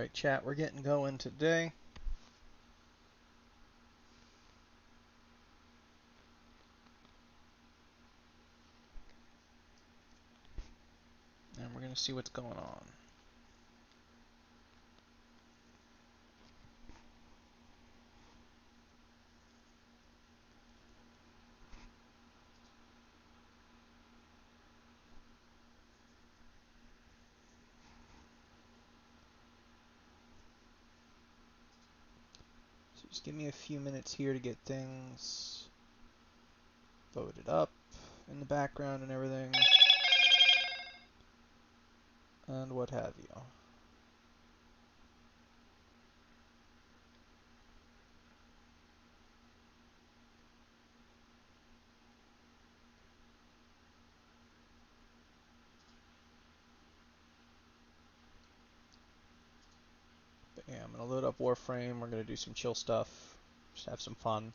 Alright, chat, we're getting going today. And we're going to see what's going on. So just give me a few minutes here to get things loaded up in the background and everything. And what have you. But yeah, I'm going to load up Warframe. We're going to do some chill stuff. Just have some fun.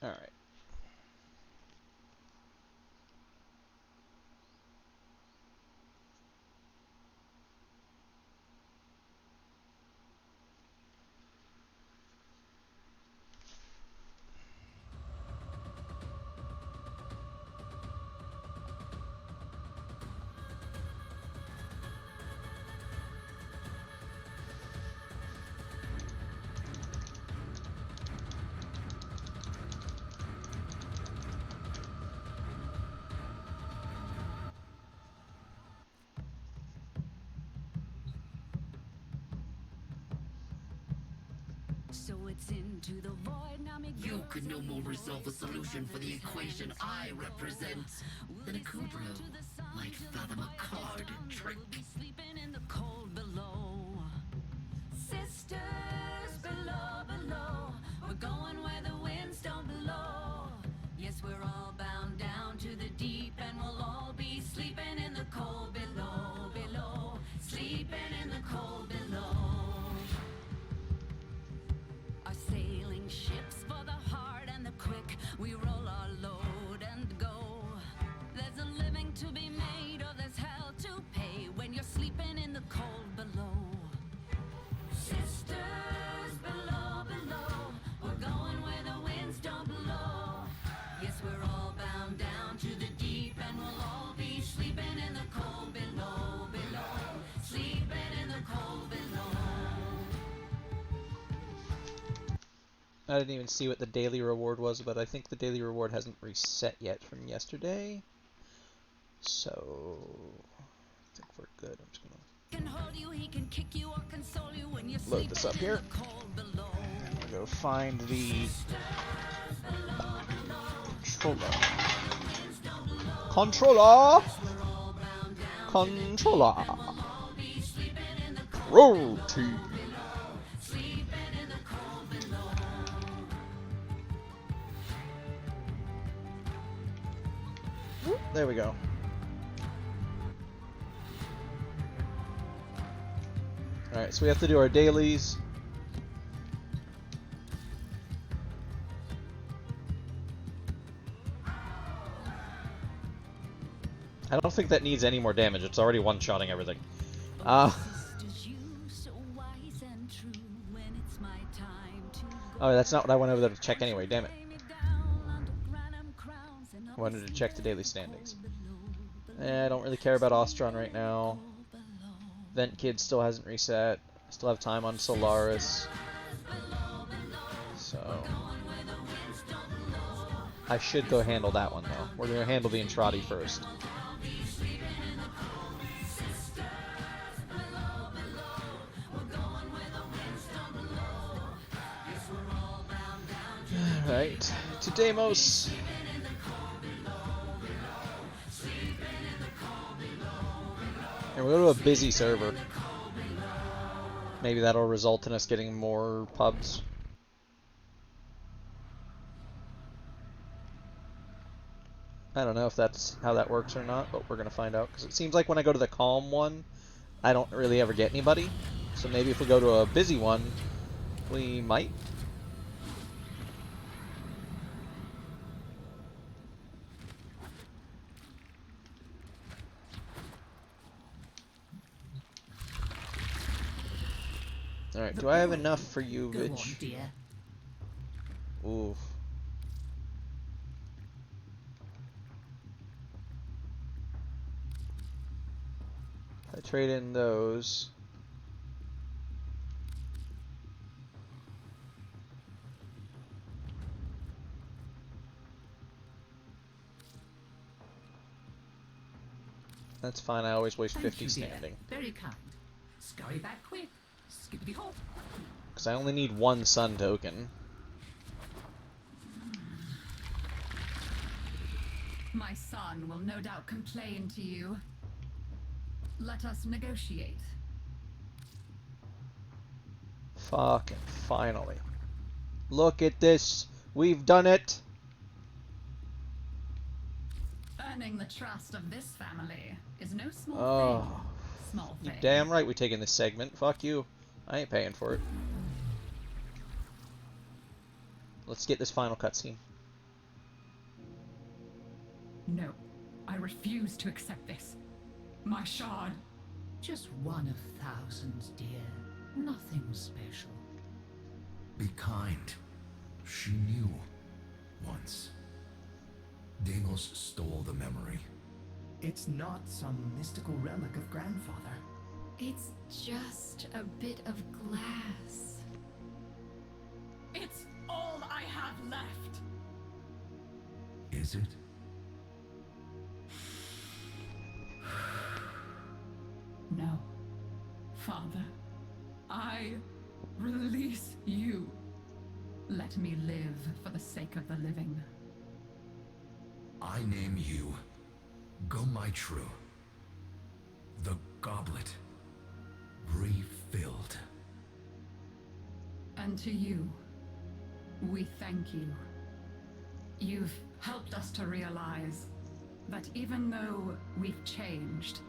Alright. So it's into the void, now make You could no more resolve a solution for the equation I represent than a Kubro might fathom a card trick. sleeping in the cold below. Sisters below, below. We're going where the winds don't blow. Yes, we're all bound down to the deep, and we'll all be sleeping in the cold below, below. Sleeping in the cold below. Our sailing ships for the hard and the quick. We roll our load and go. There's a living to be made, or there's hell to pay when you're sleeping in the cold below. Sisters below, below. We're going where the winds don't blow. Yes, we're all bound down to the deep, and we'll all be sleeping in the cold below, below. Sleeping in the cold below. I didn't even see what the daily reward was, but I think the daily reward hasn't reset yet from yesterday. So I think we're good. I'm just going Can hold you, he can kick you or console you when you're Load this up sleeping in here. the cold below. to go find the controller. Pro team. There we go. Alright, so we have to do our dailies. I don't think that needs any more damage. It's already one-shotting everything. Oh, that's not what I went over there to check anyway, damn it. I wanted to check the daily standings. I don't really care about Ostron right now. Vent Kid still hasn't reset. Still have time on Solaris. So I should go handle that one though. We're gonna handle the Entrati first. Alright, to Deimos. And we'll go to a busy server. Maybe that'll result in us getting more pubs. I don't know if that's how that works or not, but we're going to find out. Because it seems like when I go to the calm one, I don't really ever get anybody. So maybe if we go to a busy one, we might. Alright, do I have enough for you, Go bitch? on, dear. Ooh. I trade in those. That's fine, I always waste Thank 50 you, dear. standing. Very kind. Scurry back quick. Skippity hop. Because I only need one sun token. My son will no doubt complain to you. Let us negotiate. Fucking finally. Look at this. We've done it. Earning the trust of this family is no small Oh. thing. Small You thing. damn right we taking this segment. Fuck you. I ain't paying for it. Let's get this final cutscene. No, I refuse to accept this. My shard. Just one of thousands, dear. Nothing special. Be kind. She knew. Once. Damos stole the memory. It's not some mystical relic of grandfather. It's just a bit of glass. It's all I have left. Is it? No. Father, I release you. Let me live for the sake of the living. I name you Gomaitru. The goblet. Refilled. And to you, we thank you. You've helped us to realize that even though we've changed,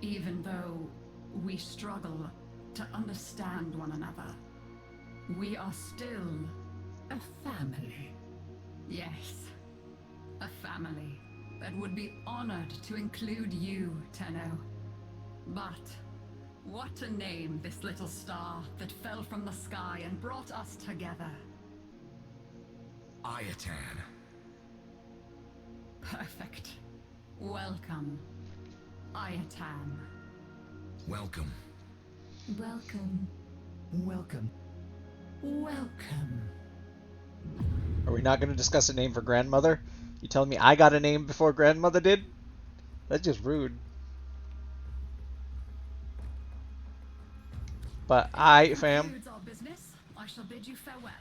even though we struggle to understand one another, we are still A family. yes, a family that would be honored to include you, Tenno. But what to name this little star that fell from the sky and brought us together? Ayatan. Perfect. Welcome, Ayatan. Welcome. Welcome. Welcome. Welcome. Are we not going to discuss a name for grandmother? You telling me I got a name before grandmother did? That's just rude. But fam, Concludes our business. I shall bid you farewell.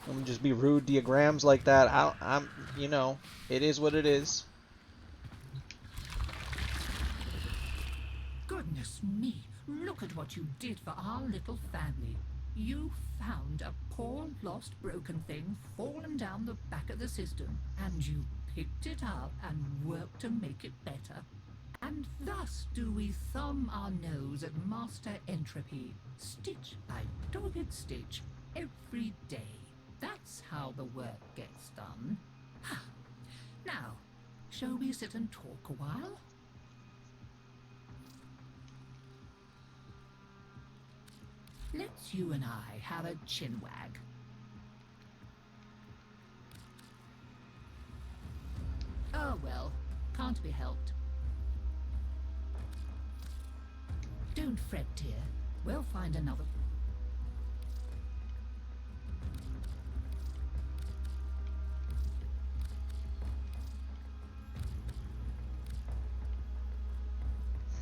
I'm gonna just be rude diagrams like that. I'm, you know, it is what it is. Goodness me, look at what you did for our little family. You found a poor, lost, broken thing fallen down the back of the system, and you picked it up and worked to make it better. And thus do we thumb our nose at Master Entropy, stitch by dogged stitch, every day. That's how the work gets done. Now, shall we sit and talk a while? Let's you and I have a chinwag. Oh well, can't be helped. Don't fret, dear. We'll find another.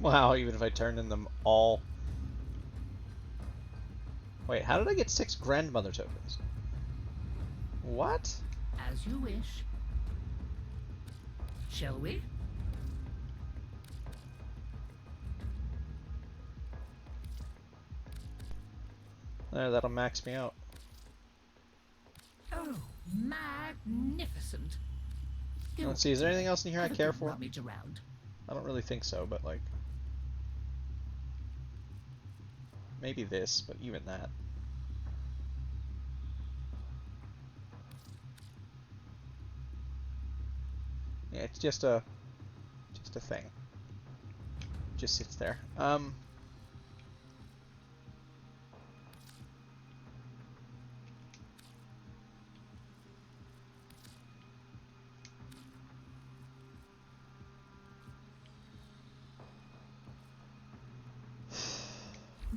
Wow, even if I turn in them all. Wait, how did I get 6 grandmother tokens? What? As you wish. Shall we? There, that'll max me out. Oh, magnificent. Let's see, is there anything else in here I Have a care good for? rummage around. I don't really think so, but like... maybe this, but even that. Yeah, it's just a thing. Just sits there.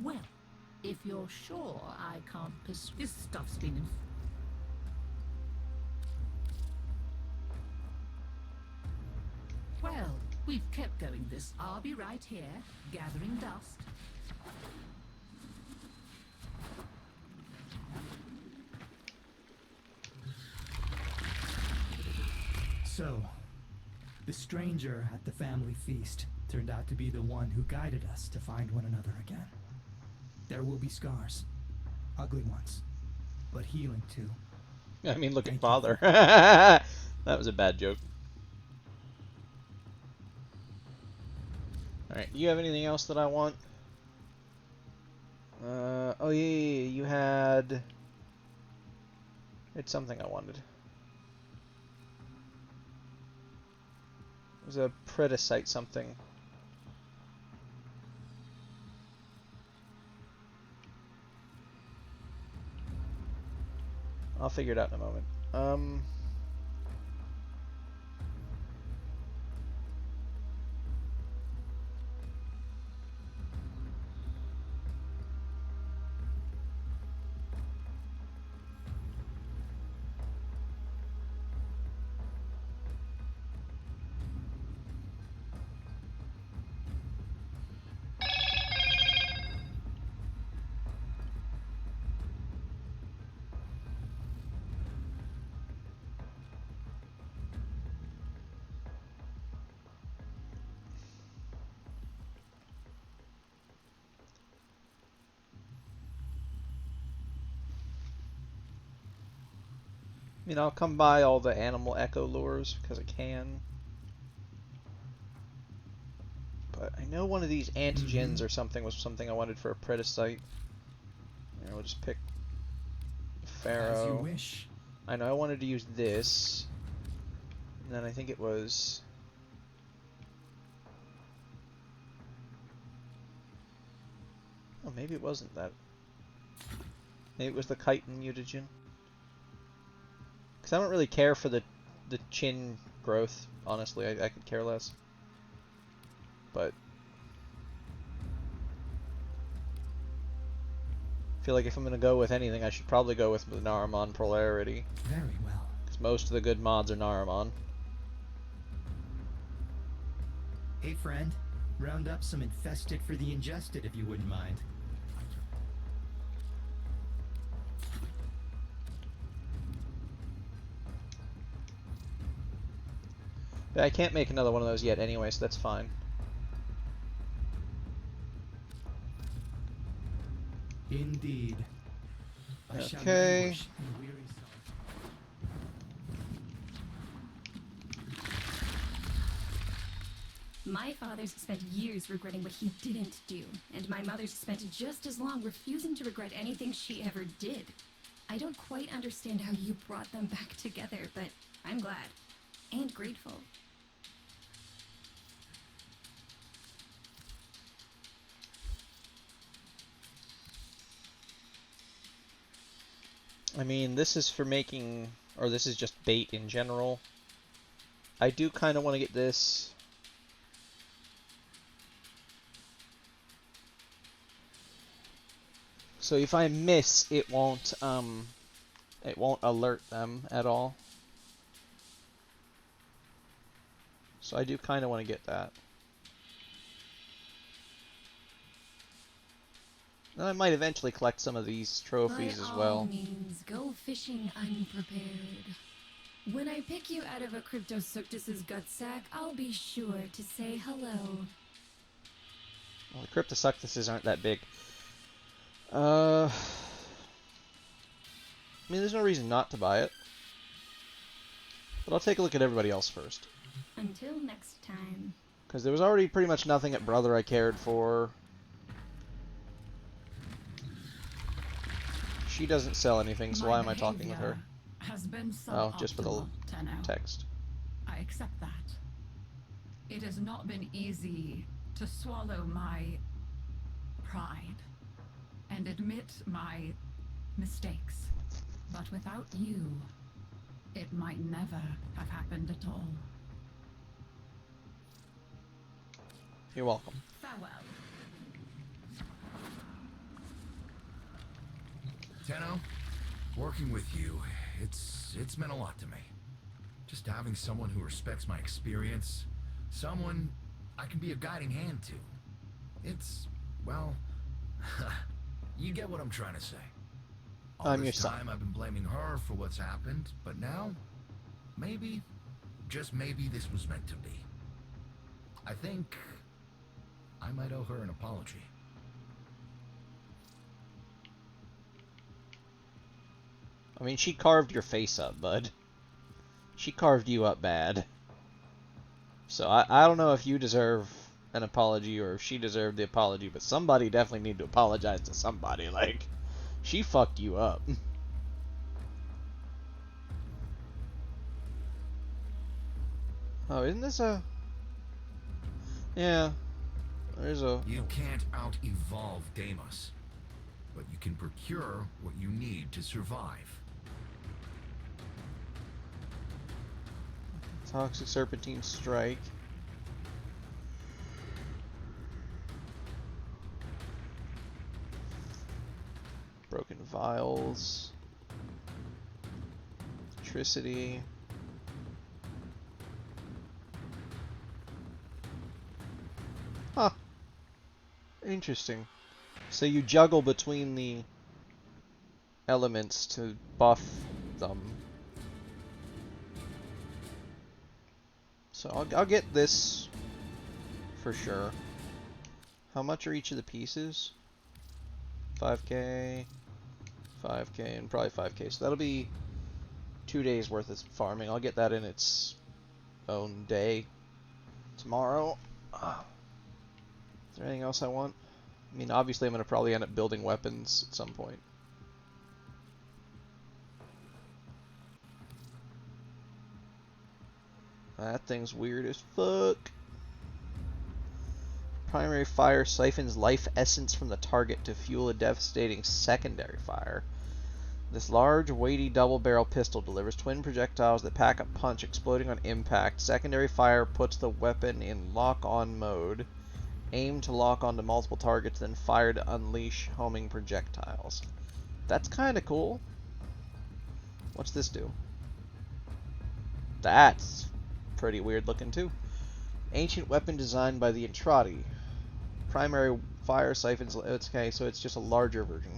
Well, if you're sure I can't this stuff's been in... Well, we've kept going this. I'll be right here, gathering dust. So, the stranger at the family feast turned out to be the one who guided us to find one another again. There will be scars. Ugly ones. But healing too. I mean, look Thank at you. Father. That was a bad joke. Alright, do you have anything else that I want? Oh yeah, you had... it's something I wanted. It was a predicite something. I'll figure it out in a moment. I mean, I'll come by all the animal echo lures because I can. But I know one of these antigens or something was something I wanted for a predicite. And we'll just pick Pharaoh. As you wish. I know I wanted to use this. And then I think it was... oh, maybe it wasn't that. Maybe it was the chitin mutagen. Because I don't really care for the chin growth, honestly. I could care less. But I feel like if I'm going to go with anything, I should probably go with the Naramon Polarity. Very well. Because most of the good mods are Naramon. Hey friend, round up some infested for the ingested if you wouldn't mind. But I can't make another one of those yet anyway, so that's fine. Indeed. I shall Okay. languish in weary sorrow. My father's spent years regretting what he didn't do, and my mother's spent just as long refusing to regret anything she ever did. I don't quite understand how you brought them back together, but I'm glad. And grateful. I mean, this is for making, or this is just bait in general. I do kind of want to get this. So if I miss, it won't alert them at all. So I do kind of want to get that. And I might eventually collect some of these trophies By as all well. means, go fishing unprepared. When I pick you out of a Cryptosuctus's gut sack, I'll be sure to say hello. Well, the Cryptosuctuses aren't that big. I mean, there's no reason not to buy it. But I'll take a look at everybody else first. Until next time. Because there was already pretty much nothing at Brother I cared for. She doesn't sell anything, so why am I talking with her? Has been Oh, just for the suboptimal, Tenno. text. I accept that. It has not been easy to swallow my pride and admit my mistakes. But without you, it might never have happened at all. You're welcome. Farewell. Tenno, working with you, it's meant a lot to me. Just having someone who respects my experience, someone I can be a guiding hand to. It's, well, you get what I'm trying to say. All I'm this your time son. I've been blaming her for what's happened, but now, maybe, just maybe this was meant to be. I think I might owe her an apology. I mean, she carved your face up, bud. She carved you up bad. So I don't know if you deserve an apology or if she deserved the apology, but somebody definitely need to apologize to somebody. Like, she fucked you up. Oh, isn't this a... Yeah. There's a... You can't out-evolve Deimos, but you can procure what you need to survive. Toxic Serpentine Strike. Broken Vials. Electricity. Huh. Interesting. So you juggle between the elements to buff them. So I'll get this for sure. How much are each of the pieces? 5k, 5k, and probably 5k. So that'll be 2 days worth of farming. I'll get that in its own day tomorrow. Is there anything else I want? I mean, obviously I'm going to probably end up building weapons at some point. That thing's weird as fuck. Primary fire siphons life essence from the target to fuel a devastating secondary fire. This large, weighty double-barrel pistol delivers twin projectiles that pack a punch, exploding on impact. Secondary fire puts the weapon in lock-on mode. Aim to lock onto multiple targets, then fire to unleash homing projectiles. That's kind of cool. What's this do? That's pretty weird looking too. Ancient weapon designed by the Entrati. Primary fire siphons. Okay, so it's just a larger version.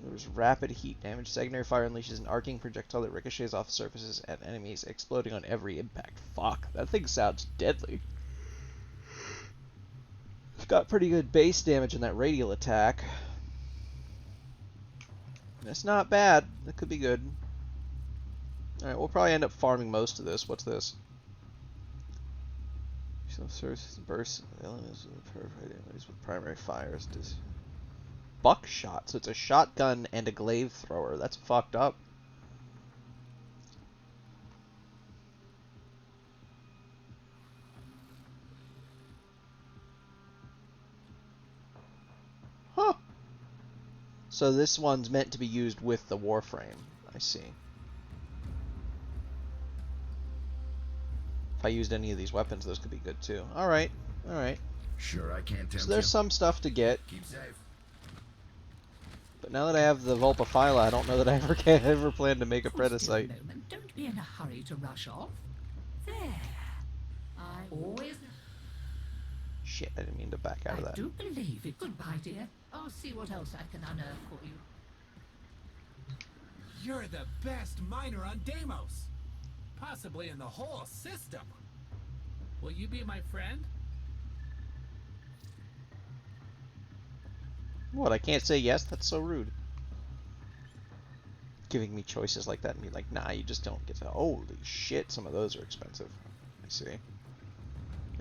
There's rapid heat damage. Secondary fire unleashes an arcing projectile that ricochets off surfaces and enemies, exploding on every impact. Fuck, that thing sounds deadly. It's got pretty good base damage in that radial attack. That's not bad. That could be good. Alright, we'll probably end up farming most of this. What's this? Some sources burst elements with primary fires. Buckshot. So it's a shotgun and a glaive thrower. That's fucked up. Huh. So this one's meant to be used with the warframe. I see. If I used any of these weapons, those could be good too. Alright, alright. Sure, I can't tempt So there's you. some stuff to get. Keep safe. But now that I have the Vulpaphyla, I don't know that I ever plan to make a Hold still Predacite. moment. Don't be in a hurry to rush off. There. I always... Shit, I didn't mean to back out of I that. do believe it. Goodbye, dear. I'll see what else I can unearth for you. You're the best miner on Deimos. Possibly in the whole system. Will you be my friend? What, I can't say yes? That's so rude. giving me choices like that and be like, nah, you just don't get to. Holy shit, some of those are expensive. I see.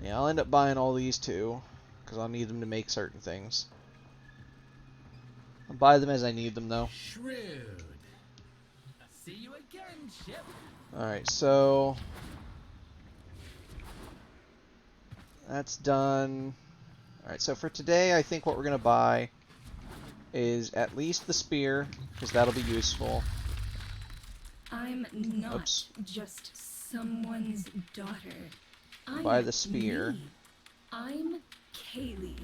Yeah, I'll end up buying all these too, because I'll need them to make certain things. I'll buy them as I need them, though. Shrewd. See you again, Chip. Alright, so that's done. Alright, so for today, I think what we're going to buy is at least the spear, because that'll be useful. I'm not Oops. just someone's daughter. I'm Buy the spear. me. I'm Kaylee.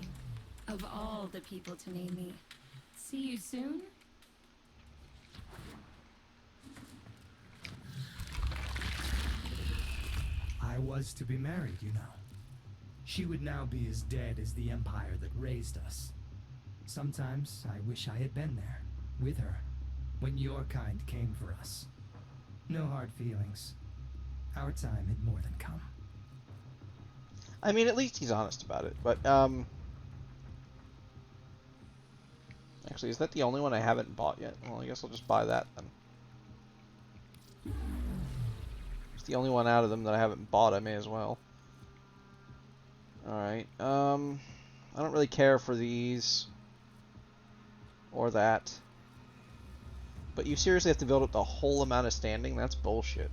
Of all the people to name me. See you soon? I was to be married, you know. She would now be as dead as the empire that raised us. Sometimes I wish I had been there, with her, when your kind came for us. No hard feelings. Our time had more than come. I mean, at least he's honest about it. But, actually, is that the only one I haven't bought yet? Well, I guess I'll just buy that then. It's the only one out of them that I haven't bought. I may as well. Alright, I don't really care for these. Or that. But you seriously have to build up the whole amount of standing? That's bullshit.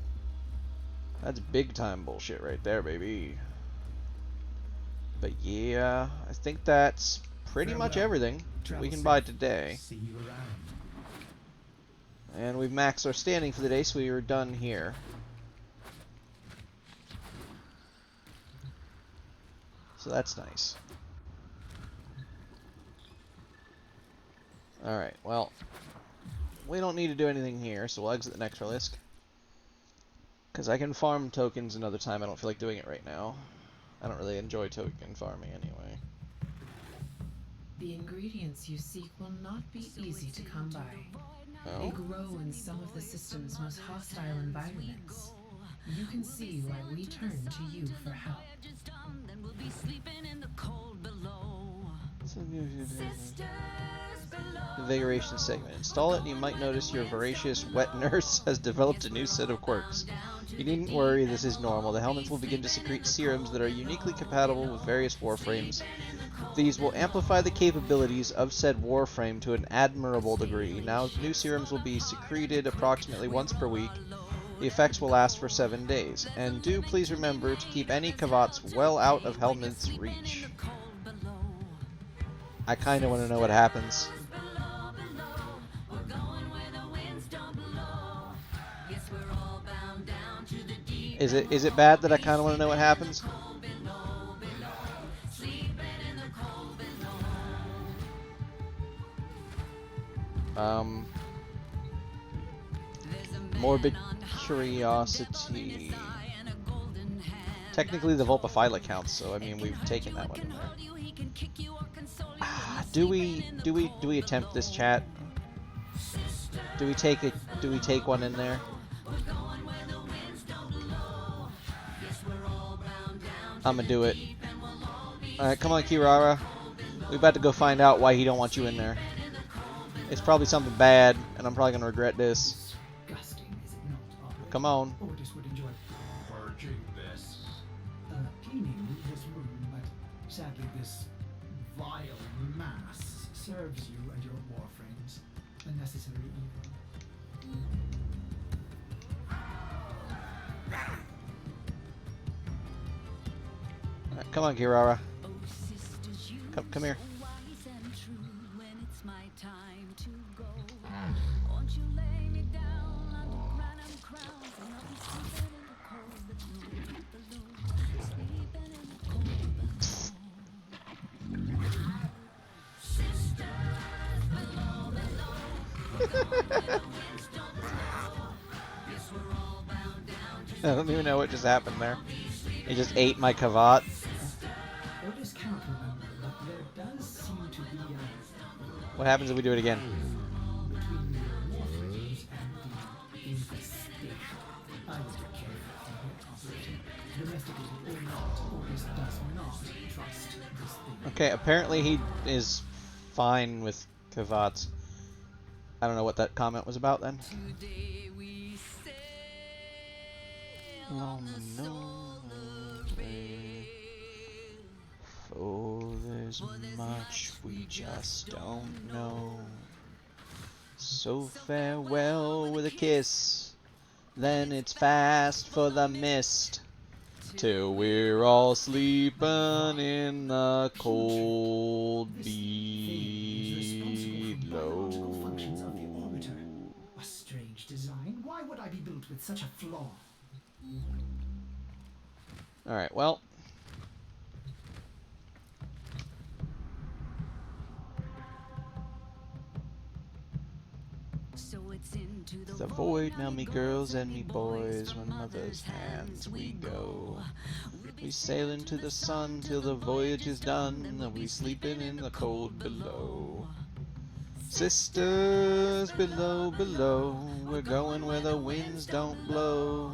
That's big time bullshit right there, baby. But yeah, I think that's pretty much everything we can buy today. See you around. And we've maxed our standing for the day, so we are done here. So that's nice. Alright, well, we don't need to do anything here, so we'll exit the next risk. Because I can farm tokens another time. I don't feel like doing it right now. I don't really enjoy token farming anyway. The ingredients you seek will not be easy to come by. They Oh? grow in some of the system's most hostile environments. You can see why we turn to you for help. Then we'll be sleeping in the cold below. Sisters below. Invigoration segment. Install it and you might notice your voracious wet nurse has developed a new set of quirks. You needn't worry, this is normal. The helmets will begin to secrete serums that are uniquely compatible with various warframes. These will amplify the capabilities of said warframe to an admirable degree. Now, new serums will be secreted approximately once per week. The effects will last for 7 days. And do please remember to keep any Kavats well out of Helmet's reach. I kinda wanna know what happens. Is it bad that I kinda wanna know what happens? Morbid curiosity. Technically, the Vulpaphyla counts, so I mean we've taken that one in there. Do we attempt this, chat? Do we take one in there? I'm gonna do it. Alright, come on, Kirara. We about to go find out why he don't want you in there. It's probably something bad, and I'm probably gonna regret this. Disgusting, is it not? Come on. Orders would enjoy Purging this. cleaning this room, but sadly this vile mass serves you and your warframes. A necessary evil. Alright, come on, Kirara. Come here. I don't even know what just happened there. He just ate my Kavat. Orders cannot remember, but there does seem to be a What happens if we do it again? between the warframes and the infestation. I would be careful from here operating. Domesticated or not, Orders does not trust this thing. Okay, apparently he is fine with Kavats. I don't know what that comment was about then. Today we sail on the solar rail. Oh, there's much we just don't know. So farewell with a kiss, then it's fast for the mist, till we're all sleeping in the cold below. Functions of the orbiter. A strange design. Why would I be built with such a flaw? Alright, well. So it's into The void now, me girls and me boys, when mother's hands we go. We sail into the sun till the voyage is done, and we sleeping in the cold below. Sisters below, below, we're going where the winds don't blow.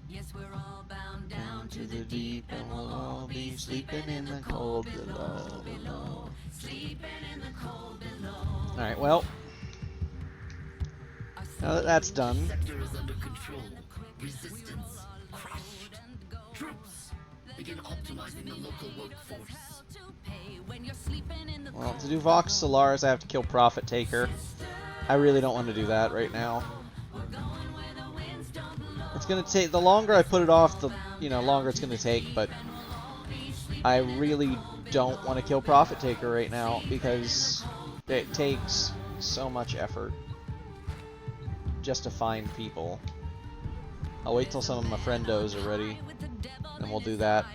Yes, we're all bound Down to the deep, and we'll all be sleeping in the cold below. sleeping in the cold below. Alright, well, now that that's done, Sector is under control. Resistance crushed. Troops, begin optimizing the local workforce. well, to do Vox Solaris, I have to kill Prophet Taker. I really don't want to do that right now. It's gonna take, the longer I put it off, the longer it's gonna take. But I really don't want to kill Prophet Taker right now because it takes so much effort just to find people. I'll wait till some of my friendos are ready, and we'll do that.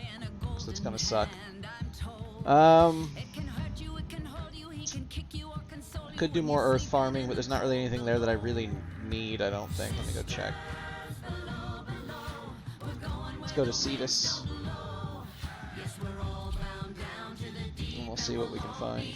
So it's gonna suck. Could do more earth farming, but there's not really anything there that I really need, I don't think. Let me go check. Let's go to Cetus. And we'll see what we can find.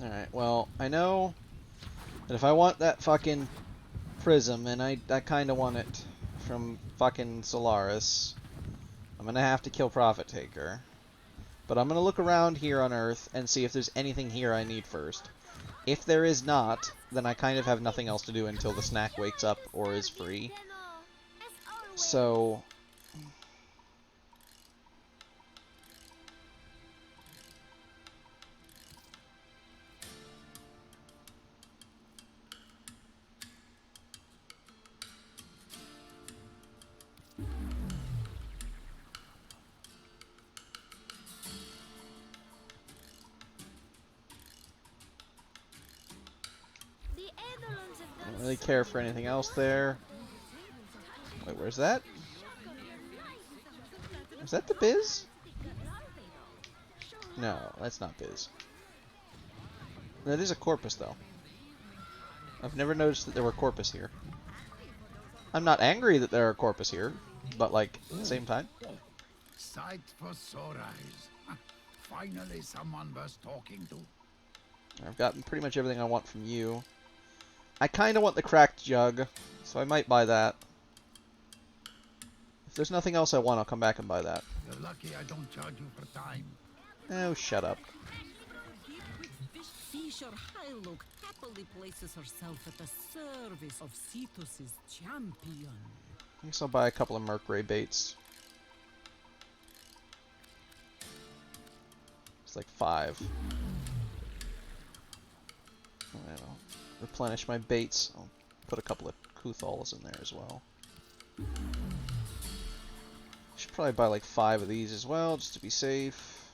Alright, well, I know that if I want that fucking prism, and I kinda want it from fucking Solaris, I'm gonna have to kill Prophet Taker. But I'm gonna look around here on Earth and see if there's anything here I need first. If there is not, then I kind of have nothing else to do until the snack wakes up or is free. So I don't really care for anything else there. Wait, where's that? Is that the Biz? No, that's not Biz. That is a Corpus, though. I've never noticed that there were Corpus here. I'm not angry that there are Corpus here, but, like, at the same time. Sight for sore eyes. Finally someone worth talking to. I've gotten pretty much everything I want from you. I kind of want the cracked jug, so I might buy that. If there's nothing else I want, I'll come back and buy that. You're lucky I don't charge you for time. Oh, shut up. Fisher Hylook happily places herself at the service of Cetus's champion. I guess I'll buy a couple of Mercury baits. It's like 5. I'll replenish my baits. I'll put a couple of Kuthals in there as well. Should probably buy like 5 of these as well, just to be safe.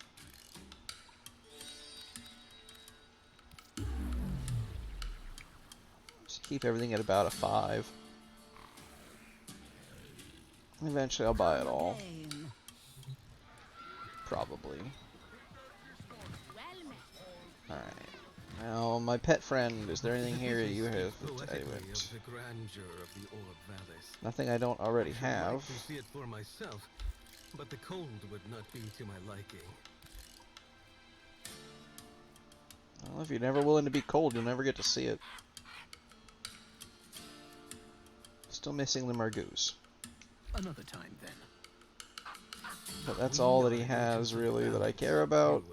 Just keep everything at about a 5. Eventually I'll buy it all. Probably. Alright. Now, my pet friend, is there anything here you have to say with? The grandeur of the Orb Vallis. Nothing I don't already I should have. like to see it for myself, but the cold would not be to my liking. Well, if you're never willing to be cold, you'll never get to see it. Still missing the Margoose. Another time, then. But that's all that he has, really, that I care about.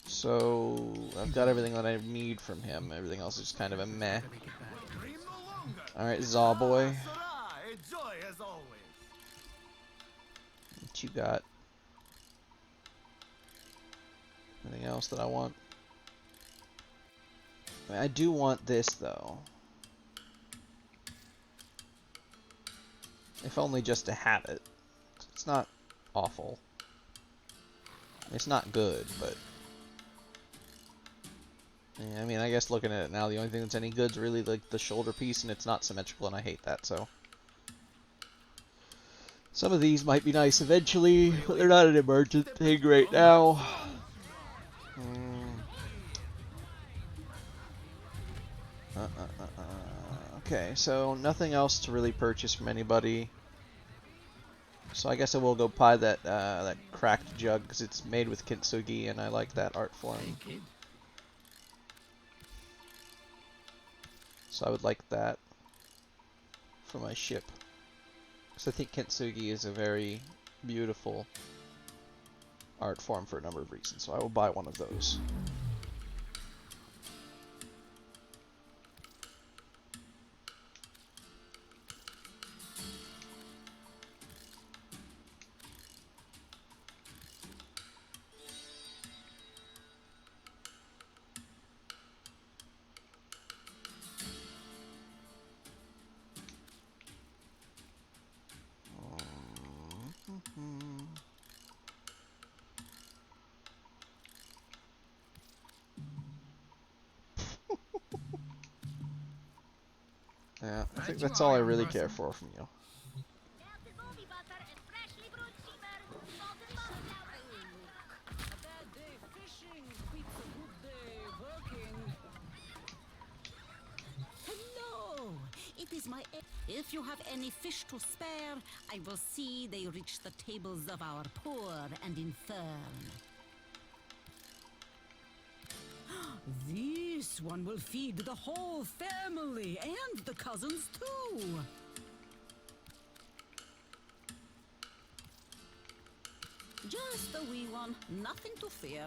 So, I've got everything that I need from him. Everything else is kind of a meh. Alright, Zawboy. What you got? Anything else that I want? I mean, I do want this, though. If only just to have it. It's not awful. It's not good, but... yeah, I mean, I guess looking at it now, the only thing that's any good is really like the shoulder piece, and it's not symmetrical, and I hate that, so... some of these might be nice eventually, but they're not an emergent thing right now. Okay, so nothing else to really purchase from anybody. So I guess I will go buy that that cracked jug because it's made with kintsugi, and I like that art form. So I would like that for my ship, because I think kintsugi is a very beautiful art form for a number of reasons. So I will buy one of those. Yeah, I think that's all I really care for from you. Hello! It is my... If you have any fish to spare, I will see they reach the tables of our poor and infirm. This one will feed the whole family and the cousins too. Just a wee one, nothing to fear.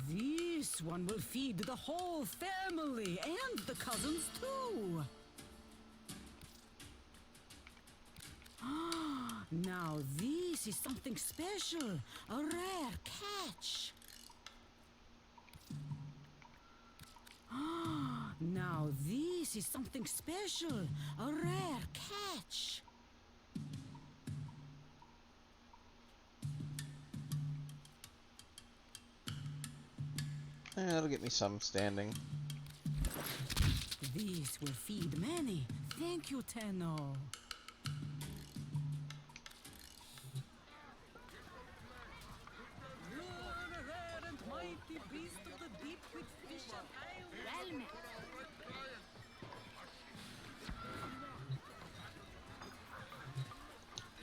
This one will feed the whole family and the cousins too. Now this is something special, a rare catch. Now this is something special, a rare catch. That'll get me some standing. This will feed many. Thank you, Tenno.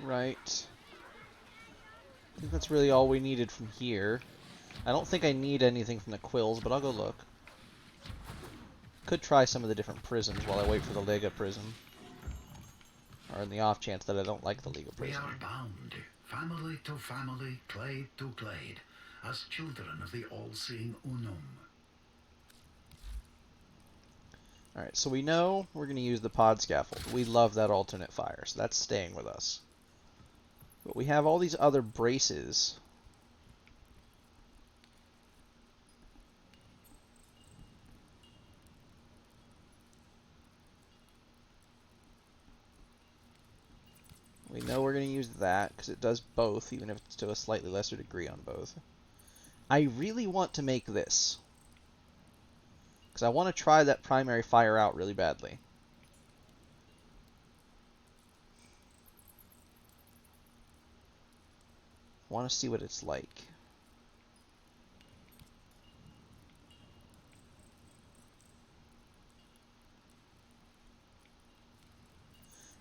Right. I think that's really all we needed from here. I don't think I need anything from the quills, but I'll go look. Could try some of the different prisms while I wait for the Liga prism. Or in the off chance that I don't like the Liga We prism. are bound, family to family, glade to glade, as children of the all-seeing Unum. Alright, so we know we're going to use the pod scaffold. We love that alternate fire, so that's staying with us. But we have all these other braces. We know we're going to use that, because it does both, even if it's to a slightly lesser degree on both. I really want to make this. Because I want to try that primary fire out really badly. want to see what it's like.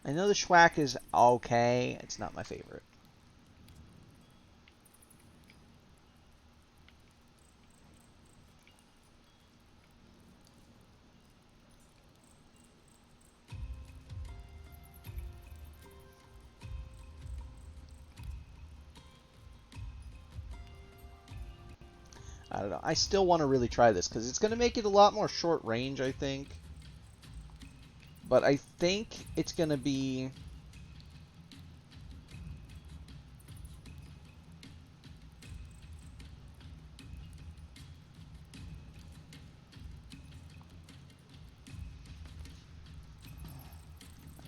I know the schwack is okay. It's not my favorite. I don't know. I still want to really try this because it's going to make it a lot more short range, I think. But I think it's going to be...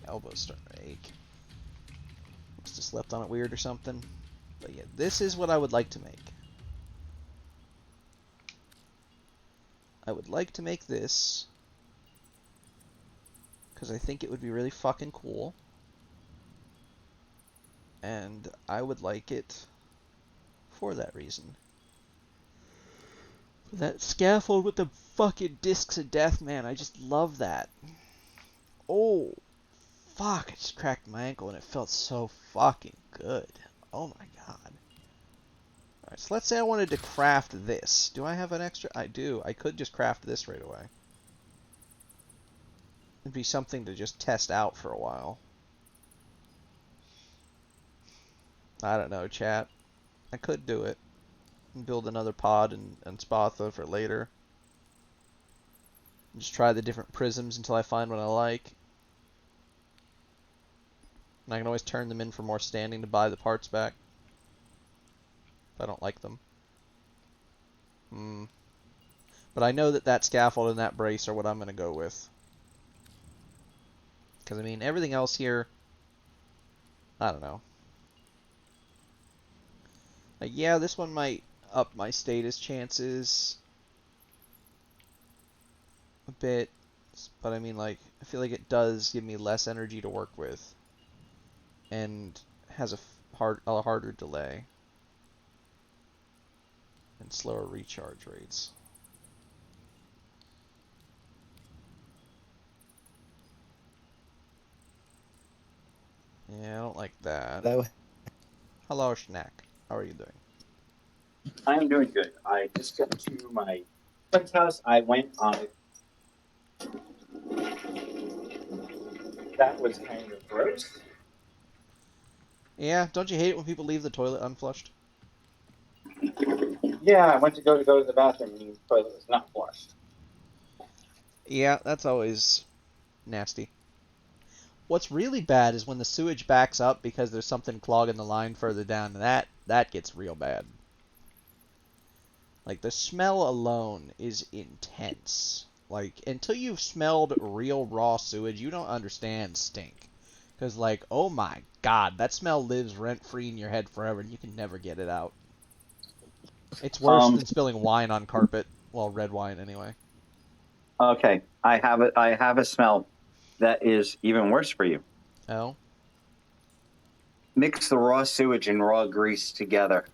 My elbow's starting to ache. Must have slept on it weird or something. But yeah, this is what I would like to make. I would like to make this because I think it would be really fucking cool. And I would like it for that reason. For that scaffold with the fucking discs of death, man. I just love that. Oh, fuck. I just cracked my ankle and it felt so fucking good. Oh my god. Alright, so let's say I wanted to craft this. Do I have an extra? I do. I could just craft this right away. It'd be something to just test out for a while. I don't know, chat. I could do it. And build another pod and Spatha for later. And just try the different prisms until I find what I like. And I can always turn them in for more standing to buy the parts back. If I don't like them. But I know that that scaffold and that brace are what I'm going to go with. Because, I mean, everything else here, I don't know. Like, yeah, this one might up my status chances a bit. But, I mean, like, I feel like it does give me less energy to work with. And has a harder delay. And slower recharge rates. Yeah, I don't like that. Hello. Hello, Schnack. How are you doing? I'm doing good. I just got to my friend's house. I went on it. That was kind of gross. Yeah, don't you hate it when people leave the toilet unflushed? Yeah, I went to go to the bathroom and the toilet was not flushed. Yeah, that's always nasty. What's really bad is when the sewage backs up because there's something clogging the line further down. That gets real bad. Like, the smell alone is intense. Like, until you've smelled real raw sewage, you don't understand stink. Because, like, oh my god, that smell lives rent-free in your head forever and you can never get it out. It's worse than spilling wine on carpet. Well, red wine anyway. Okay, I have a smell that is even worse for you. Oh? Mix the raw sewage and raw grease together.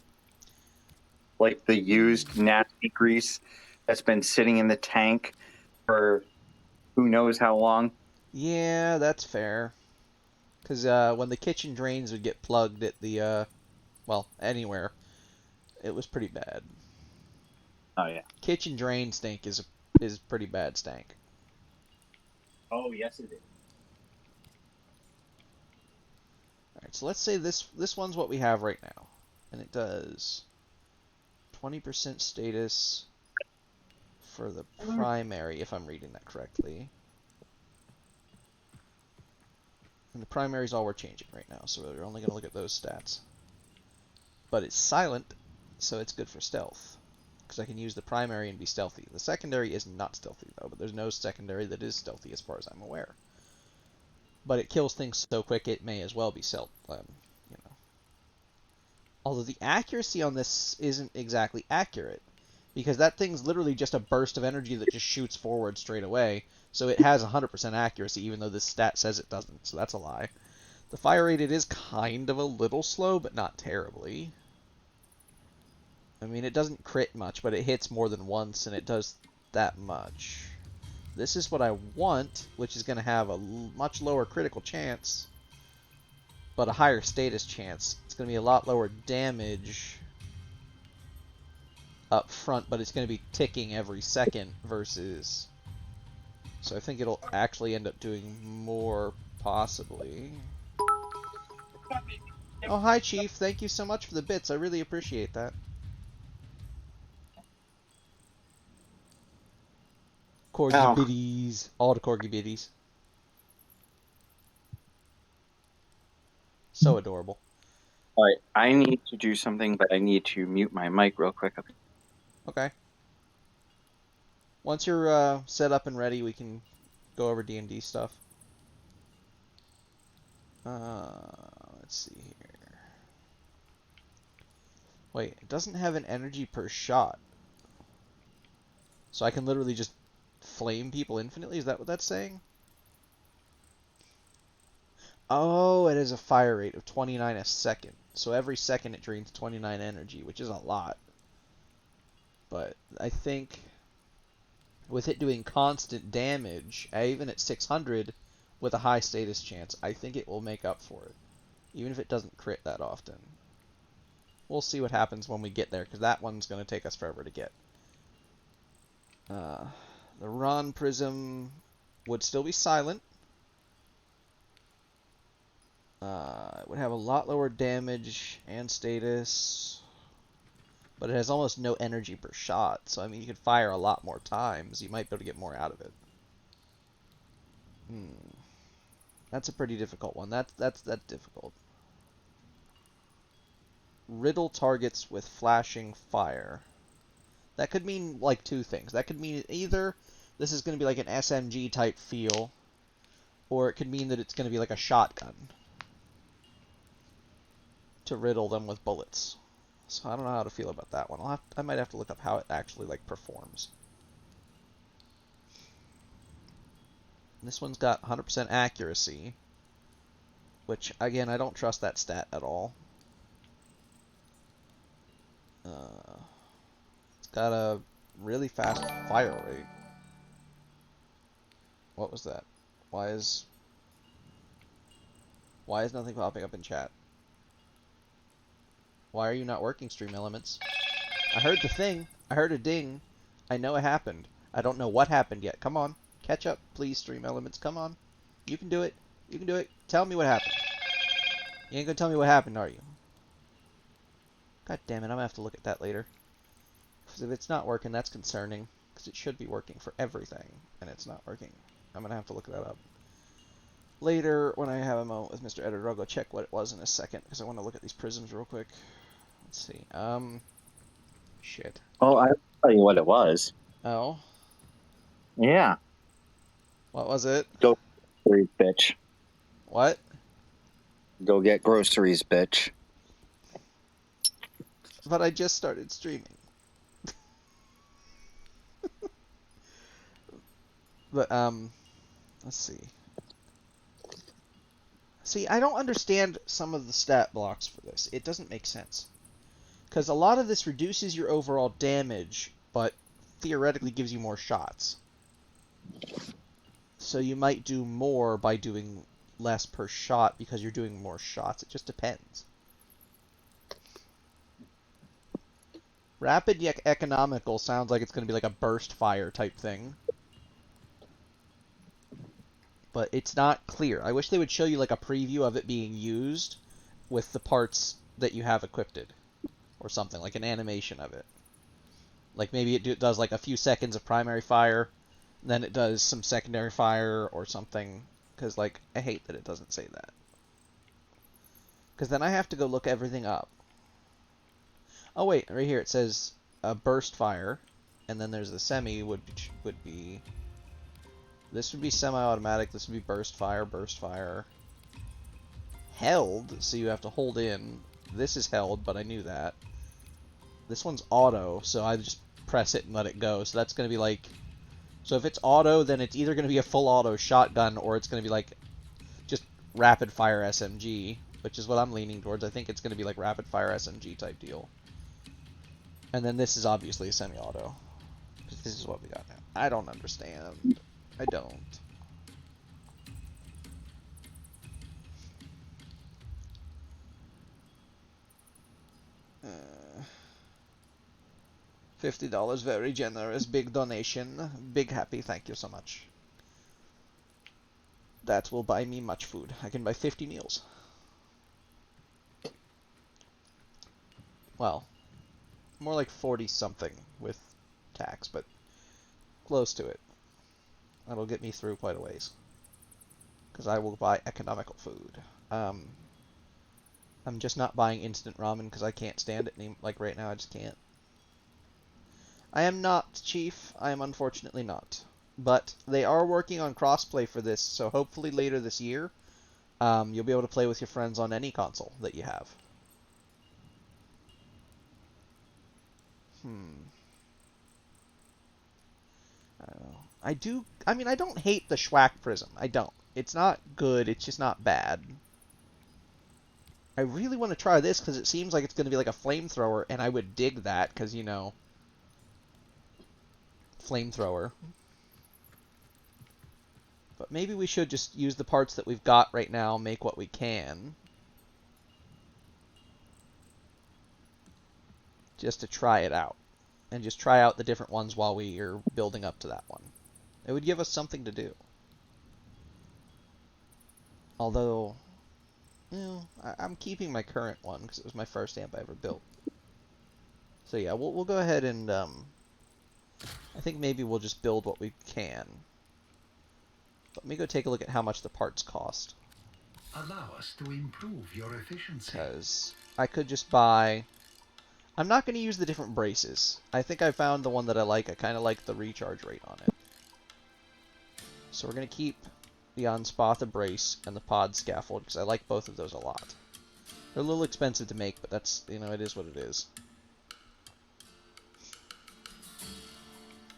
Like the used nasty grease that's been sitting in the tank for who knows how long. Yeah, that's fair. Because when the kitchen drains would get plugged at the, well, anywhere, it was pretty bad. Oh, yeah. Kitchen drain stink is pretty bad stank. Oh, yes, it is. Alright, so let's say this one's what we have right now. And it does 20% status for the primary, if I'm reading that correctly. And the primary is all we're changing right now, so we're only going to look at those stats. But it's silent, so it's good for stealth. Because I can use the primary and be stealthy. The secondary is not stealthy, though, but there's no secondary that is stealthy as far as I'm aware. But it kills things so quick it may as well be you know. Although the accuracy on this isn't exactly accurate. Because that thing's literally just a burst of energy that just shoots forward straight away. So it has 100% accuracy, even though this stat says it doesn't. So that's a lie. The fire rate, it is kind of a little slow, but not terribly. I mean, it doesn't crit much, but it hits more than once, and it does that much. This is what I want, which is going to have a much lower critical chance, but a higher status chance. It's going to be a lot lower damage up front, but it's going to be ticking every second versus... So I think it'll actually end up doing more, possibly. Oh, hi, Chief. Thank you so much for the bits. I really appreciate that. Corgi biddies. All the corgi biddies. So adorable. Alright, I need to do something, but I need to mute my mic real quick. Okay. Once you're set up and ready, we can go over D&D stuff. Let's see here. Wait, it doesn't have an energy per shot. So I can literally just flame people infinitely? Is that what that's saying? Oh, it has a fire rate of 29 a second. So every second it drains 29 energy, which is a lot. But I think with it doing constant damage, even at 600 with a high status chance, I think it will make up for it. Even if it doesn't crit that often. We'll see what happens when we get there, because that one's going to take us forever to get. The Ron Prism would still be silent. It would have a lot lower damage and status, but it has almost no energy per shot. So I mean, you could fire a lot more times. You might be able to get more out of it. That's a pretty difficult one. That's difficult. Riddle targets with flashing fire. That could mean like two things. That could mean either this is going to be like an SMG type feel, or it could mean that it's going to be like a shotgun to riddle them with bullets. So I don't know how to feel about that one. I might have to look up how it actually like performs. This one's got 100% accuracy, which again I don't trust that stat at all. It's got a really fast fire rate. What was that? Why is nothing popping up in chat? Why are you not working, Stream Elements? I heard the thing. I heard a ding. I know it happened. I don't know what happened yet. Come on. Catch up, please, Stream Elements. Come on. You can do it. You can do it. Tell me what happened. You ain't gonna tell me what happened, are you? God damn it. I'm gonna have to look at that later. Because if it's not working, that's concerning. Because it should be working for everything. And it's not working. I'm gonna have to look that up. Later, when I have a moment with Mr. Editor, I'll go check what it was in a second. Because I want to look at these prisms real quick. Let's see. Shit. Oh, I'll tell you what it was. Oh? Yeah. What was it? Go groceries, bitch. What? Go get groceries, bitch. But I just started streaming. But, let's see. See, I don't understand some of the stat blocks for this. It doesn't make sense. Because a lot of this reduces your overall damage, but theoretically gives you more shots. So you might do more by doing less per shot because you're doing more shots. It just depends. Rapid yet economical sounds like it's going to be like a burst fire type thing. But it's not clear. I wish they would show you like a preview of it being used with the parts that you have equipped. Or something, like an animation of it. Like maybe it does like a few seconds of primary fire, then it does some secondary fire or something. Because like, I hate that it doesn't say that. Because then I have to go look everything up. Oh wait, right here it says a burst fire, and then there's the semi would be. This would be semi-automatic. This would be burst fire. Held, so you have to hold in. This is held, but I knew that. This one's auto, so I just press it and let it go. So that's going to be like... So if it's auto, then it's either going to be a full auto shotgun, or it's going to be like just rapid fire SMG, which is what I'm leaning towards. I think it's going to be like rapid fire SMG type deal. And then this is obviously a semi-auto. Because this is what we got now. I don't understand. I don't. $50, very generous. Big donation. Big happy. Thank you so much. That will buy me much food. I can buy 50 meals. Well, more like 40 something with tax, but close to it. That'll get me through quite a ways. Because I will buy economical food. I'm just not buying instant ramen because I can't stand it. Like right now, I just can't. I am not, Chief. I am unfortunately not. But they are working on crossplay for this, so hopefully later this year, you'll be able to play with your friends on any console that you have. I don't know. I don't hate the Schwack Prism. I don't. It's not good, it's just not bad. I really want to try this because it seems like it's going to be like a flamethrower, and I would dig that because, you know, flamethrower. But maybe we should just use the parts that we've got right now, make what we can. Just to try it out. And just try out the different ones while we are building up to that one. It would give us something to do. Although, you know, I'm keeping my current one because it was my first amp I ever built. So yeah, we'll go ahead and, I think maybe we'll just build what we can. Let me go take a look at how much the parts cost. Allow us to improve your efficiency. Because I could just buy... I'm not going to use the different braces. I think I found the one that I like. I kind of like the recharge rate on it. So we're going to keep the Anspatha brace and the pod scaffold, because I like both of those a lot. They're a little expensive to make, but that's, you know, it is what it is.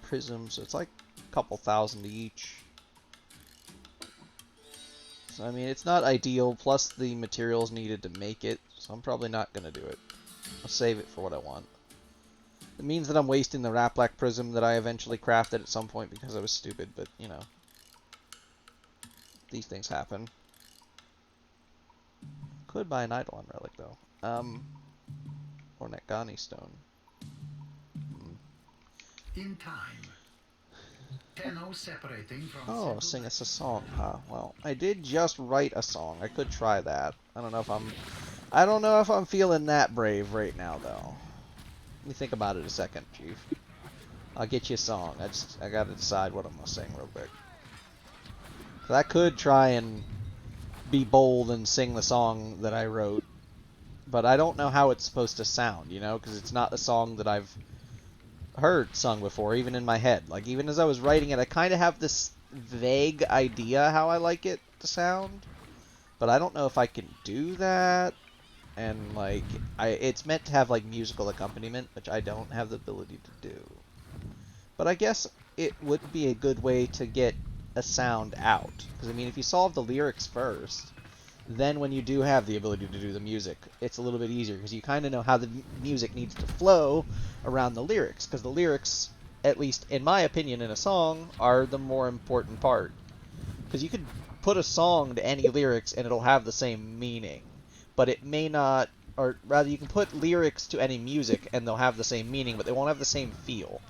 Prism, so it's like a couple thousand each. So, I mean, it's not ideal, plus the materials needed to make it, so I'm probably not going to do it. I'll save it for what I want. It means that I'm wasting the Raplac Prism that I eventually crafted at some point because I was stupid, but, you know. These things happen. Could buy an Eidolon Relic, though. Or Nekgani Stone. In time. Tenno separating from... Oh, sing us a song, huh? Well, I did just write a song. I could try that. I don't know if I'm feeling that brave right now, though. Let me think about it a second, Chief. I'll get you a song. I gotta decide what I'm gonna sing real quick. So I could try and be bold and sing the song that I wrote, but I don't know how it's supposed to sound, you know, because it's not a song that I've heard sung before, even in my head. Like, even as I was writing it, I kind of have this vague idea how I like it to sound, but I don't know if I can do that. And, like, it's meant to have, like, musical accompaniment, which I don't have the ability to do. But I guess it would be a good way to get a sound out. Because, I mean, if you solve the lyrics first, then when you do have the ability to do the music, it's a little bit easier. Because you kind of know how the music needs to flow around the lyrics. Because the lyrics, at least in my opinion in a song, are the more important part. Because you could put a song to any lyrics and it'll have the same meaning. But it may not, or rather you can put lyrics to any music and they'll have the same meaning, but they won't have the same feel.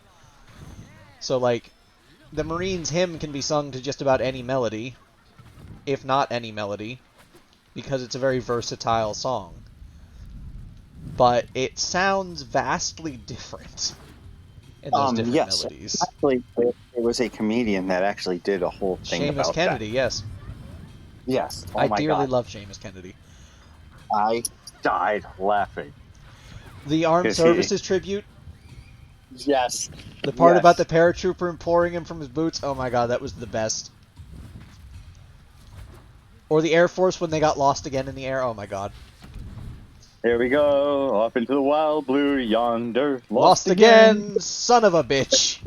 So, like, the Marines' hymn can be sung to just about any melody, if not any melody, because it's a very versatile song. But it sounds vastly different in those different melodies. Actually, there was a comedian that actually did a whole thing Seamus about Kennedy, that. yes. Yes. Oh I my dearly God. love Seamus Kennedy. I died laughing. The Armed Services tribute? Yes. The part about the paratrooper imploring him from his boots? Oh my God, that was the best. Or the Air Force when they got lost again in the air? Oh my God. Here we go, off into the wild blue yonder. Lost again, son of a bitch.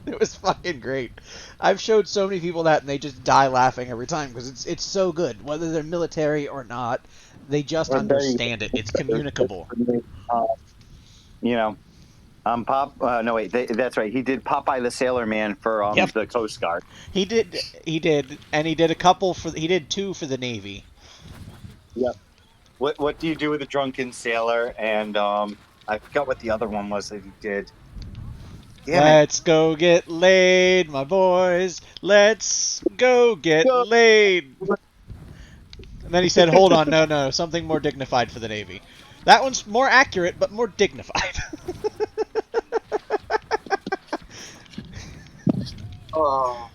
It was fucking great. I've showed so many people that and they just die laughing every time because it's so good. Whether they're military or not, They just We're very, understand it. It's communicable. you know, Pop. No, wait, that's right. He did Popeye the Sailor Man for Yep. the Coast Guard. He did. He did, and he did a couple for. He did 2 for the Navy. Yep. What do you do with a drunken sailor? And I forgot what the other one was that he did. Damn it! Let's go get laid, my boys. Let's go get Go. laid. And then he said, "Hold on, no, no, something more dignified for the Navy." That one's more accurate, but more dignified. Oh,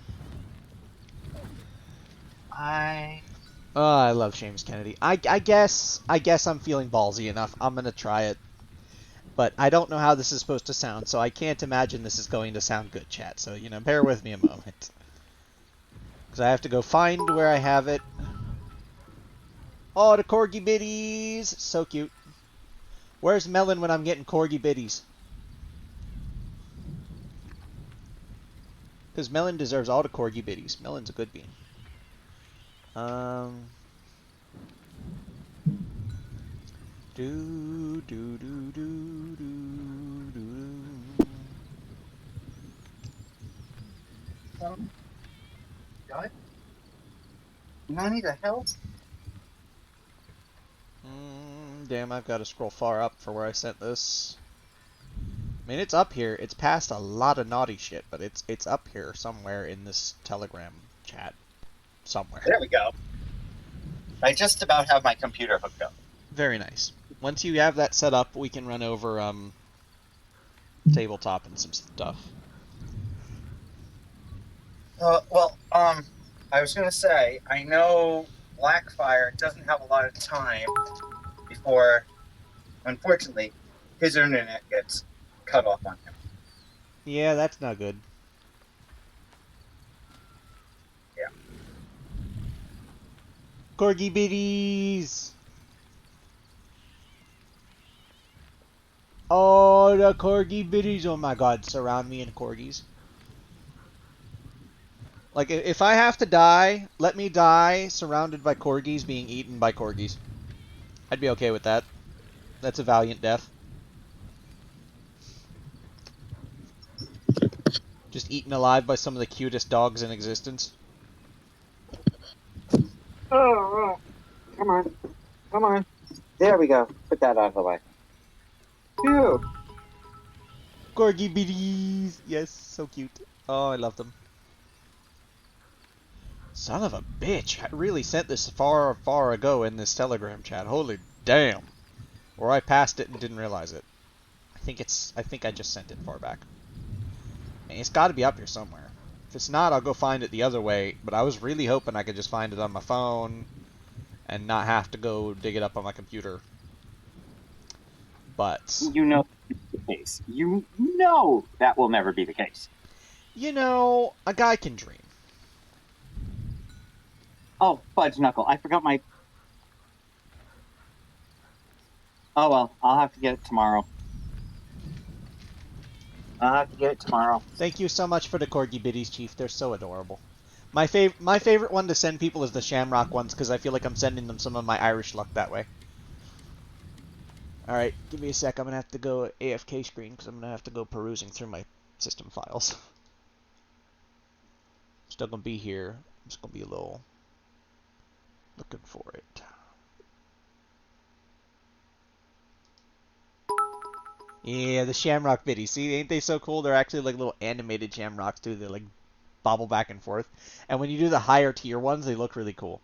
Oh, I love James Kennedy. I guess I'm feeling ballsy enough. I'm gonna try it, but I don't know how this is supposed to sound, so I can't imagine this is going to sound good, chat. So bear with me a moment, because I have to go find where I have it. Oh, the corgi biddies, so cute. Where's Melon when I'm getting corgi biddies? Because Melon deserves all the corgi biddies. Melon's a good bean. Um. Do do do do do do. God. I need a help. Damn, I've got to scroll far up for where I sent this. I mean, it's up here. It's past a lot of naughty shit, but it's up here somewhere in this Telegram chat. Somewhere. There we go. I just about have my computer hooked up. Very nice. Once you have that set up, we can run over tabletop and some stuff. I was gonna say, I know Blackfire doesn't have a lot of time before, unfortunately, his internet gets cut off on him. Yeah, that's not good. Yeah. Corgi biddies! Oh, the corgi biddies! Oh my god, surround me in corgis. Like, if I have to die, let me die surrounded by corgis being eaten by corgis. I'd be okay with that. That's a valiant death. Just eaten alive by some of the cutest dogs in existence. Oh, come on. Come on. There we go. Put that out of the way. Phew. Corgi biddies! Yes, so cute. Oh, I love them. Son of a bitch! I really sent this far, far ago in this Telegram chat. Holy damn! Or I passed it and didn't realize it. I think I just sent it far back. I mean, it's got to be up here somewhere. If it's not, I'll go find it the other way. But I was really hoping I could just find it on my phone and not have to go dig it up on my computer. But You know that's the case. You know that will never be the case. a guy can dream. Oh, fudge knuckle. I forgot my... Oh, well. I'll have to get it tomorrow. Thank you so much for the corgi biddies, Chief. They're so adorable. My favorite one to send people is the Shamrock ones because I feel like I'm sending them some of my Irish luck that way. All right, give me a sec. I'm gonna have to go AFK screen because I'm gonna have to go perusing through my system files. Still gonna be here. I'm just gonna be a little looking for it. Yeah, the Shamrock biddies. See, ain't they so cool? They're actually like little animated Shamrocks too. They like bobble back and forth. And when you do the higher tier ones, they look really cool.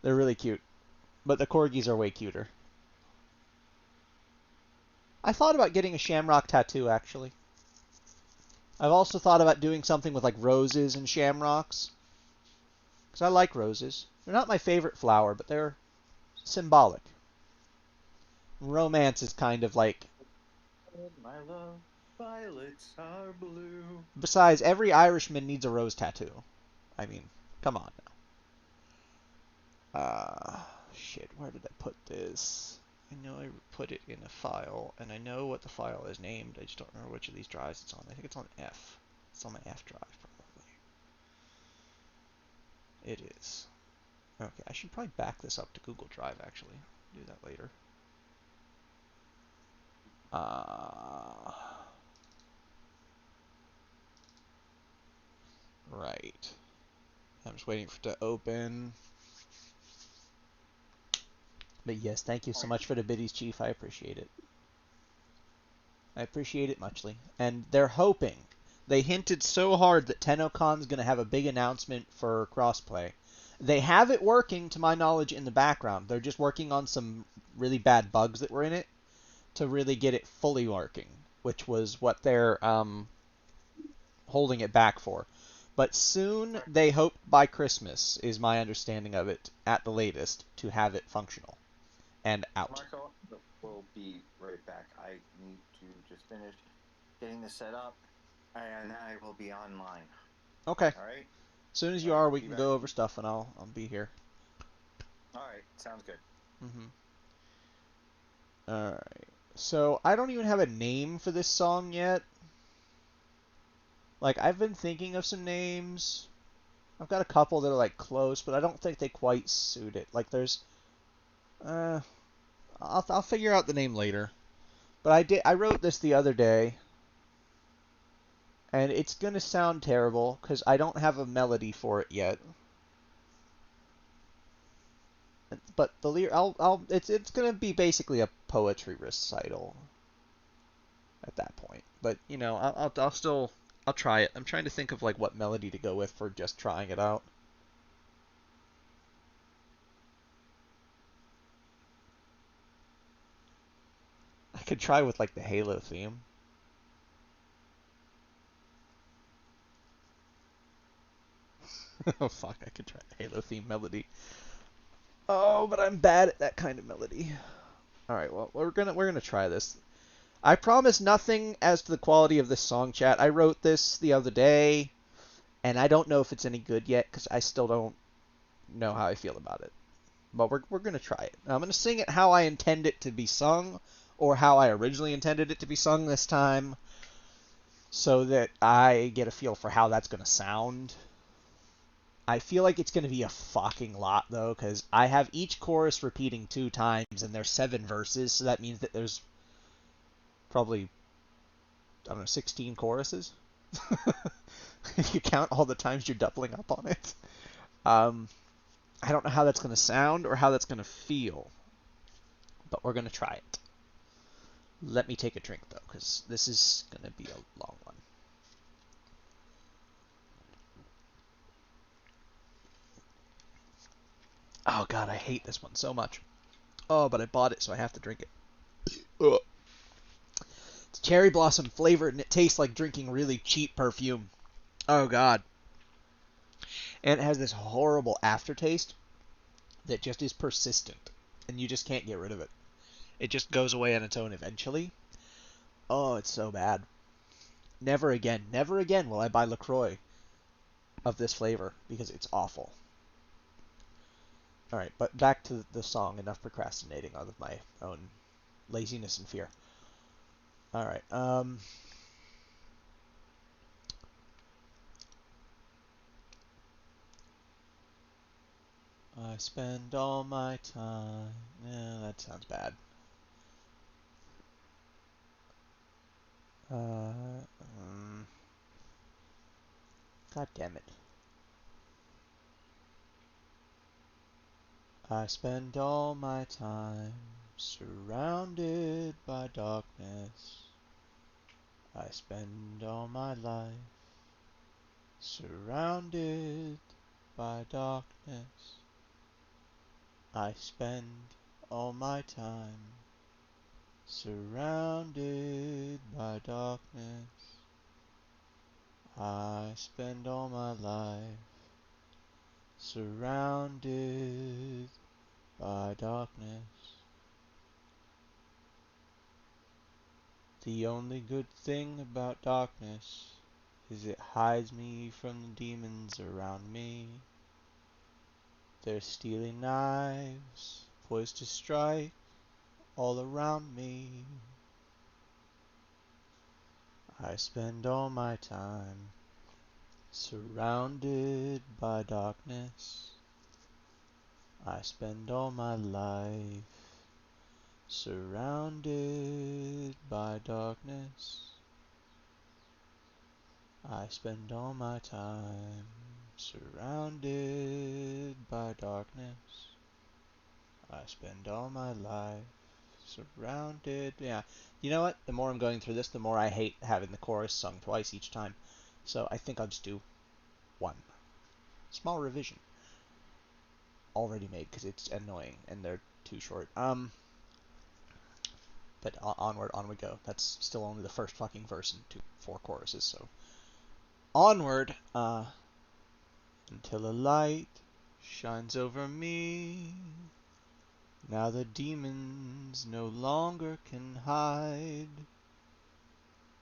They're really cute. But the corgis are way cuter. I thought about getting a Shamrock tattoo, actually. I've also thought about doing something with like roses and shamrocks. Because I like roses. They're not my favorite flower, but they're symbolic. Romance is kind of like... My love, violets are blue. Besides, every Irishman needs a rose tattoo. I mean, come on now. Shit, where did I put this? I know I put it in a file, and I know what the file is named. I just don't remember which of these drives it's on. I think it's on F. It's on my F drive, probably. It is. Okay, I should probably back this up to Google Drive, actually. Do that later. Right. I'm just waiting for it to open. But yes, thank you so much for the biddies, Chief. I appreciate it. I appreciate it muchly. And they're hoping. They hinted so hard that TennoCon's going to have a big announcement for crossplay. They have it working, to my knowledge, in the background. They're just working on some really bad bugs that were in it to really get it fully working, which was what they're holding it back for. But soon, they hope by Christmas, is my understanding of it, at the latest, to have it functional and out. Marco, we'll be right back. I need to just finish getting this set up, and then I will be online. Okay. All right? As soon as you All right, are, we be can back. go over stuff, and I'll be here. All right, sounds good. Alright. So, I don't even have a name for this song yet. Like, I've been thinking of some names. I've got a couple that are, like, close, but I don't think they quite suit it. Like, there's... I'll figure out the name later. But I wrote this the other day. And it's gonna sound terrible, because I don't have a melody for it yet. But the it's gonna be basically a poetry recital at that point. But you know, I'll try it. I'm trying to think of like what melody to go with for just trying it out. I could try with like the Halo theme. Oh fuck, I could try the Halo theme melody. Oh, but I'm bad at that kind of melody. All right, well we're gonna try this. I promise nothing as to the quality of this song, chat. I wrote this the other day, and I don't know if it's any good yet because I still don't know how I feel about it. But we're gonna try it. I'm gonna sing it how I intend it to be sung, or how I originally intended it to be sung this time, so that I get a feel for how that's gonna sound. I feel like it's gonna be a fucking lot though, because I have each chorus repeating 2 times, and there's 7 verses, so that means that there's probably, I don't know, 16 choruses. If you count all the times you're doubling up on it. I don't know how that's going to sound or how that's going to feel, but we're going to try it. Let me take a drink, though, because this is going to be a long one. Oh, God, I hate this one so much. Oh, but I bought it, so I have to drink it. Ugh. It's cherry blossom flavored, and it tastes like drinking really cheap perfume. Oh, God. And it has this horrible aftertaste that just is persistent, and you just can't get rid of it. It just goes away on its own eventually. Oh, it's so bad. Never again will I buy LaCroix of this flavor, because it's awful. Alright, but back to the song. Enough procrastinating out of my own laziness and fear. Alright, I spend all my time... that sounds bad. God damn it. I spend all my time surrounded by darkness. I spend all my life surrounded by darkness. I spend all my time surrounded by darkness. I spend all my life surrounded by darkness. The only good thing about darkness is it hides me from the demons around me. They're stealing knives, poised to strike all around me. I spend all my time surrounded by darkness. I spend all my life Surrounded by darkness, I spend all my time. Surrounded by darkness, I spend all my life. Surrounded. Yeah. You know what? The more I'm going through this, the more I hate having the chorus sung twice each time. So I think I'll just do one. Small revision. Already made because it's annoying and they're too short. But onward, on we go. That's still only the first fucking verse and 4 choruses, so. Onward, until a light shines over me. Now the demons no longer can hide,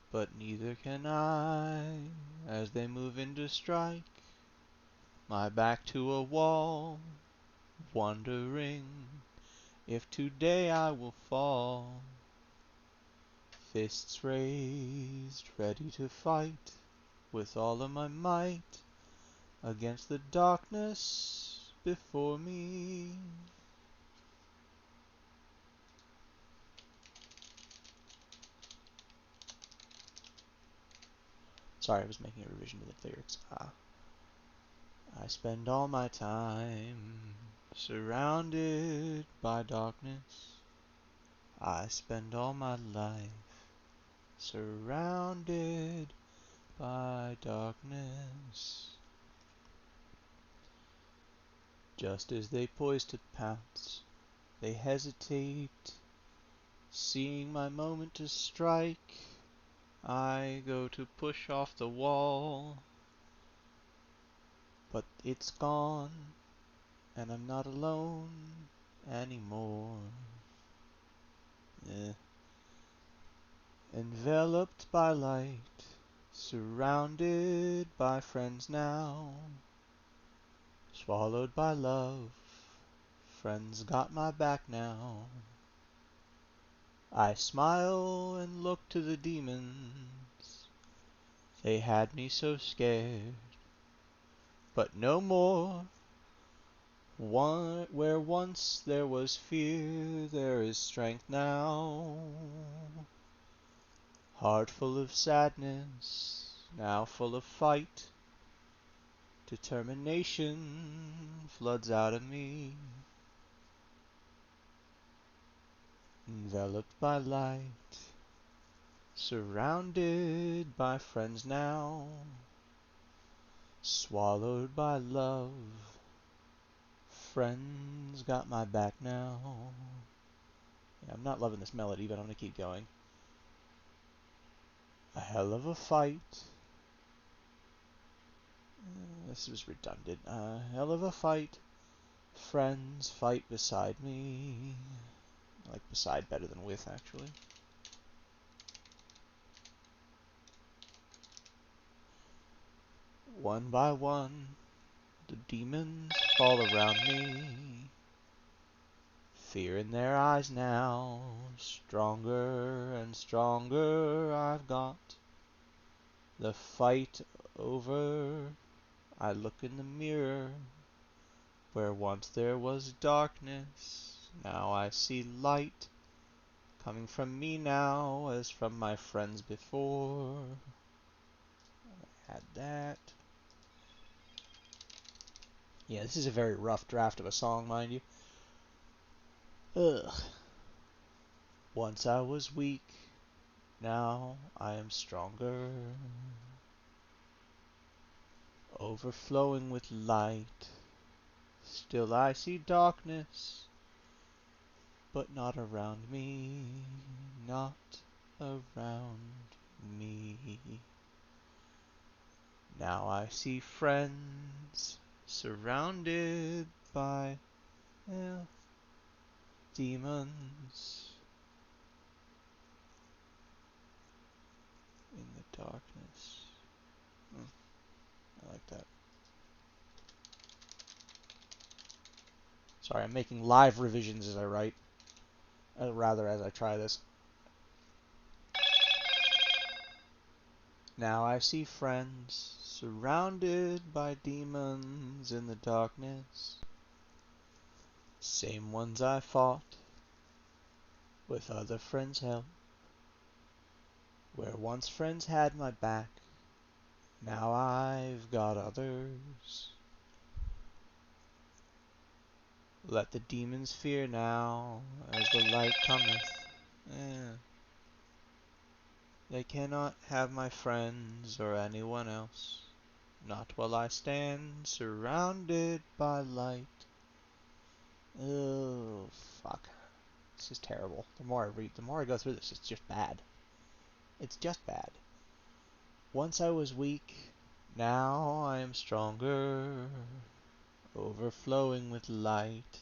but neither can I, as they move in to strike my back to a wall, wondering if today I will fall. Fists raised, ready to fight with all of my might against the darkness before me. Sorry, I was making a revision to the lyrics. I spend all my time surrounded by darkness. I spend all my life surrounded by darkness. Just as they poise to pounce, they hesitate, seeing my moment to strike. I go to push off the wall, but it's gone, and I'm not alone anymore. Enveloped by light, surrounded by friends now, swallowed by love, friends got my back now. I smile and look to the demons, they had me so scared, but no more. Where once there was fear, there is strength now. Heart full of sadness, now full of fight. Determination floods out of me. Enveloped by light, surrounded by friends now, swallowed by love, friends got my back now. Yeah, I'm not loving this melody, but I'm gonna keep going. A hell of a fight. This was redundant. A hell of a fight. Friends fight beside me. I like beside better than with, actually. One by one, the demons fall around me. Fear in their eyes now, stronger and stronger I've got. The fight over, I look in the mirror. Where once there was darkness, now I see light. Coming from me now, as from my friends before. Had that. Yeah, this is a very rough draft of a song, mind you. Ugh. Once I was weak, now I am stronger. Overflowing with light. Still I see darkness, but not around me. Not around me. Now I see friends surrounded by demons in the darkness. I like that. Sorry, I'm making live revisions as I write. Rather, as I try this. Now I see friends surrounded by demons in the darkness. Same ones I fought. with other friends' help. Where once friends had my back, now I've got others. Let the demons fear now, as the light cometh. They cannot have my friends or anyone else, not while I stand surrounded by light. Oh, fuck. This is terrible. The more I read, the more I go through this, it's just bad. It's just bad. Once I was weak, now I am stronger, overflowing with light.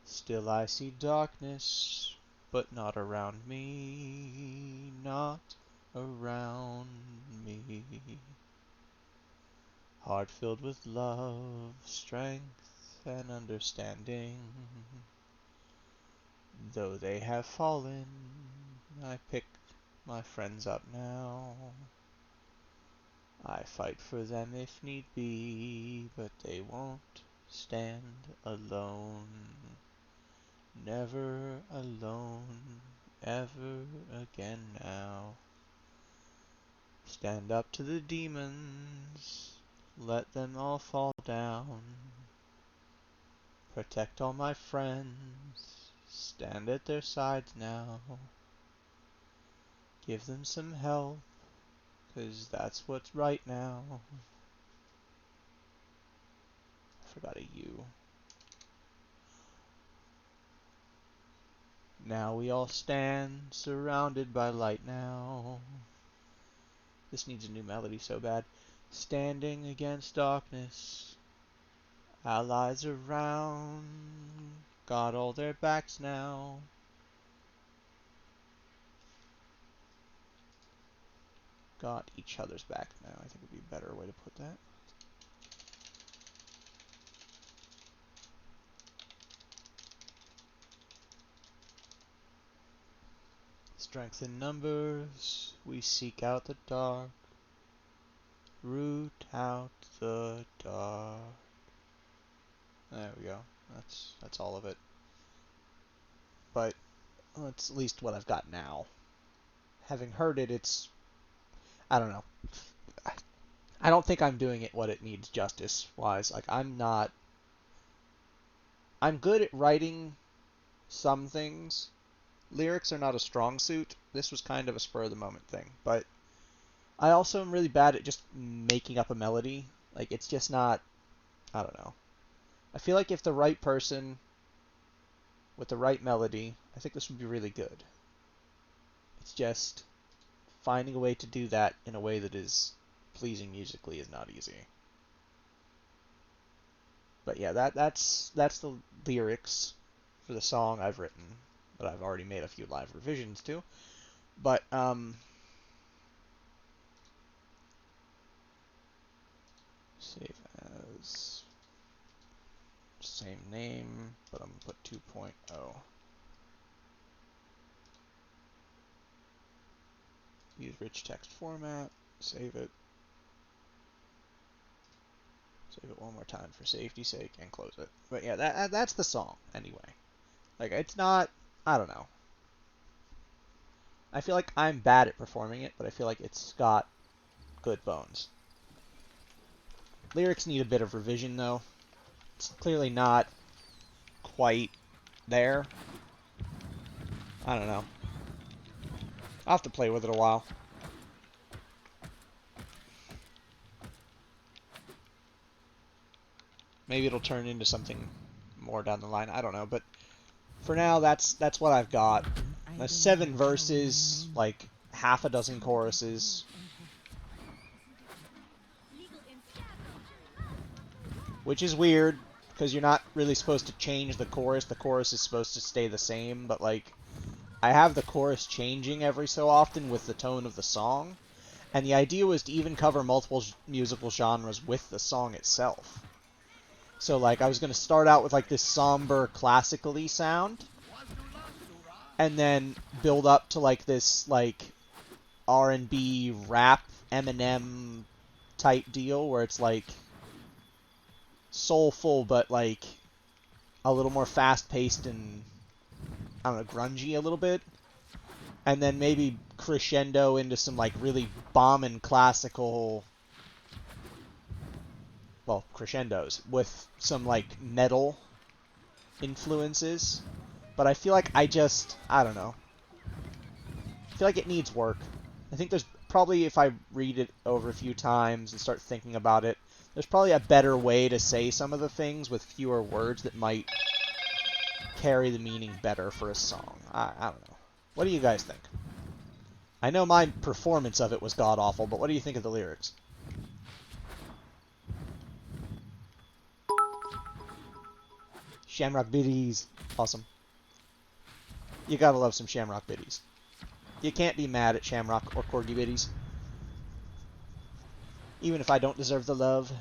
Still I see darkness, but not around me, not around me. Heart filled with love, strength, and understanding. Though they have fallen, I pick my friends up now. I fight for them if need be, but they won't stand alone. Never alone, ever again now. Stand up to the demons, let them all fall down. Protect all my friends, stand at their sides now. Give them some help, 'cause that's what's right now. I forgot a U. Now we all stand, surrounded by light now. This needs a new melody so bad. Standing against darkness, allies around, got all their backs now. Got each other's back now, I think would be a better way to put that. Strength in numbers, we seek out the dark, root out the dark. There we go. That's all of it. But that's at least what I've got now. Having heard it, it's, I don't know. I don't think I'm doing it what it needs justice wise. Like I'm good at writing some things. Lyrics are not a strong suit. This was kind of a spur of the moment thing, but I also am really bad at just making up a melody. Like it's just not, I don't know. I feel like if the right person with the right melody, I think this would be really good. It's just finding a way to do that in a way that is pleasing musically is not easy. But yeah, that's the lyrics for the song I've written, that I've already made a few live revisions to. But save as same name, but I'm gonna put 2.0. Use rich text format, save it. Save it one more time for safety's sake and close it. But yeah, that's the song anyway. Like it's not, I don't know. I feel like I'm bad at performing it, but I feel like it's got good bones. Lyrics need a bit of revision though. It's clearly not quite there. I don't know. I'll have to play with it a while. Maybe it'll turn into something more down the line. I don't know, but for now, that's what I've got. 7 verses, like half a dozen choruses. Which is weird, because you're not really supposed to change the chorus. The chorus is supposed to stay the same, but like, I have the chorus changing every so often with the tone of the song. And the idea was to even cover multiple musical genres with the song itself. So like, I was going to start out with like this somber, classical-y sound, and then build up to like this like R&B rap Eminem type deal where it's like soulful but like a little more fast-paced and I don't know, grungy a little bit. And then maybe crescendo into some, like, really bombing classical... Well, crescendos. With some, like, metal influences. But I feel like I don't know. I feel like it needs work. I think there's probably, if I read it over a few times and start thinking about it, there's probably a better way to say some of the things with fewer words that might carry the meaning better for a song. I don't know. What do you guys think? I know my performance of it was god-awful, but what do you think of the lyrics? Shamrock Biddies. Awesome. You gotta love some Shamrock Biddies. You can't be mad at Shamrock or Corgi Biddies. Even if I don't deserve the love.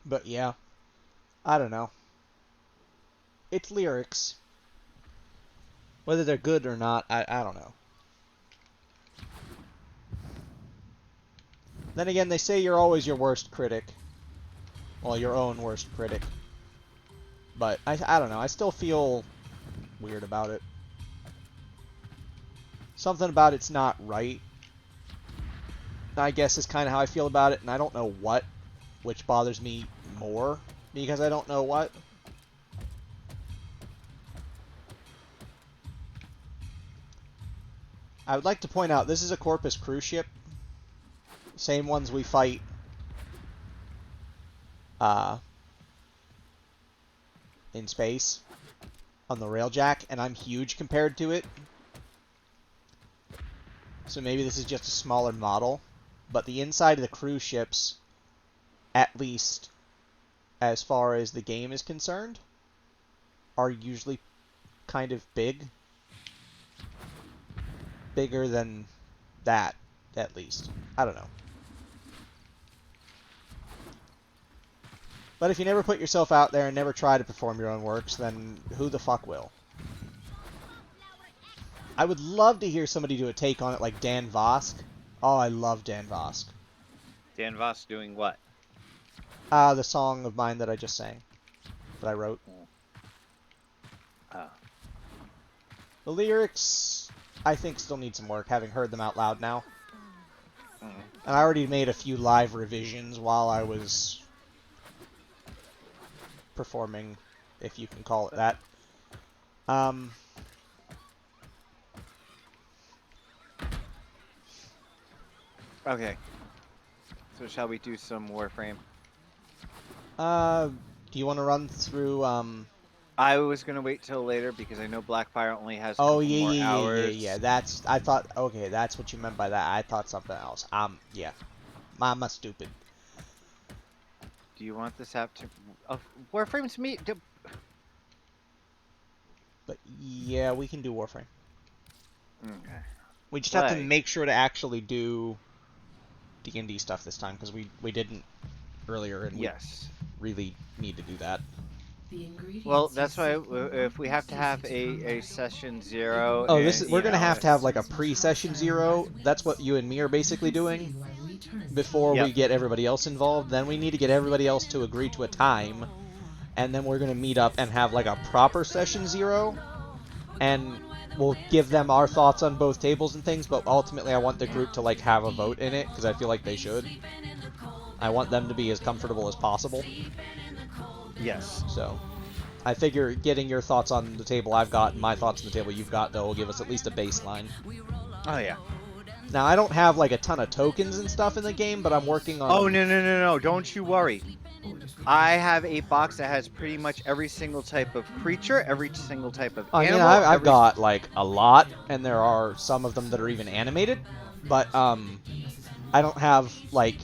But yeah, I don't know. It's lyrics. Whether they're good or not, I don't know. Then again, they say you're always your worst critic. Well, your own worst critic. But I don't know, I still feel weird about it. Something about it's not right, I guess, is kind of how I feel about it, and I don't know what, which bothers me more, because I don't know what. I would like to point out, this is a Corpus cruise ship. Same ones we fight in space on the Railjack, and I'm huge compared to it. So maybe this is just a smaller model. But the inside of the cruise ships, at least as far as the game is concerned, are usually kind of big. Bigger than that, at least. I don't know. But if you never put yourself out there and never try to perform your own works, then who the fuck will? I would love to hear somebody do a take on it like Dan Vosk. Oh, I love Dan Vosk. Dan Voss doing what? The song of mine that I just sang. That I wrote. Oh. The lyrics, I think, still need some work, having heard them out loud now. And I already made a few live revisions while I was performing, if you can call it that. Okay. So shall we do some Warframe? Do you want to run through, I was gonna wait till later because I know Blackfire only has a Oh, couple yeah, more yeah, hours. yeah, that's, I thought, okay, that's what you meant by that. I thought something else. Yeah. I'm stupid. Do you want this app to... Warframe's me... But, yeah, we can do Warframe. Okay. We just have to make sure to actually do D&D stuff this time, because we didn't earlier, and we really need to do that. Well, that's why if we have to have a session 0... Oh, this is, we're going to have like a pre-session 0. That's what you and me are basically doing before we get everybody else involved. Then we need to get everybody else to agree to a time, and then we're going to meet up and have like a proper session 0, and we'll give them our thoughts on both tables and things, but ultimately I want the group to like have a vote in it, because I feel like they should. I want them to be as comfortable as possible. Yes. So, I figure getting your thoughts on the table I've got and my thoughts on the table you've got, though, will give us at least a baseline. Oh, yeah. Now, I don't have, like, a ton of tokens and stuff in the game, but I'm working on... Oh, no, don't you worry. I have a box that has pretty much every single type of creature, every single type of I mean, animal. I've got like a lot, and there are some of them that are even animated, but I don't have like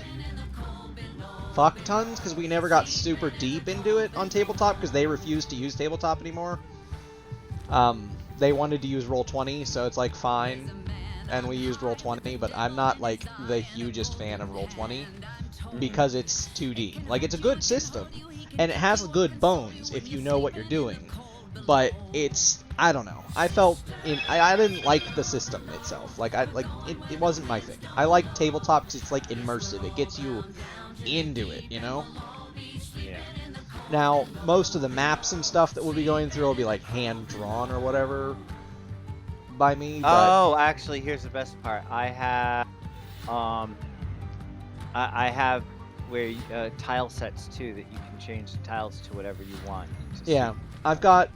fuck tons because we never got super deep into it on tabletop because they refused to use tabletop anymore. They wanted to use Roll20, so it's like fine, and we used Roll20, but I'm not like the hugest fan of Roll20 because it's 2D. Like, it's a good system, and it has good bones if you know what you're doing, but it's, I don't know. I didn't like the system itself. Like, it wasn't my thing. I like tabletop because it's like immersive. It gets you into it, you know? Yeah. Now, most of the maps and stuff that we'll be going through will be like hand-drawn or whatever by me, but... Oh, actually, here's the best part. I have, I have where tile sets too that you can change the tiles to whatever you want. Yeah, I've got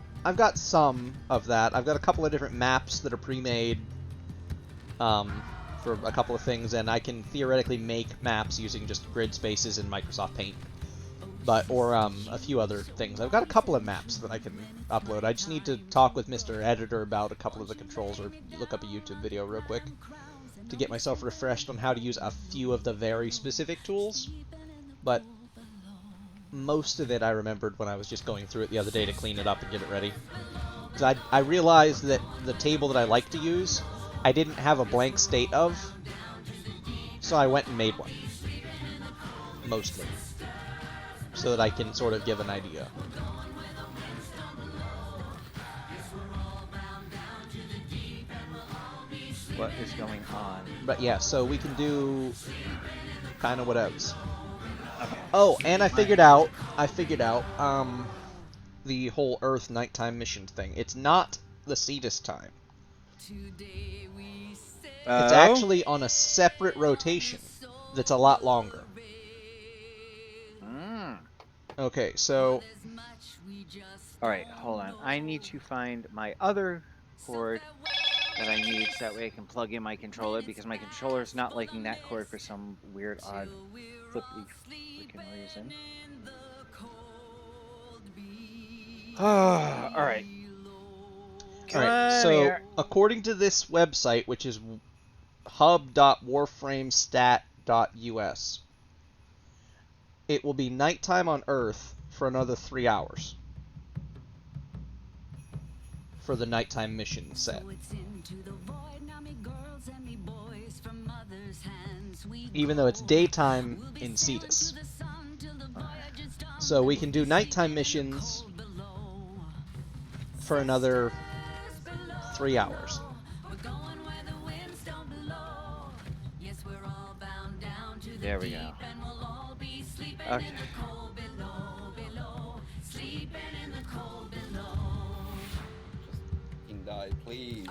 some of that. I've got a couple of different maps that are pre-made for a couple of things, and I can theoretically make maps using just grid spaces in Microsoft Paint. Or a few other things. I've got a couple of maps that I can upload. I just need to talk with Mr. Editor about a couple of the controls, or look up a YouTube video real quick to get myself refreshed on how to use a few of the very specific tools. But most of it I remembered when I was just going through it the other day to clean it up and get it ready. Because I realized that the table that I like to use, I didn't have a blank state of, so I went and made one. Mostly. So that I can sort of give an idea. What is going on? But yeah, so we can do kind of whatevs. Okay. Oh, and I figured out the whole Earth nighttime mission thing. It's not the Cetus time. It's actually on a separate rotation that's a lot longer. Okay, so... Alright, hold on. I need to find my other cord that I need so that way I can plug in my controller, because my controller's not liking that cord for some weird, odd, flippy freaking reason. Alright. Alright, so according to this website, which is hub.warframestat.us, it will be nighttime on Earth for another 3 hours. For the nighttime mission set. Even though it's daytime in Cetus. So we can do nighttime missions for another 3 hours. There we go. Okay. Die, please.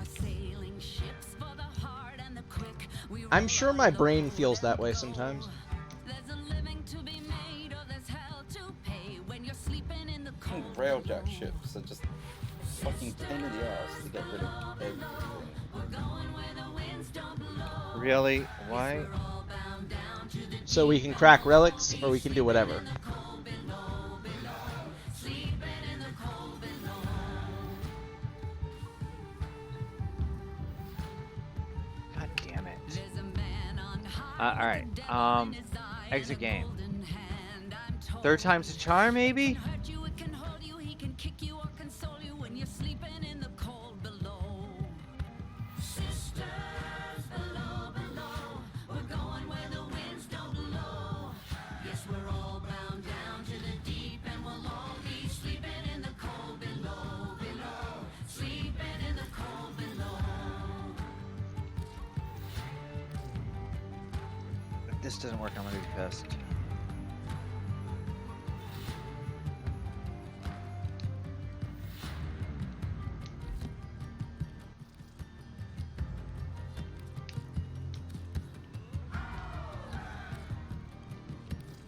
I'm sure my brain feels that way sometimes. Railjack ships are just fucking pain in the ass to get rid of everything. Really? Why? So we can crack relics, or we can do whatever. God damn it. Alright, exit game. Third time's a charm, maybe? If this doesn't work, I'm gonna be pissed.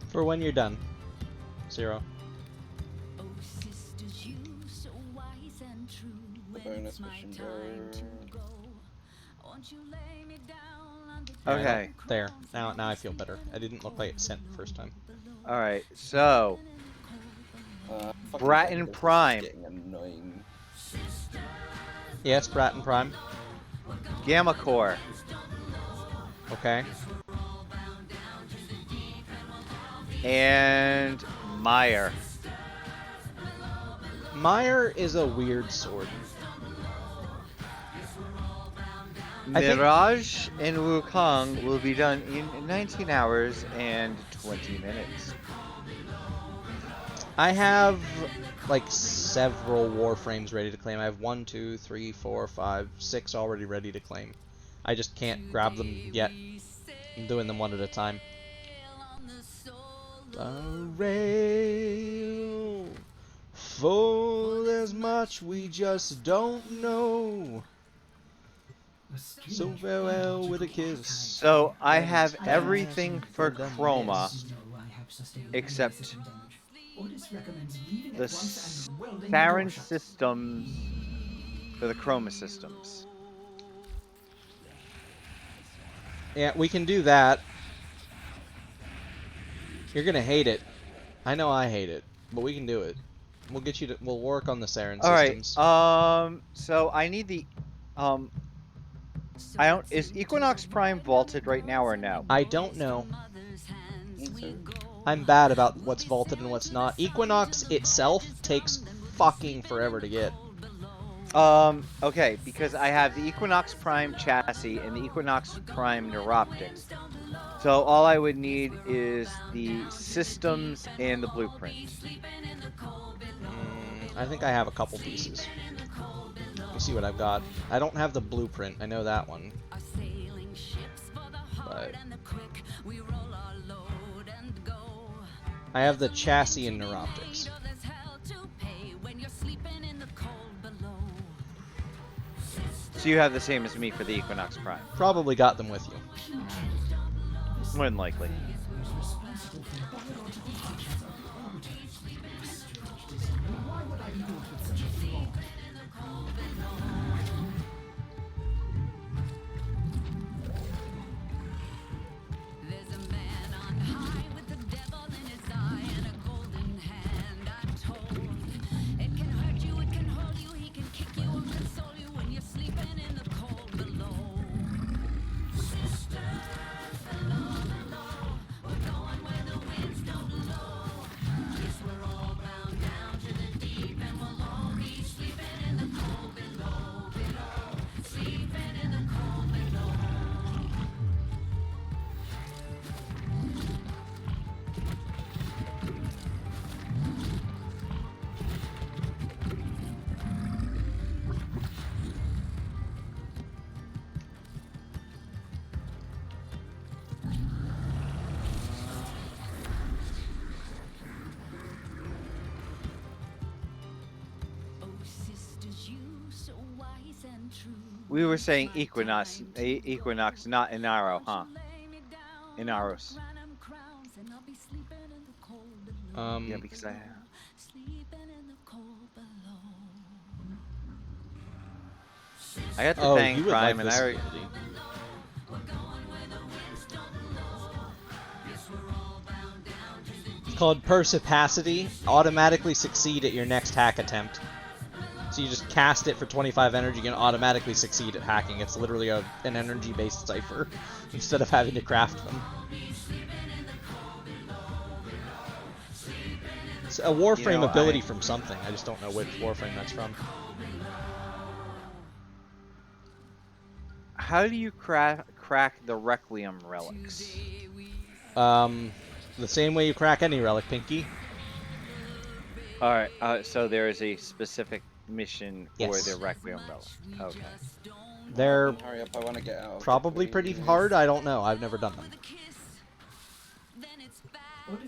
For when you're done. 0. The bonus mission go. Okay. There. Now I feel better. I didn't look like it sent the first time. All right, so Fucking Bratton tentacles, this is Prime, getting annoying. Yeah, it's Bratton Prime. Gamma Core, Okay. and Meyer. Meyer is a weird sword. I think- Mirage and Wukong will be done in 19 hours and 20 minutes. I have like several warframes ready to claim. I have 1, 2, 3, 4, 5, 6 already ready to claim. I just can't grab them yet. I'm doing them one at a time. A rail, for there's much we just don't know. So farewell with a kiss. So I have everything for Chroma except the Sarin systems for the Chroma systems. Yeah, we can do that. You're gonna hate it. I know I hate it, but we can do it. We'll get you to. We'll work on the Sarin systems. So I need the I don't. Is Equinox Prime vaulted right now or no? I don't know. I'm bad about what's vaulted and what's not. Equinox itself takes fucking forever to get. Okay, because I have the Equinox Prime chassis and the Equinox Prime neuroptics. So all I would need is the systems and the blueprint. I think I have a couple pieces. Let me see what I've got. I don't have the blueprint. I know that one. But I have the chassis and neuroptics. So you have the same as me for the Equinox Prime. Probably got them with you. More than likely. We were saying Equinox, not Inaro, huh? Inaros. Yeah, because I got the Fang Prime and I already. It's called Persipacity. Automatically succeed at your next hack attempt. So you just cast it for 25 energy and automatically succeed at hacking. It's literally an energy-based cipher instead of having to craft them. It's a warframe ability from something. I just don't know which warframe that's from. How do you crack the Requiem relics? The same way you crack any relic, Pinky. Alright, so there is a specific mission for the Requiem relic. Okay. They're Hurry up, I want to get out. probably pretty hard. I don't know. I've never done them.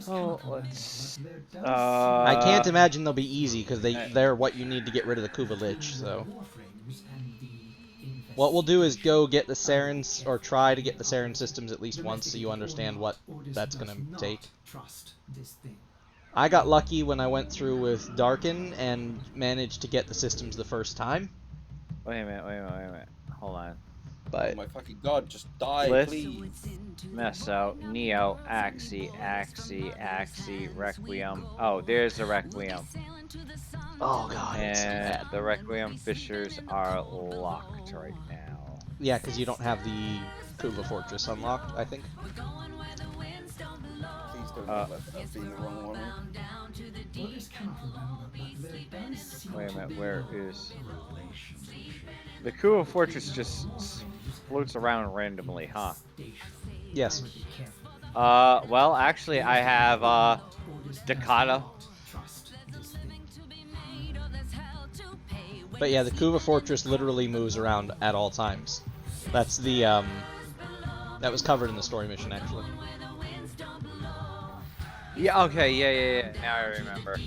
Oh, let's. I can't imagine they'll be easy because they're what you need to get rid of the Kuva Lich. So what we'll do is go get the Sarins, or try to get the Sarin systems at least once, so you understand what that's gonna take. I got lucky when I went through with Darken and managed to get the systems the first time. Wait a minute. Hold on. But oh my fucking god, just die, please. Meso, Neo, Axie, Requiem. Oh, there's the Requiem. Oh god, it's so And bad. the Requiem fissures are locked right now. Yeah, because you don't have the Kuva Fortress unlocked, I think. Please don't let that be the wrong one. Others cannot remember, but there does seem Wait a to minute, be where a is... relationship. The Kuva Fortress just floats around randomly, huh? Yes. Well, actually, I have, Dakata. But yeah, the Kuva Fortress literally moves around at all times. That's the, that was covered in the story mission, actually. Yeah, okay, yeah. Now I remember.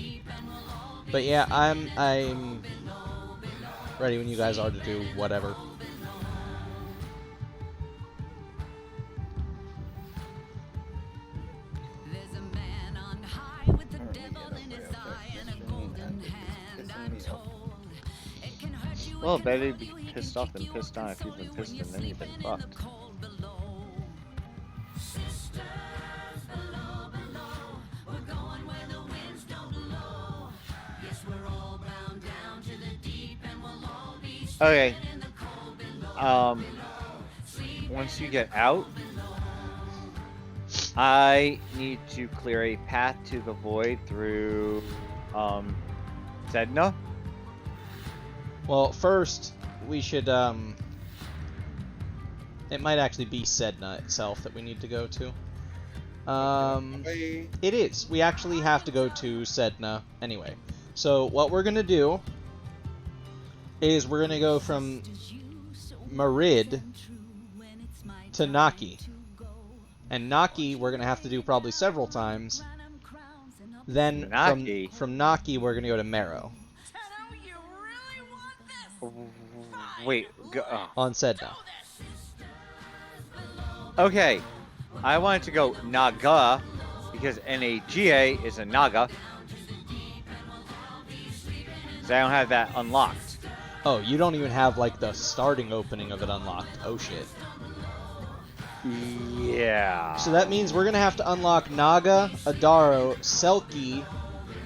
But yeah, I'm ready when you guys are to do whatever. Well, better be pissed off than pissed on. If you've been pissed, and then you've been fucked. Okay. Once you get out, I need to clear a path to the void through, Sedna. Well, first, we should, it might actually be Sedna itself that we need to go to. It is. We actually have to go to Sedna anyway. So, what we're gonna do is we're gonna go from Marid to Naki. And Naki we're gonna have to do probably several times. Then from Naki we're gonna go to Marrow. Wait, on Sedna. Okay, I wanted to go Naga because Naga is a Naga. So I don't have that unlocked. Oh, you don't even have like the starting opening of it unlocked. Oh shit. Yeah. So that means we're gonna have to unlock Naga, Adaro, Selkie,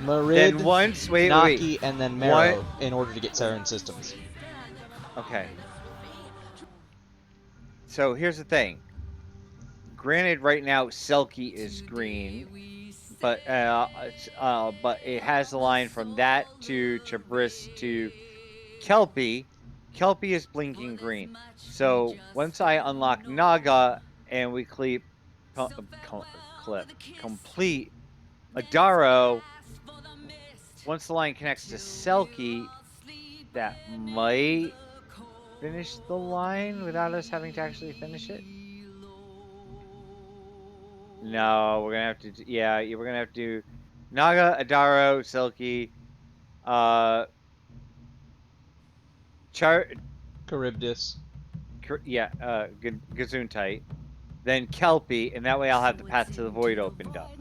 Marid, Naki, and then Marrow in order to get Saren systems. Okay. So here's the thing. Granted, right now Selkie is green, but it has the line from that to Chabris to Kelpie. Kelpie is blinking green. So once I unlock Naga and we complete Adaro, once the line connects to Selkie, that might finish the line without us having to actually finish it. No, we're gonna have to. Yeah, we're gonna have to do Naga, Adaro, Selkie, Charybdis. Gesundheit. Then Kelpie, and that way I'll have the path to the void opened up.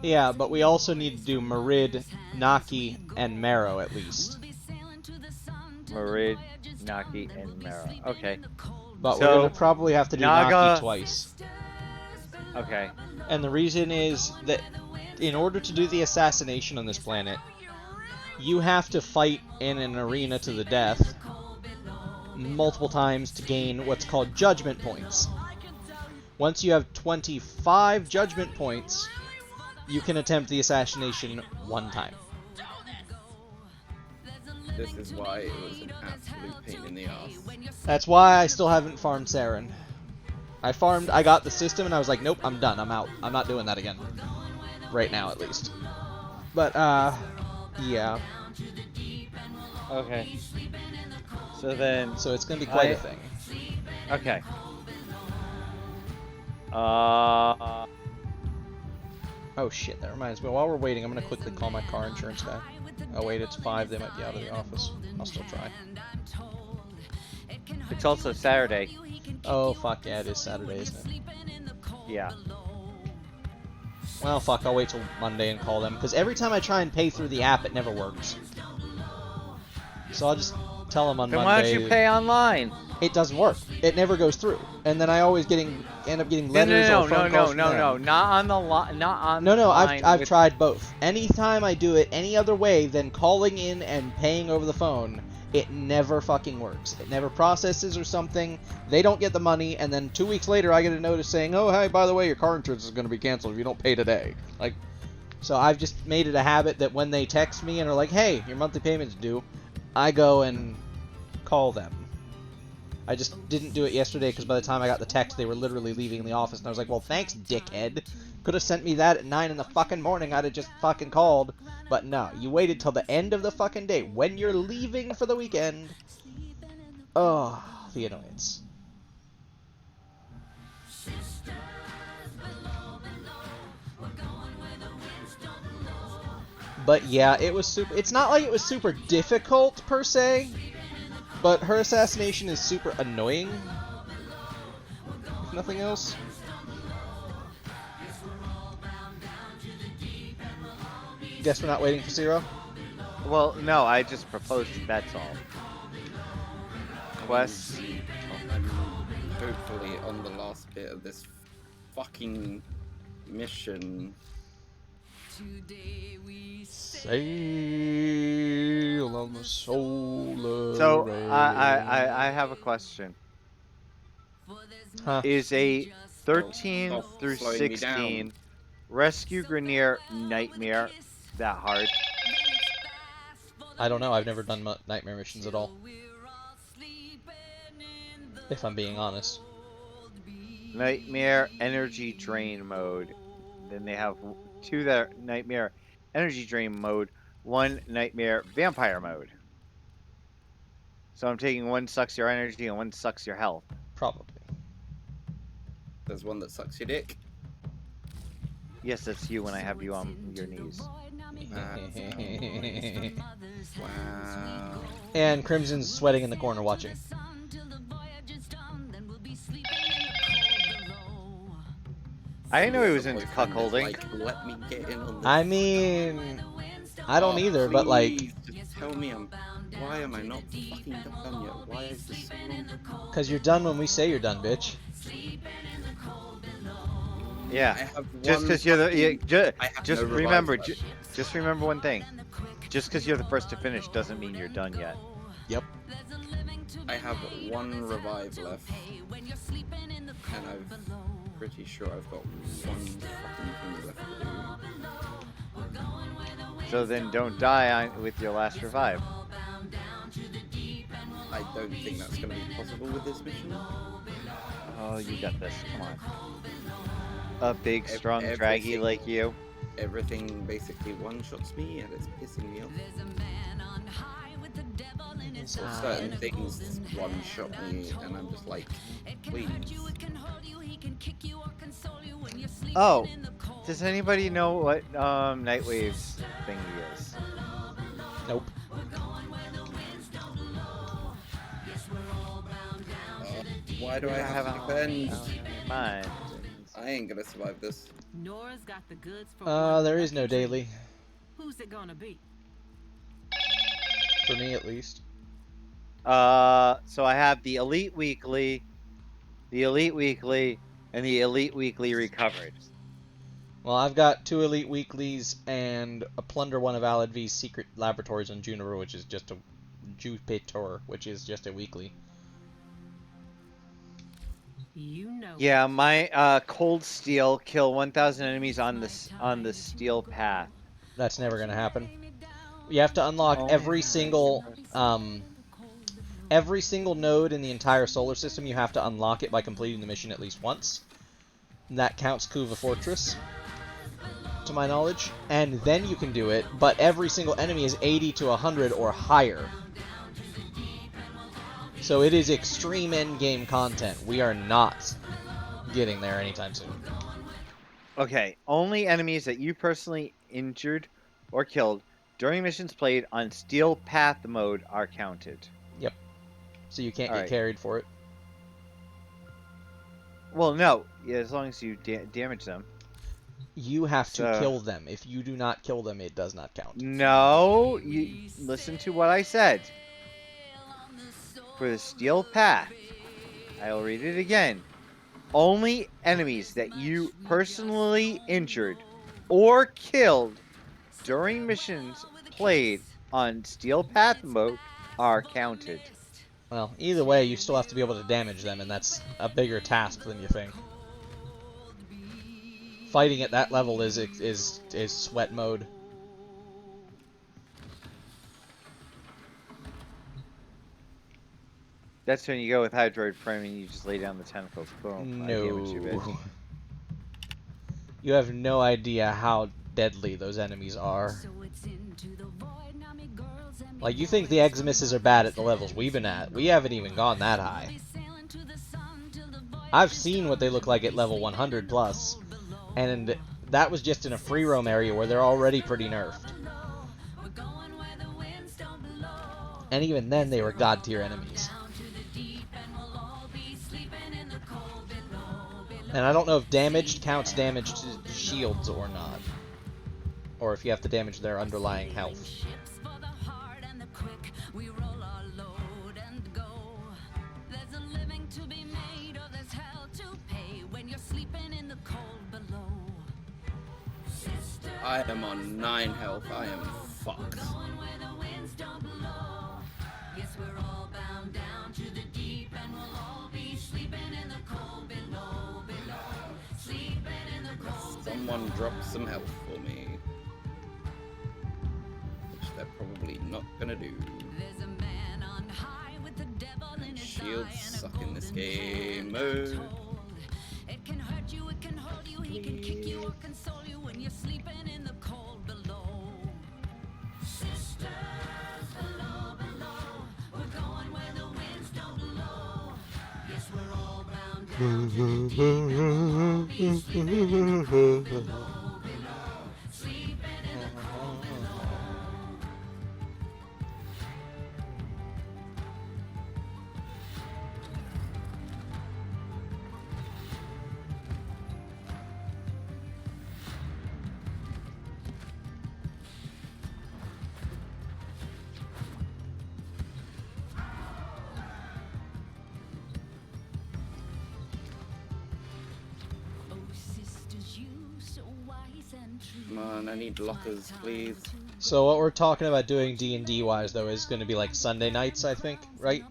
Yeah, but we also need to do Marid, Naki, and Marrow at least. Marid, Naki, and Marrow. Okay. But we're gonna probably have to do Naki twice. Okay. And the reason is that in order to do the assassination on this planet, you have to fight in an arena to the death multiple times to gain what's called judgment points. Once you have 25 judgment points, you can attempt the assassination one time. This is why it was an absolute pain in the ass. That's why I still haven't farmed Saren. I got the system, and I was like, nope, I'm done, I'm out. I'm not doing that again. Right now, at least. But, yeah. Okay. So then... So it's gonna be quite a thing. Okay. Oh shit, that reminds me. While we're waiting, I'm gonna quickly call my car insurance guy. Oh wait, it's 5, they might be out of the office. I'll still try. It's also Saturday. Oh fuck, yeah, it is Saturday, isn't it? Yeah. Well, fuck, I'll wait till Monday and call them, because every time I try and pay through the app, it never works. So I'll just tell them on Monday. Then why don't you pay online? It doesn't work. it never goes through, and then I always end up getting letters or phone calls from them. not on the not on No, line I've with... tried both. Anytime I do it any other way than calling in and paying over the phone, it never fucking works. It never processes or something. They don't get the money, and then 2 weeks later I get a notice saying, "Oh, hey, by the way, your car insurance is going to be canceled if you don't pay today." Like, so I've just made it a habit that when they text me and are like, "Hey, your monthly payment's due," I go and call them. I just didn't do it yesterday because by the time I got the text, they were literally leaving the office, and I was like, "Well, thanks, dickhead. Could have sent me that at 9 in the fucking morning. I'd have just fucking called." But no, you waited till the end of the fucking day when you're leaving for the weekend. Oh, the annoyance. But yeah, it was super. It's not like it was super difficult per se, but her assassination is super annoying. If nothing else. Guess we're not waiting for Zero? Well, no, I just proposed it, that's all. Quests. I'm hopefully on the last bit of this fucking mission. Sail on the solar So, road. I have a question. Huh. Is a 13 Stop through slowing me 16 down. Rescue Grenier Nightmare that hard? I don't know. I've never done nightmare missions at all. If I'm being honest. Nightmare Energy Drain mode. Then they have two that are Nightmare Energy Drain mode, one Nightmare Vampire mode. So I'm taking one sucks your energy and one sucks your health. Probably. There's one that sucks your dick. Yes, that's you when I have you on your knees. Wow. And Crimson's sweating in the corner watching. I didn't know he was into cuckolding. Like, let me get in on this. I mean, I don't either, but like... Just tell me why am I not fucking done yet? Why is this so long? Because you're done when we say you're done, bitch. Yeah, just because you're the... just remember, just remember one thing. Just because you're the first to finish doesn't mean you're done yet. Yep. I have one revive left. And I'm pretty sure I've got one fucking thing left to do. So then don't die with your last revive. I don't think that's going to be possible with this mission. Oh, you got this. Come on. A big, strong draggy like you. Everything basically one-shots me, and it's pissing me off. So certain things one-shot me, and I'm just like, please. Oh, does anybody know what Nightwave's thingy is? Nope. Why do I have to defend? Mine. I ain't gonna survive this. Nora's got the goods for There is no daily. Who's it gonna be? For me, at least. So I have the Elite Weekly, and the Elite Weekly Recovered. Well, I've got 2 Elite Weeklies and a Plunder one of Alad V's Secret Laboratories on Juniper, which is just a Jupiter, which is just a weekly. You know. Yeah, my Cold Steel kill 1,000 enemies on the Steel Path. That's never gonna happen. You have to unlock every single node in the entire solar system. You have to unlock it by completing the mission at least once. And that counts Kuva Fortress, to my knowledge. And then you can do it, but every single enemy is 80 to 100 or higher. So it is extreme endgame content. We are not getting there anytime soon. Okay, only enemies that you personally injured or killed during missions played on Steel Path mode are counted. Yep. So you can't get carried for it. Well, no. Yeah, as long as you damage them. You have to kill them. If you do not kill them, it does not count. No, you listen to what I said. For the Steel Path, I'll read it again. Only enemies that you personally injured or killed during missions played on Steel Path mode are counted. Well, either way, you still have to be able to damage them, and that's a bigger task than you think. Fighting at that level is sweat mode. That's when you go with Hydroid Frame and you just lay down the tentacles. Boom. I damage you, No. bitch. You have no idea how deadly those enemies are. Like, you think the Eximuses are bad at the levels we've been at. We haven't even gone that high. I've seen what they look like at level 100 plus, and that was just in a free roam area where they're already pretty nerfed. And even then, they were god tier enemies. And I don't know if damaged counts damage to shields or not. Or if you have to damage their underlying health. I am on 9 health. I am fucked. Someone drop some health for me. Which they're probably not gonna do. And shields suck in this game. It can hurt you, it can hold you, he can kick you or console you when you're sleeping in the cold below. Sisters below, below, we're going where the winds don't blow. Yes, we're all bound down to the deep and we'll all be sleeping in the cold below, below, sleeping in the cold below. Come on, I need lockers, please. So what we're talking about doing D&D wise though is going to be like Sunday nights, I think, right?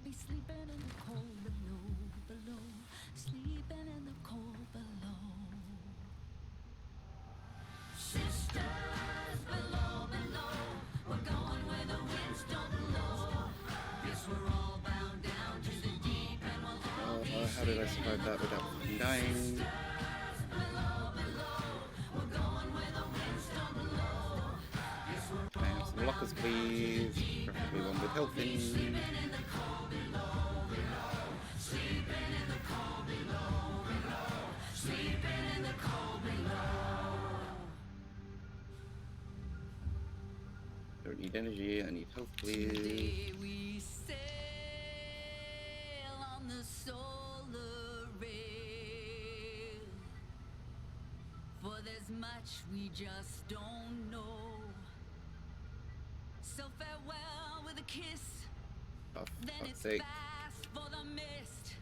How did I survive that without dying? Can I have some lockers, please? Preferably one with health in. Don't need energy, I need health, please. For there's much we just don't know. So farewell with a kiss. Oh, Then it's sake. fast for the mist.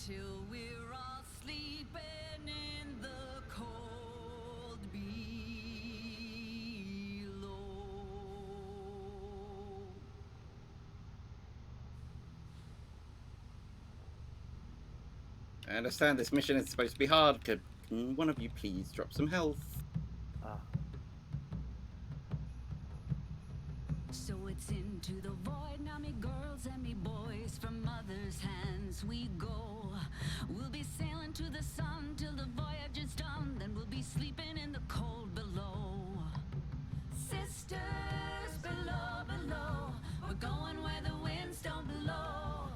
Till we're all sleeping in the cold below. I understand this mission is supposed to be hard. Could one of you please drop some health? So it's into the void, now me girls and me boys, from mother's hands we go. We'll be sailing to the sun till the voyage is done, then we'll be sleeping in the cold below. Sisters below, below, we're going where the winds don't blow.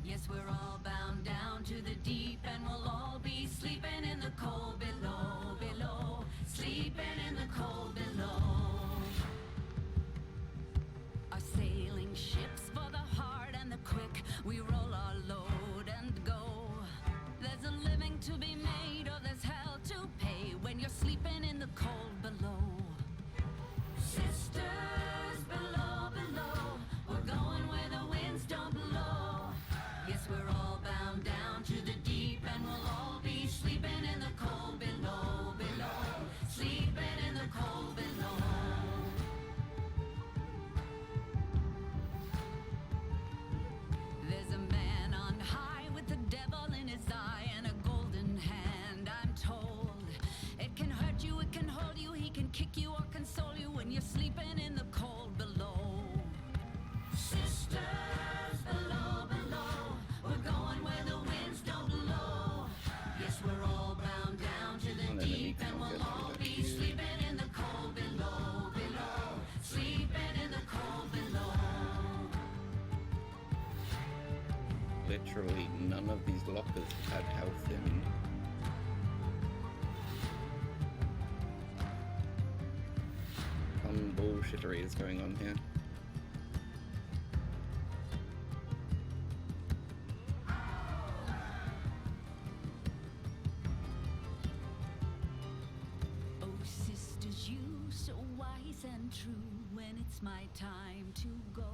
Yes, we're all bound down to the deep, and we'll all be sleeping in the cold below, below, sleeping in the cold below. Our sailing ships for the hard and the quick, we roll our load and go. There's a living to be made, or there's literally none of these lockers had health in. Some bullshittery is going on here. Oh, sisters, you so wise and true. When it's my time to go,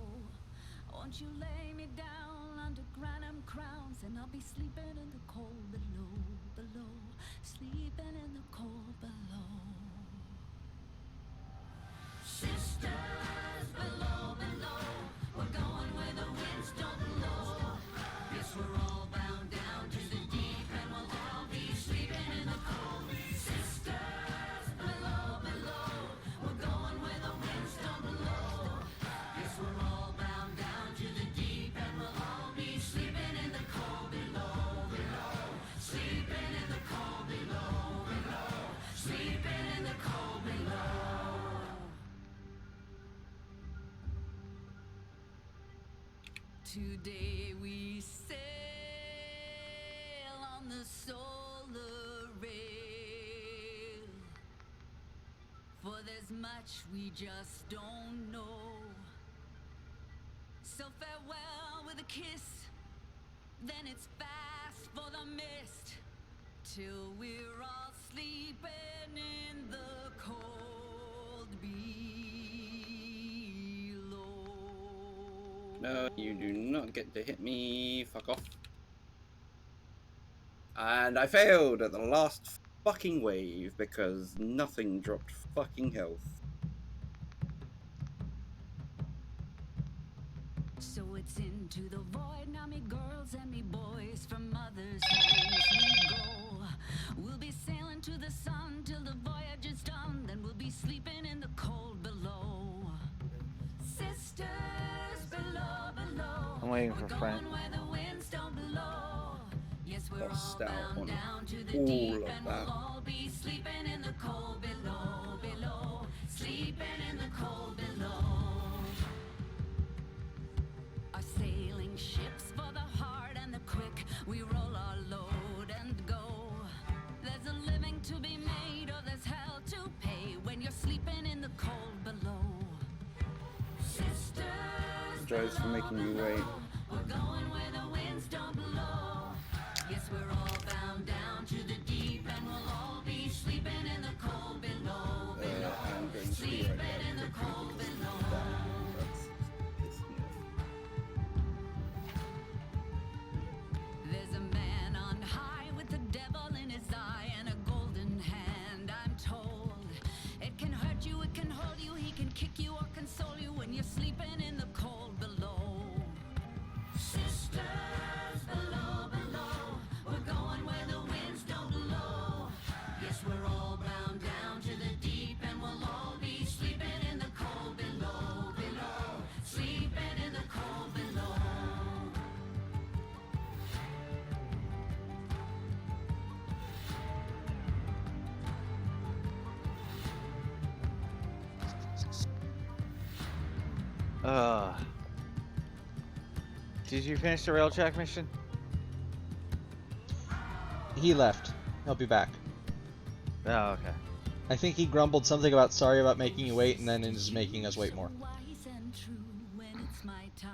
won't you lay me down under granum crowns, and I'll be sleeping in the cold below, below, sleeping in the cold below. Sisters below, below, we're going where the winds don't blow. Yes, we're all bound down to the deep, and we'll all be sleeping in the cold. Sisters below, below, we're going where the winds don't blow. Yes, we're all bound down to the deep, and we'll all be sleeping in the cold below, below, sleeping in the cold below, below, sleeping in the cold below. Today we sail on the solar rail, for there's much we just don't know. So farewell with a kiss, then it's fast for the mist, till we're all sleeping in the cold below. No, you do not get to hit me. Fuck off. And I failed at the last fucking wave because nothing dropped fucking health. So it's into the void now, me girls and me boys, from mother's hands we go. We'll be sailing to the sun till the voyage is done, then we'll be sleeping in the cold below. Sisters below, below, I'm waiting we're for Frank. going where the winds don't blow. Yes, we're all Lost out bound on down to the all deep, of and that. we'll all be sleeping in the cold below, below, sleeping in the cold below. Our sailing ships for the hard and the quick, we roll our load and go. There's a living to be made, or there's hell to pay when you're sleeping in the cold below. Sisters, Apologize for making you wait. we're going where the winds don't blow. Yes, we're all bound down to the deep, and we'll all be sleeping in the cold below, below, I'm going to be sleeping right in the cold below. That's pissed me off. There's a man on high with the devil in his eye and a golden hand, I'm told. It can hurt you, it can hold you, he can kick you or console you when you're sleeping in the cold below. Sisters below, below, we're going where the winds don't blow. Yes, we're all bound down to the deep, and we'll all be sleeping in the cold below, below, sleeping in the cold below. Did you finish the rail track mission? He left. He'll be back. Oh, okay. I think he grumbled something about sorry about making you wait, and then is making us wait more.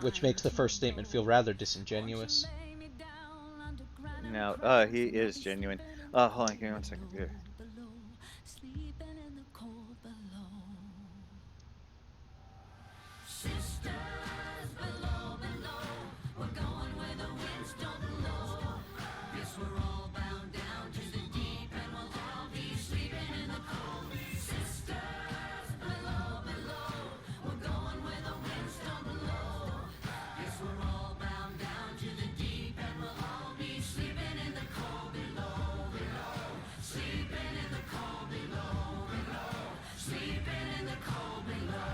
Which makes the first statement feel rather disingenuous. No, he is genuine. Hold on, give me 1 second here. Sleeping in the cold below. Sisters below, below, we're going where the winds don't blow. Yes, we're all bound down to the deep, and we'll all be sleeping in the cold. Sisters below, below, we're going where the winds don't blow. Yes, we're all bound down to the deep, and we'll all be sleeping in the cold below, below, sleeping in the cold below, below, sleeping in the cold below.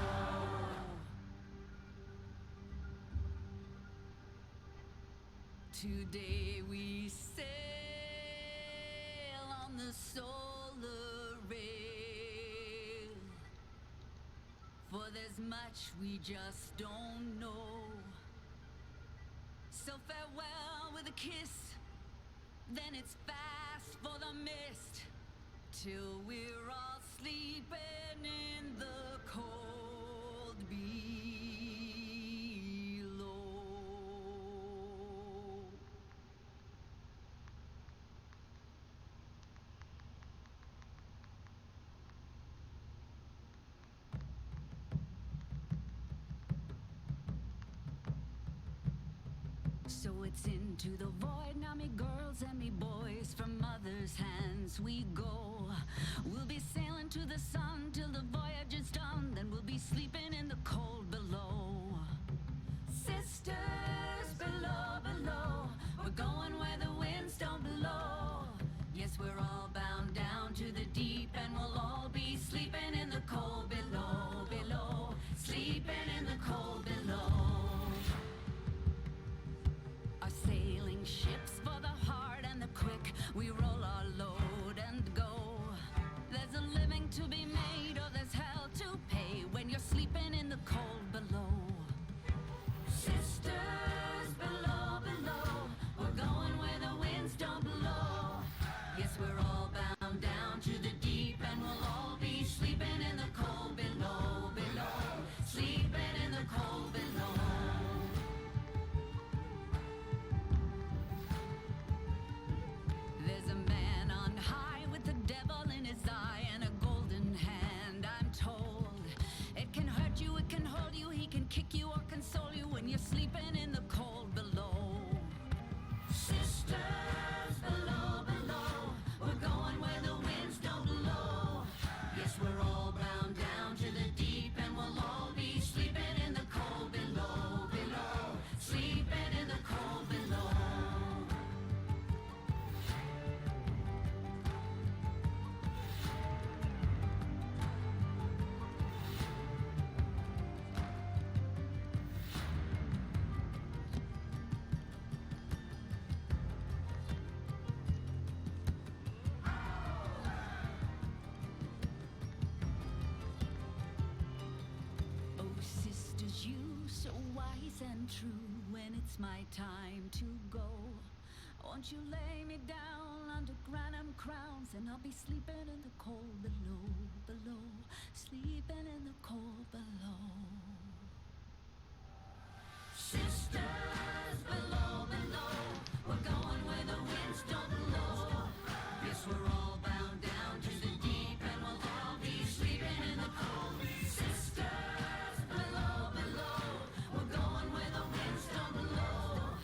Today we sail on the solar rail, for there's much we just don't know. So farewell with with a kiss. Then it's fast for the mist. Till we're all sleeping in the cold below. So it's into the void, now me girls and me boys, from mother's hands we go. We'll be sailing to the sun till the voyage is done, then we'll be sleeping in the cold below. Sisters below, below, we're going where the winds don't blow. Yes, we're all bound down to the deep, and we'll all be sleeping in the cold below, below, sleeping in the cold below. Our sailing ships for the hard and the quick, we roll our load and go. There's a living to be made, or there's hell to pay when you're sleeping in the cold below. Sisters below, below, we're going where the winds don't blow. Yes, we're all bound down to the deep, and we'll all be sleeping in the cold below, below, sleeping in the cold below. There's a man on high with the devil in his eye and a golden hand, I'm told. It can hurt you, it can hold you, he can kick you or console you when you're sleeping in the cold below. Sisters below, below, we're going where the winds don't blow. Yes, we're all bound down to the deep, and we'll all be sleeping in the cold below, below, sleeping in the cold below. Oh, sisters, you so wise and true, when it's my time to go, won't you lay me down under granum crowns, and I'll be sleeping in the cold below, below, sleeping in the cold below. Sisters below, below, we're going where the winds don't blow. Yes, we're all bound down to the deep, and we'll all be sleeping in the cold. Sisters below, below, we're going where the winds don't blow.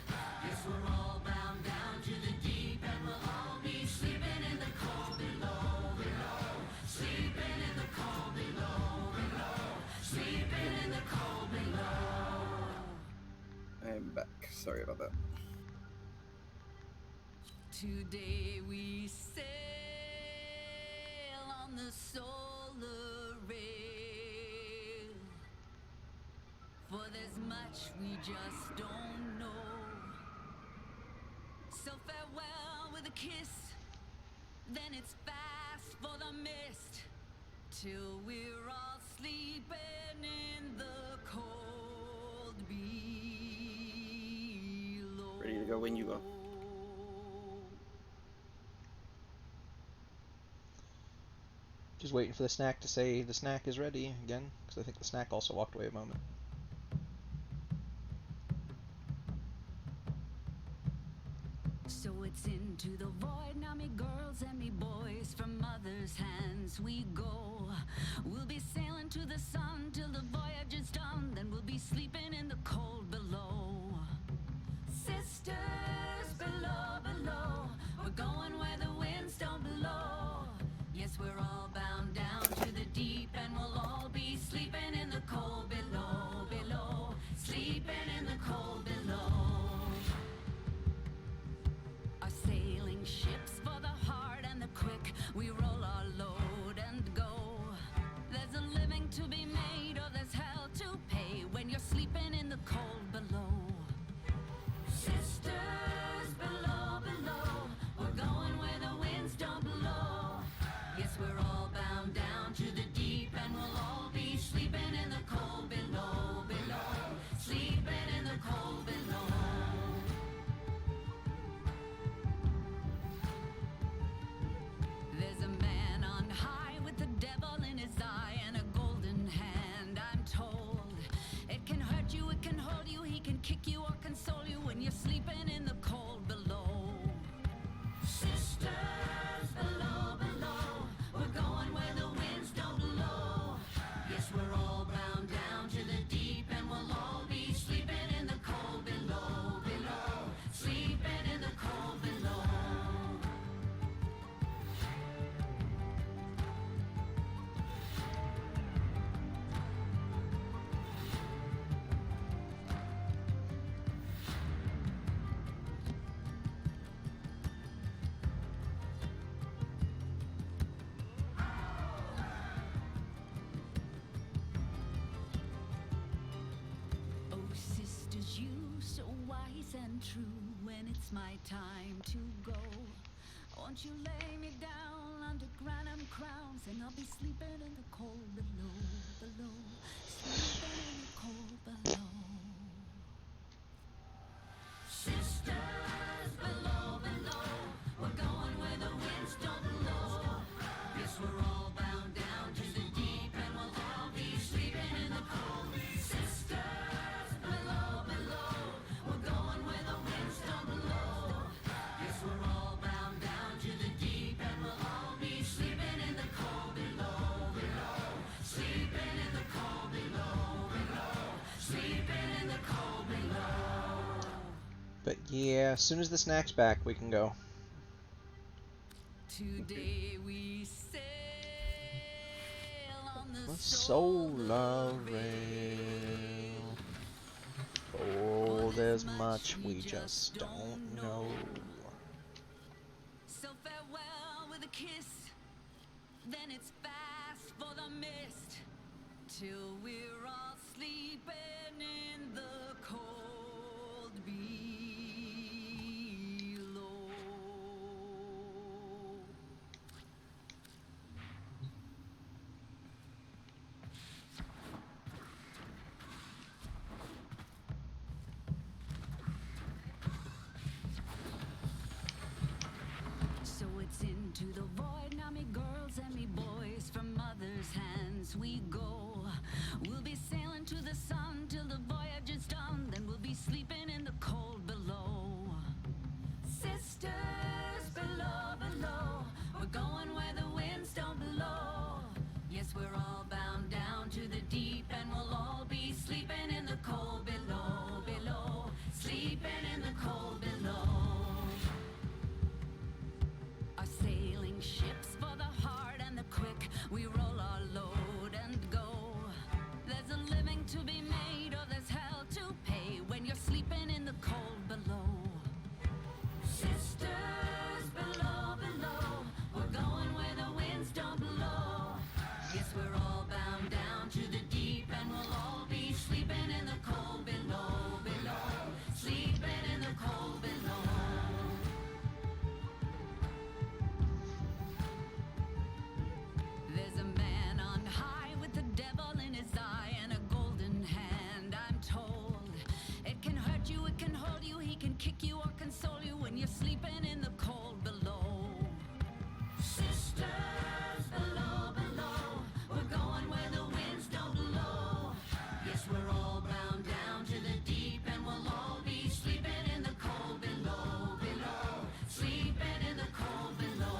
Yes, we're all bound down to the deep, and we'll all be sleeping in the cold below, below, sleeping in the cold below, below, sleeping in the cold below. I'm back. Sorry about that. Today we sail on the solar rail, for there's much we just don't know. So farewell with a kiss, then it's fast for the mist, till we're all sleeping in the cold below. Ready to go when you go. Just waiting for the snack to say the snack is ready again, because I think the snack also walked away a moment. So it's into the void, now me girls and me boys, from mother's hands we go. We'll be sailing to the sun till the voyage is done, then we'll be sleeping in the cold below. Sisters below, below, we're going where the winds don't blow. Yes, we're all bound down to the deep, and we'll all be sleeping in the cold below, below, sleeping in the cold below. Our sailing ships for the hard and the quick, we roll our load and go. There's a living to be made, or there's wise and true when it's my time to go. Won't you lay me down under granite crowns, and I'll be sleeping in the cold below, below, sleeping in the cold below. Sisters below, below, we're going where the winds don't blow. Yes, we're all bound down to the deep, and we'll all be sleeping in the cold. Sisters below, below, we're going where the winds don't blow. Yes, we're all bound down to the deep, and we'll all be sleeping in the cold below, below, sleeping in the cold below, below, sleeping in the cold below. But yeah, as soon as the snack's back, we can go. Today we sail on the Solar rail. Oh, there's much we just don't know. So farewell with a kiss, then it's fast for the mist, till we're all sleeping in the cold below. So it's into the void, now me girls and me boys, from mother's hands we go. We'll be sailing to the sun till the voyage is done, then we'll be sleeping in the cold below. Sisters below, below, we're going where the winds don't blow. Yes, we're all bound down to the deep, and we'll all be sleeping in the cold below, below, sleeping in the cold below. Our sailing ships for the hard and the quick, we roll our load and go. There's a living to be made, or there's hell to pay when you're sleeping in the cold below. Sisters below, below, we're going where the winds don't blow. Yes, we're all bound down to the deep, and we'll all be sleeping in the cold below, below, sleeping in the cold below. There's a man on high with the devil in his eye and a golden hand, I'm told. It can hurt you, it can hold you, he can kick you or console you when you're sleeping in the cold below. Sisters below, below, we're going where the winds don't blow. Yes, we're all bound down to the deep, and we'll all be sleeping in the cold below, below, sleeping in the cold below.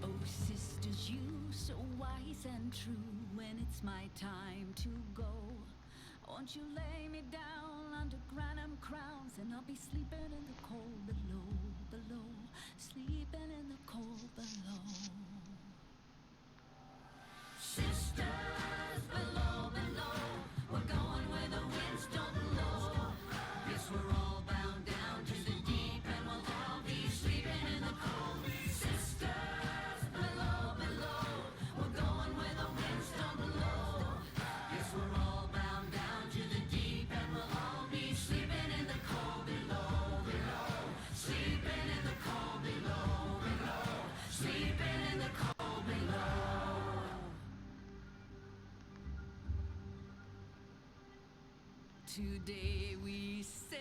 Oh, sisters, you so wise and true when it's my time to go. Won't you lay me down under granite crowns, and I'll be sleeping in the cold below, below, sleeping in the cold below. Sisters below, below, we're going where the winds don't blow. Yes, we're all bound down to the deep, and we'll all be sleeping in the cold. Sisters below, below, we're going where the winds don't blow. Yes, we're all bound down to the deep, and we'll all be sleeping in the cold below, below, sleeping in the cold below, below, sleeping in the cold below. Today we sail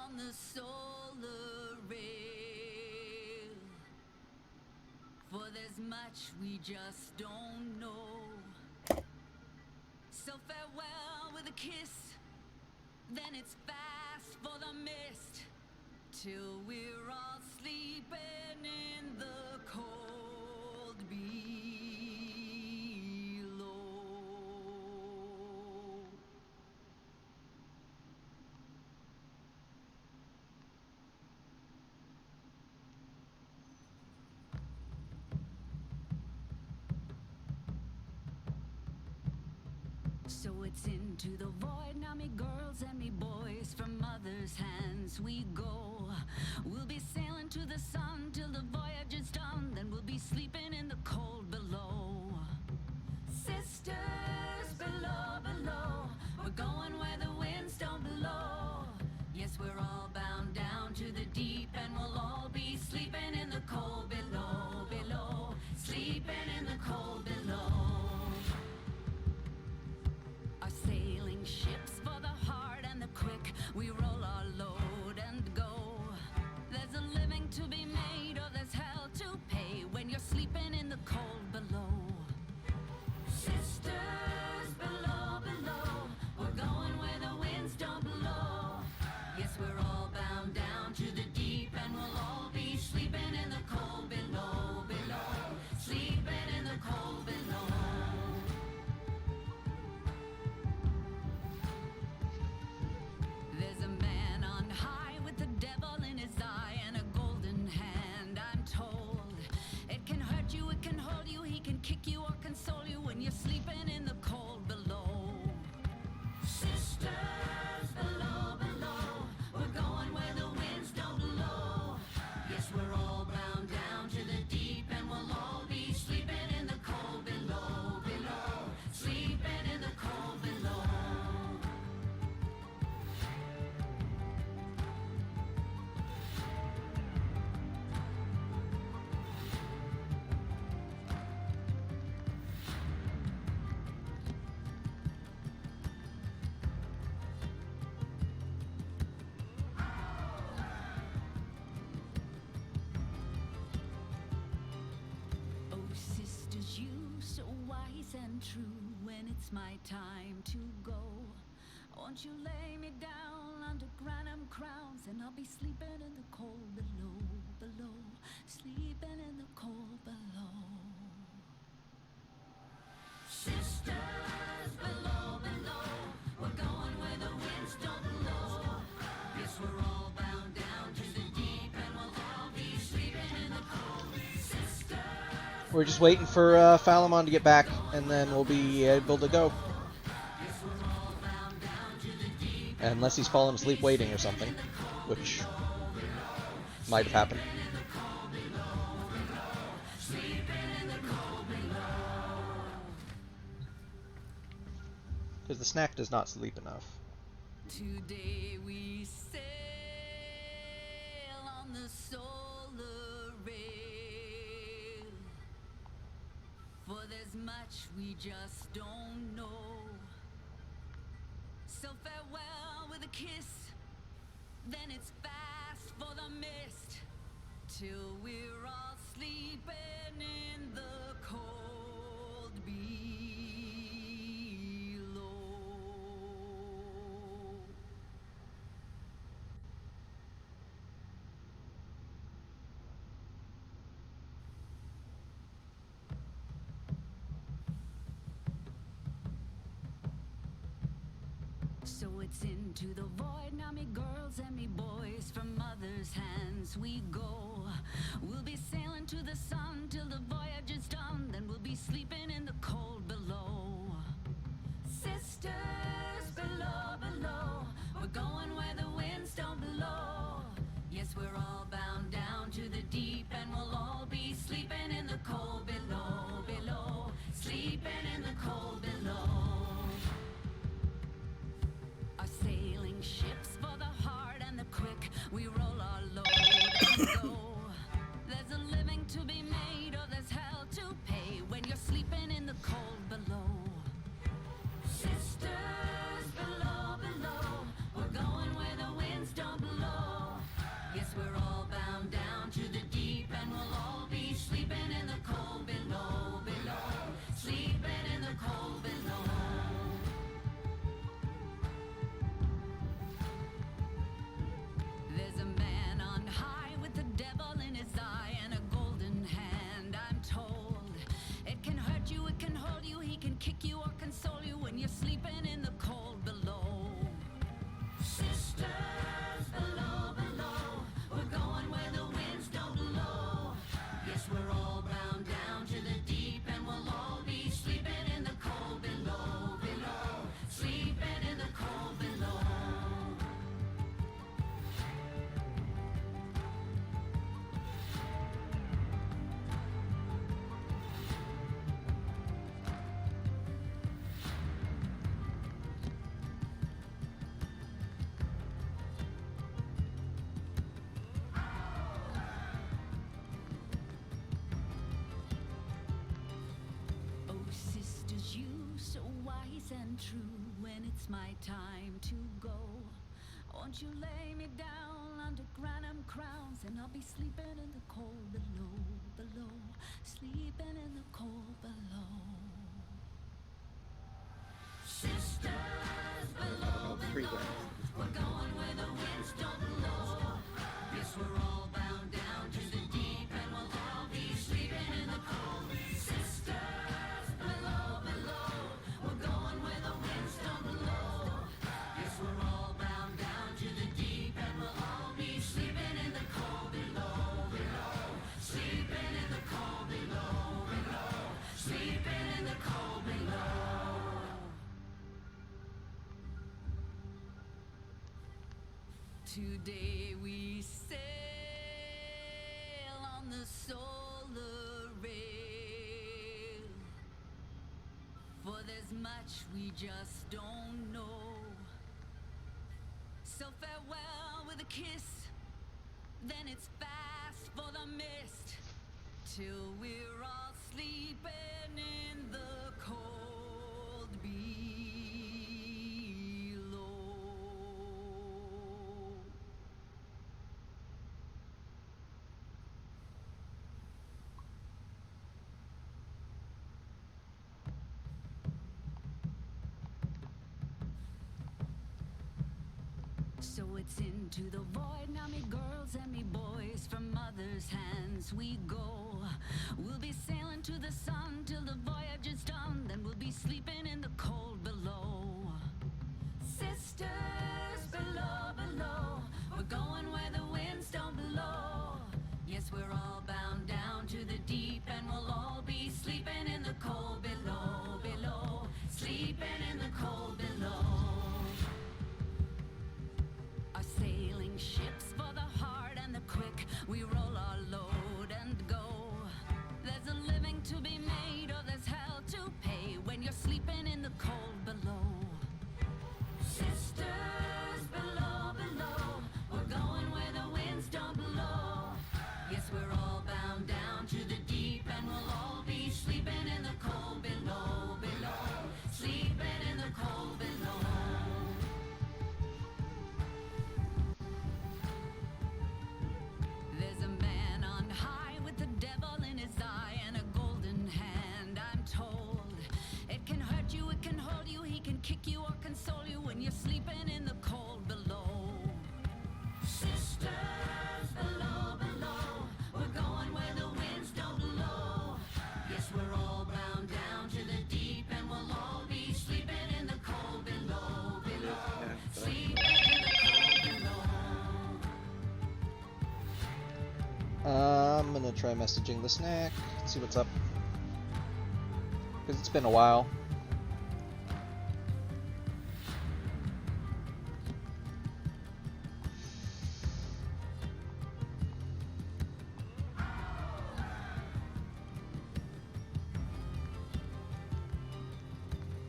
on the solar rail, for there's much we just don't know. So farewell with a kiss, then it's fast for the mist, till we're all sleeping in the cold below. So it's into the void, now me girls and me boys, from mother's hands we go. We'll be sailing to the sun till the voyage is done, then we'll be sleeping in the cold below. Sisters below, below, we're going where the winds don't blow. Yes, we're all bound down to the deep, and we'll all be sleeping in the cold below, below, sleeping in the cold below. Our sailing ships for the hard and the quick, we roll our load and go. There's a living to be made, or there's hell to pay when you're sleeping in the cold below. Sisters below, below, we're going where the winds don't blow. Yes, we're all bound down to the deep, and we'll all be sleeping in the cold below, below, sleeping in the cold below. There's a man on high with the devil in his eye and a golden hand, I'm told. It can hurt you, it can hold you, he can kick you or console you when you're sleeping in the cold below. Sisters below, below, we're going where the winds don't blow. Yes, we're all bound down to the deep, and we'll all be sleeping in the cold below, below, sleeping in the cold below. Oh, sisters, you so wise and true, when it's my time to go, won't you lay me down under granum crowns, and I'll be sleeping in the cold below, below, sleeping in the cold below. Sisters below, below, we're going where the winds don't blow. Yes, we're all bound down to the deep, and we'll all be sleeping in the cold. Sisters. We're just waiting for Falamon to get back, and then we'll be able to go. Unless he's fallen asleep waiting or something, which might have happened. Because the snack does not sleep enough. Today we sail on the solar rail, for there's much we just don't know. So farewell with a kiss, then it's fast for the mist, till we're all sleeping in the cold below. So it's into the void, now me girls and me boys, from mother's hands we go. We'll be sailing to the sun till the voyage is done, then we'll be sleeping in the cold below. Sisters below, below, we're going where the winds don't blow. Yes, we're all bound down to the deep, and we'll all be sleeping in the cold below, below, sleeping in the cold below. Our sailing ships for the hard and the quick, we roll our load and go. There's a living to be made, or there's hell to pay when you're sleeping in the cold below. Sisters below, below, we're going where the winds don't blow. Yes, we're all bound down to the deep, and we'll all be sleeping in the cold below, below, sleeping in the cold below. There's a man on high with the devil and true when it's my time to go. Won't you lay me down under granum crowns, and I'll be sleeping in the cold below, below, sleeping in the cold below. Sisters below, below, we're going where the winds don't blow. Yes, we're all bound down to the deep, and we'll all be sleeping in the cold. Sisters below, below, we're going where the winds don't blow. Yes, we're all bound down to the deep, and we'll all be sleeping in the cold below, below, sleeping in the cold below, below, sleeping in the cold below. Today we sail on the solar rail, for there's much we just don't know. So farewell with a kiss, then it's fast for the mist, till we're all sleeping in the cold below. So it's into the void now, me girls and me boys, from mother's hands we go. We'll be sailing to the sun till the voyage is done, then we'll be sleeping in the cold below. Sisters below, below, we're going where the winds don't blow. Yes, we're all bound down to the deep, and we'll all be sleeping in the cold below, below, sleeping in the cold below. Our sailing ships for the hard and the quick, we roll our load and go. There's a living to be made, or there's hell to pay when you're sleeping in the cold below. Sisters below, below, we're going where the winds don't blow. Yes, we're all bound down to the deep, and we'll all be sleeping in the cold below, below, sleeping in the cold below. There's a man on high with the devil in his eye and a golden hand, I'm told. It can hurt you, it can hold you, he can kick you or console you when you're sleeping in the cold below. Sisters below, below, we're going where the winds don't blow. Yes, we're all bound down to the deep, and we'll all be sleeping in the cold below, below, sleeping in the cold below. I'm gonna try messaging the snack, see what's up. Because it's been a while.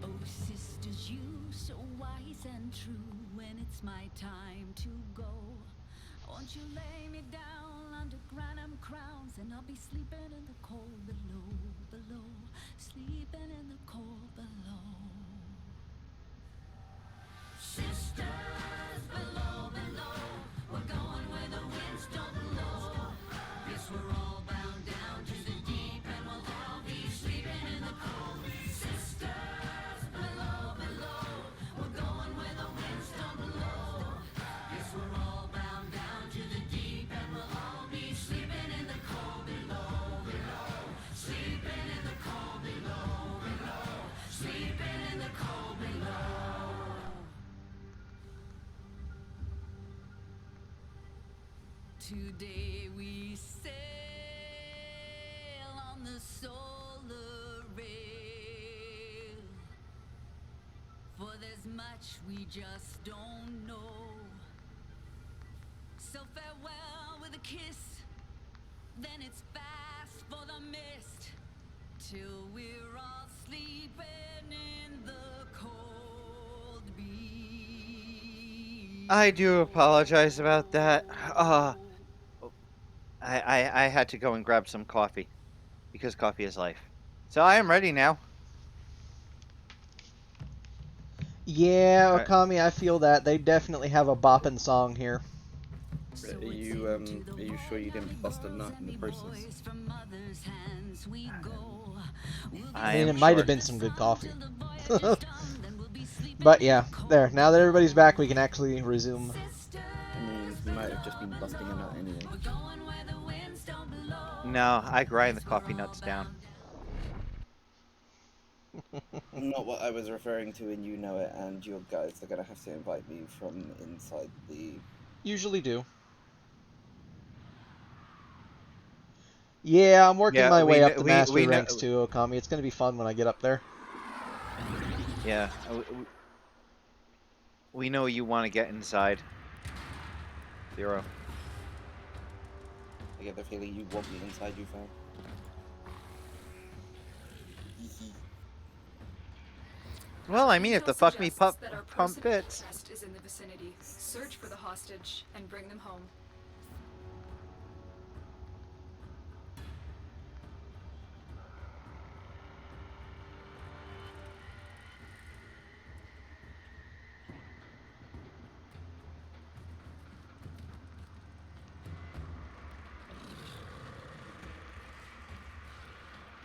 Oh, sisters, you so wise and true when it's my time to go. Won't you lay me down under granum crowns, and I'll be sleeping in the cold below, below, sleeping in the cold below. Sisters below, below, we're going where the winds don't blow. Yes, we're all bound down to the deep, and we'll all be sleeping in the cold. Sisters below, below, we're going where the winds don't blow. Yes, we're all bound down to the deep, and we'll all be sleeping in the cold below, below, sleeping in the cold below, below, sleeping in the cold below. Today we sail on the solar rail, for there's much we just don't know. So farewell with a kiss, then it's fast for the mist, till we're all sleeping in the cold below. I do apologize about that. I had to go and grab some coffee because coffee is life. So I am ready now. Yeah, Okami, I feel that. They definitely have a boppin' song here. Are you sure you didn't bust a nut in the process? I mean, it might have been some good coffee. But yeah, there. Now that everybody's back, we can actually resume. I mean, he might have just been busting a nut anyway. No, I grind the coffee nuts down. Not what I was referring to, and you know it, and your guys are gonna have to invite me from inside the... Usually do. Yeah, I'm working my way up the mastery ranks too, Okami. It's going to be fun when I get up there. Yeah. We know you want to get inside. Zero. I get the feeling you want me inside you, fam. Well, I mean, if the fuck me pump fits. Nest is in the vicinity. Search for the hostage and bring them home.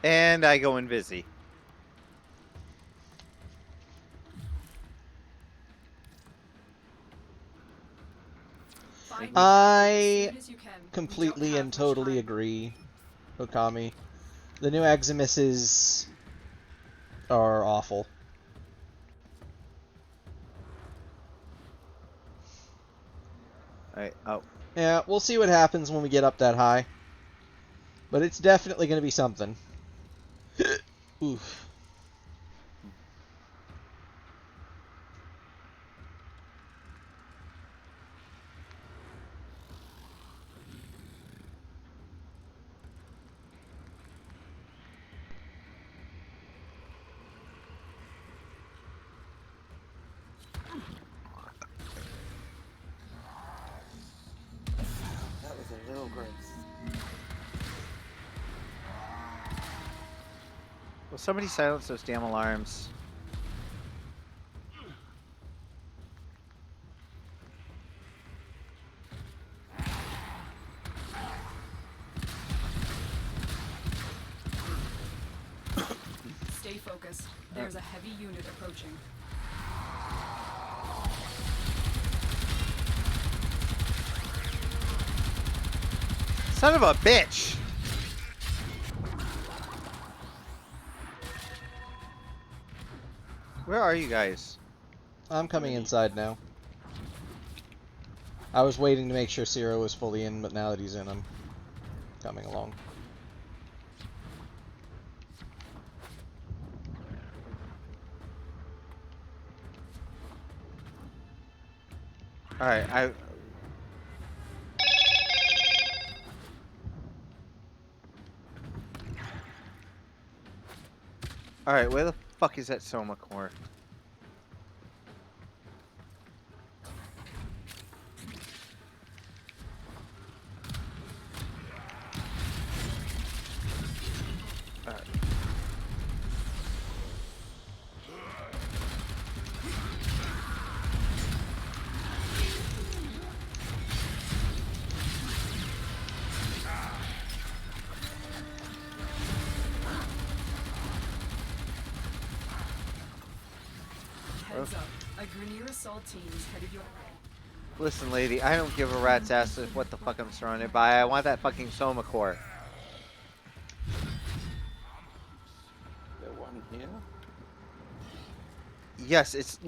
And I go invisi. I completely and totally agree, Okami. The new Eximuses are awful. Alright, oh. Yeah, we'll see what happens when we get up that high. But it's definitely going to be something. Oof. That was a little gross. Will somebody silence those damn alarms? Stay focused. There's a heavy unit approaching. Son of a bitch! Where are you guys? I'm coming inside now. I was waiting to make sure Zero was fully in, but now that he's in, I'm coming along. Alright, Alright, where the fuck is that Soma core? Heads up. A Grenier assault team is headed your way. Listen, lady, I don't give a rat's ass if what the fuck I'm surrounded by. I want that fucking Soma core. There one here? Yes, it's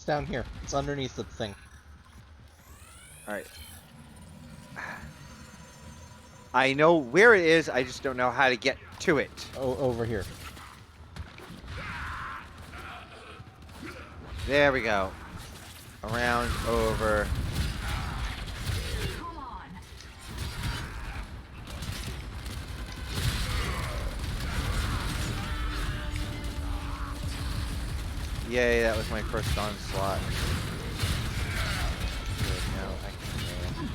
down here. It's underneath the thing. Alright. I know where it is, I just don't know how to get to it. Oh, over here. There we go. Around, over. Yay, that was my first onslaught. Good, now I can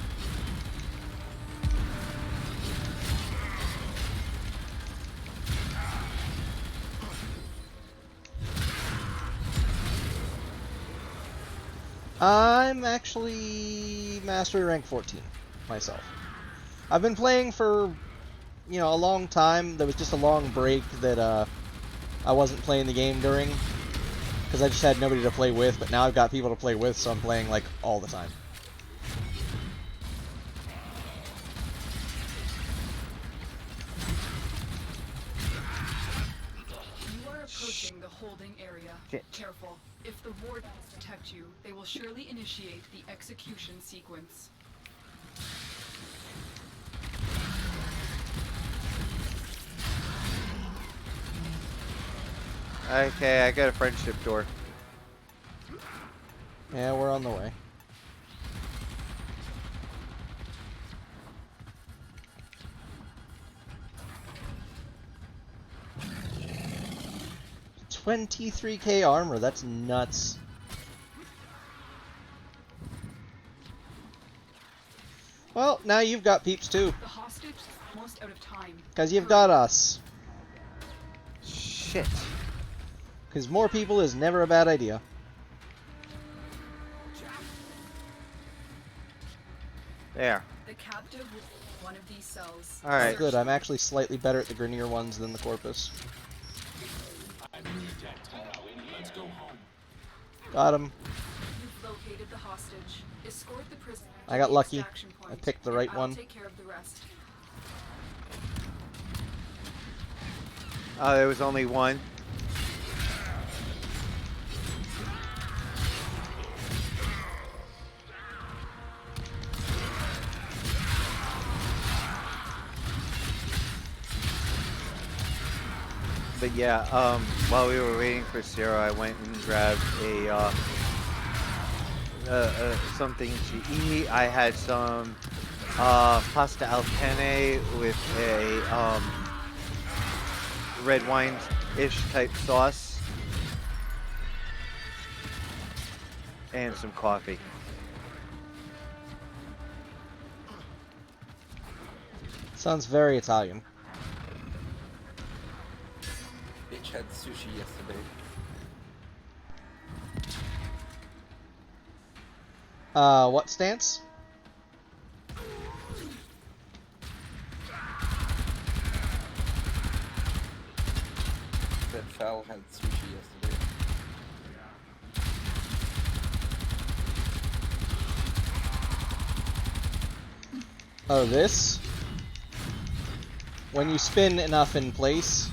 I'm actually mastery rank 14 myself. I've been playing for, a long time. There was just a long break that I wasn't playing the game during because I just had nobody to play with. But now I've got people to play with, so I'm playing like all the time. You are approaching the holding area. Shit. Careful. If the wardens detect you, they will surely initiate the execution sequence. Okay, I got a friendship door. Yeah, we're on the way. $23,000 armor, that's nuts. Well, now you've got peeps too. The hostage is almost out of time. Because you've got us. Shit. Because more people is never a bad idea. There. The captive will be one of these cells. Alright. Good, I'm actually slightly better at the Grineer ones than the Corpus. Got him. You've located the hostage. Escort the prisoner to I got the lucky. extraction point, I picked the and right I'll one. take care of the rest. Oh, there was only one. But yeah, while we were waiting for Sarah, I went and grabbed a something to eat. I had some pasta al penne with a red wine-ish type sauce and some coffee. Sounds very Italian. Bitch had sushi yesterday. What stance? That fowl had sushi yesterday. Oh, this? When you spin enough in place,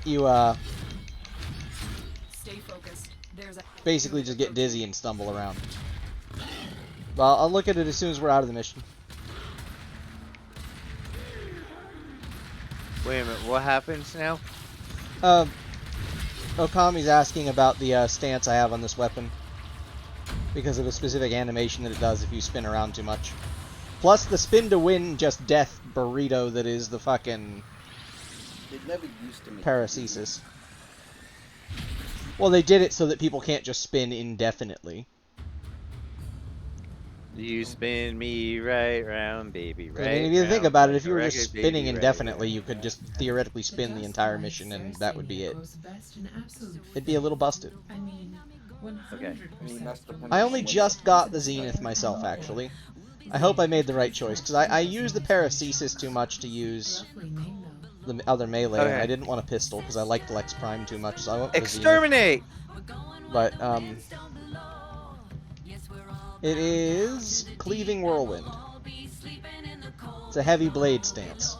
you, Stay focused. There's a basically just get dizzy and stumble around. Well, I'll look at it as soon as we're out of the mission. Wait a minute, what happens now? Okami's asking about the stance I have on this weapon. Because of a specific animation that it does if you spin around too much. Plus the spin to win just death burrito that is the fucking It never used to make paracesis. Well, they did it so that people can't just spin indefinitely. You spin me right round, baby, right. I mean, if you think round about it, like if you a were just record, spinning baby, right indefinitely, round. you could just theoretically spin the entire mission and that would be it. It'd be a little busted. I mean, 100%. Okay. I only just got the Zenith myself, actually. I hope I made the right choice, because I use the paracesis too much to use the other melee. Okay. I didn't want a pistol, because I liked Lex Prime too much, so I went with the Zenith. Exterminate! But, it is Cleaving Whirlwind. It's a heavy blade stance.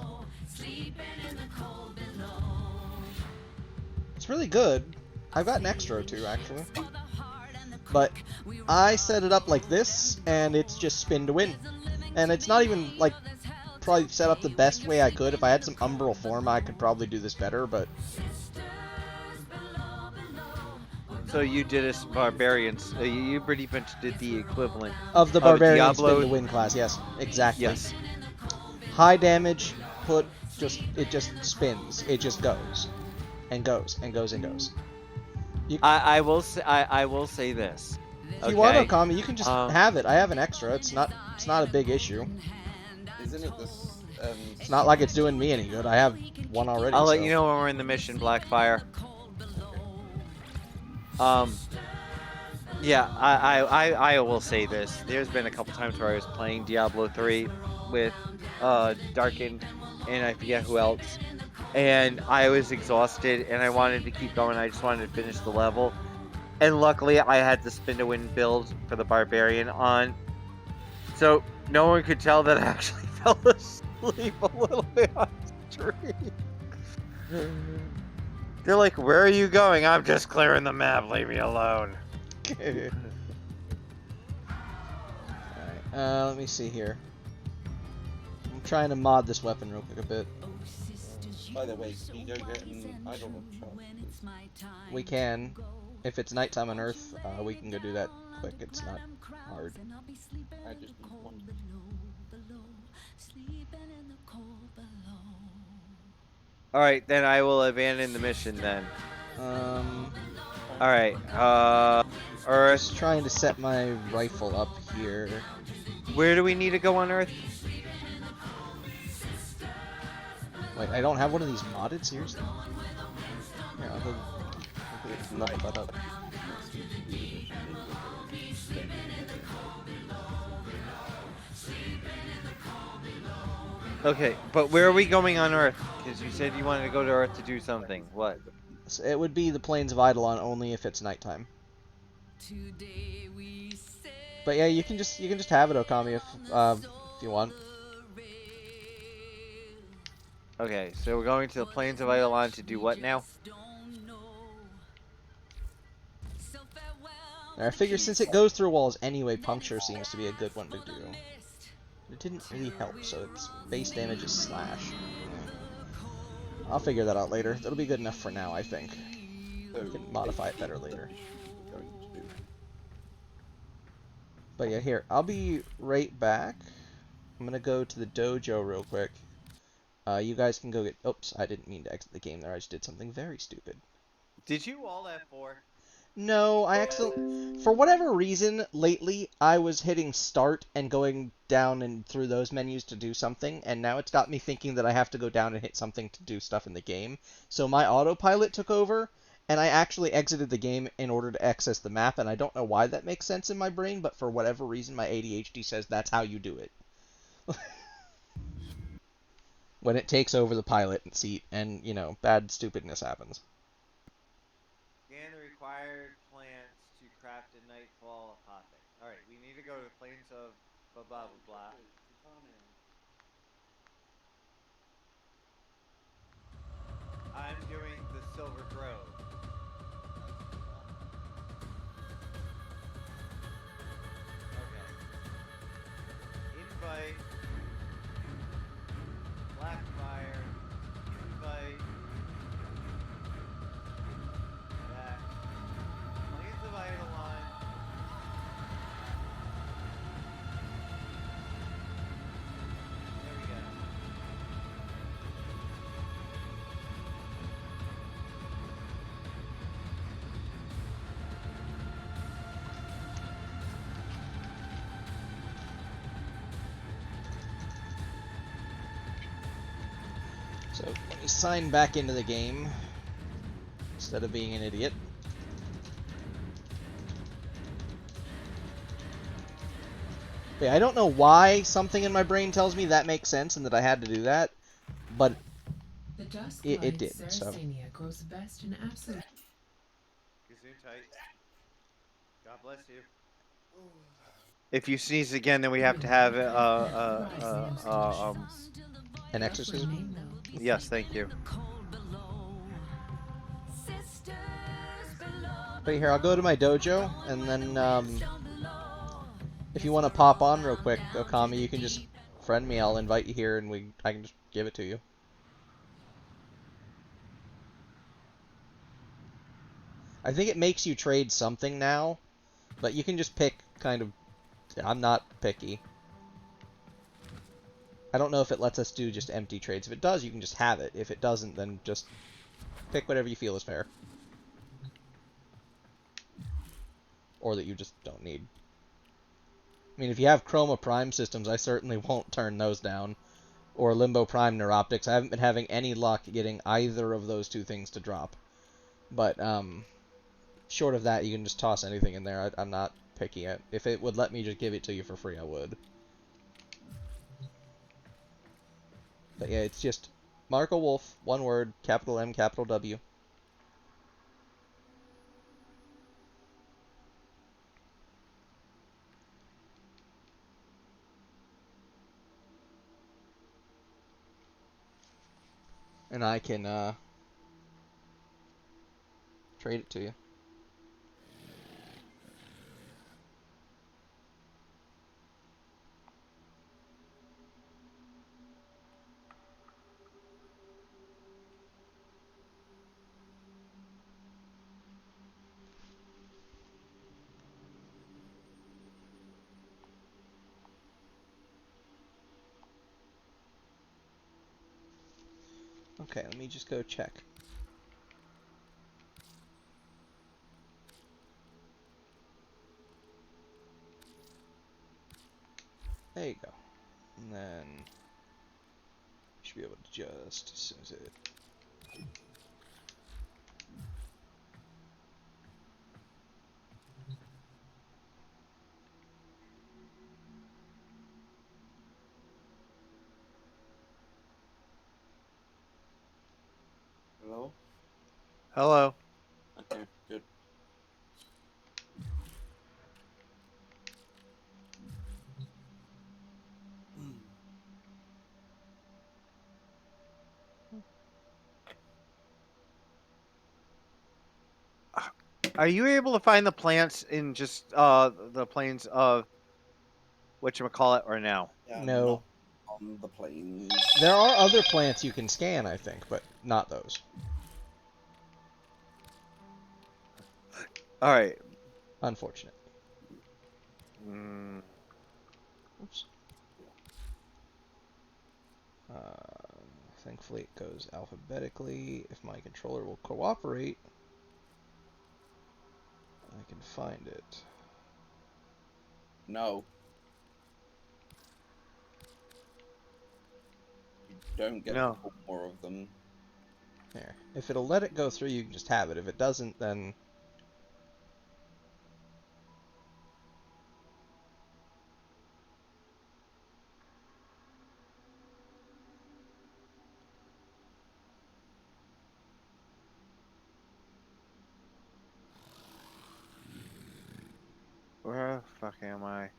It's really good. I've got an extra or two, actually. But I set it up like this, and it's just spin to win. And it's not even, like, probably set up the best way I could. If I had some umbral form, I could probably do this better, but... So you did a barbarian. You pretty much did the equivalent Of the a barbarian Diablo. spin to win class, yes. Exactly. Yes. High damage, it just spins. It just goes. And goes, and goes, and goes. I will say this. If you want Okami, you can just have it. I have an extra. It's not a big issue. Isn't it this? It's not like it's doing me any good. I have one already. I'll let so. you know when we're in the mission, Blackfire. Yeah, I will say this. There's been a couple times where I was playing Diablo 3 with Darkened and I forget who else. And I was exhausted and I wanted to keep going. I just wanted to finish the level. And luckily I had the spin to win build for the barbarian on. So no one could tell that I actually fell asleep a little bit on stream. They're like, "Where are you going?" "I'm just clearing the map. Leave me alone." Alright, let me see here. I'm trying to mod this weapon real quick a bit. By the way, can you go get an idol shot? We can. If it's nighttime on Earth, we can go do that quick. It's not hard. I just need one. Alright, then I will abandon the mission then. Alright, Earth. Just trying to set my rifle up here. Where do we need to go on Earth? Wait, I don't have one of these modded? Seriously? Here, I'll go level that up. Okay, but where are we going on Earth? Because you said you wanted to go to Earth to do something. What? So it would be the Plains of Eidolon only if it's nighttime. But yeah, you can just have it, Okami, if you want. Okay, so we're going to the Plains of Eidolon to do what now? I figure since it goes through walls anyway, puncture seems to be a good one to do. It didn't really help, so its base damage is slash. I'll figure that out later. That'll be good enough for now, I think. We can modify it better later. But yeah, here, I'll be right back. I'm gonna go to the dojo real quick. You guys can go get... Oops, I didn't mean to exit the game there. I just did something very stupid. Did you all F4? No, I accidentally... For whatever reason, lately, I was hitting start and going down and through those menus to do something, and now it's got me thinking that I have to go down and hit something to do stuff in the game. So my autopilot took over, and I actually exited the game in order to access the map, and I don't know why that makes sense in my brain, but for whatever reason, my ADHD says that's how you do it. When it takes over the pilot seat, and, you know, bad stupidness happens. Scan the required plants to craft a nightfall apothec. Alright, we need to go to the Plains of blah blah blah blah. I'm doing the Silver Grove. Okay. Invite Blackfire. Invite that. Plains of Eidolon. There we go. So let me sign back into the game instead of being an idiot. Yeah, I don't know why something in my brain tells me that makes sense and that I had to do that, but it did. So grows best in absolute. Gesundheit. God bless you. If you sneeze again, then we have to have an exorcism. Yes, thank you. But here, I'll go to my dojo, and then if you want to pop on real quick, Okami, you can just friend me. I'll invite you here, and I can just give it to you. I think it makes you trade something now, but you can just pick kind of... I'm not picky. I don't know if it lets us do just empty trades. If it does, you can just have it. If it doesn't, then just pick whatever you feel is fair. Or that you just don't need. I mean, if you have Chroma Prime systems, I certainly won't turn those down. Or Limbo Prime Neuroptics. I haven't been having any luck getting either of those two things to drop. But, short of that, you can just toss anything in there. I'm not picky. If it would let me just give it to you for free, I would. But yeah, it's just Marco Wolf, one word, capital M, capital W. And I can trade it to you. Okay, let me just go check. There you go. And then you should be able to just as soon as it. Hello? Hello. Okay, good. Are you able to find the plants in just the plains of whatchamacallit or no? Yeah, No. not on the planes. There are other plants you can scan, I think, but not those. All right. Unfortunately. Mm. Oops. Thankfully it goes alphabetically. If my controller will cooperate, I can find it. No. You don't get No. to pull more of them. There. If it'll let it go through, you can just have it. If it doesn't, then... Where the fuck am I?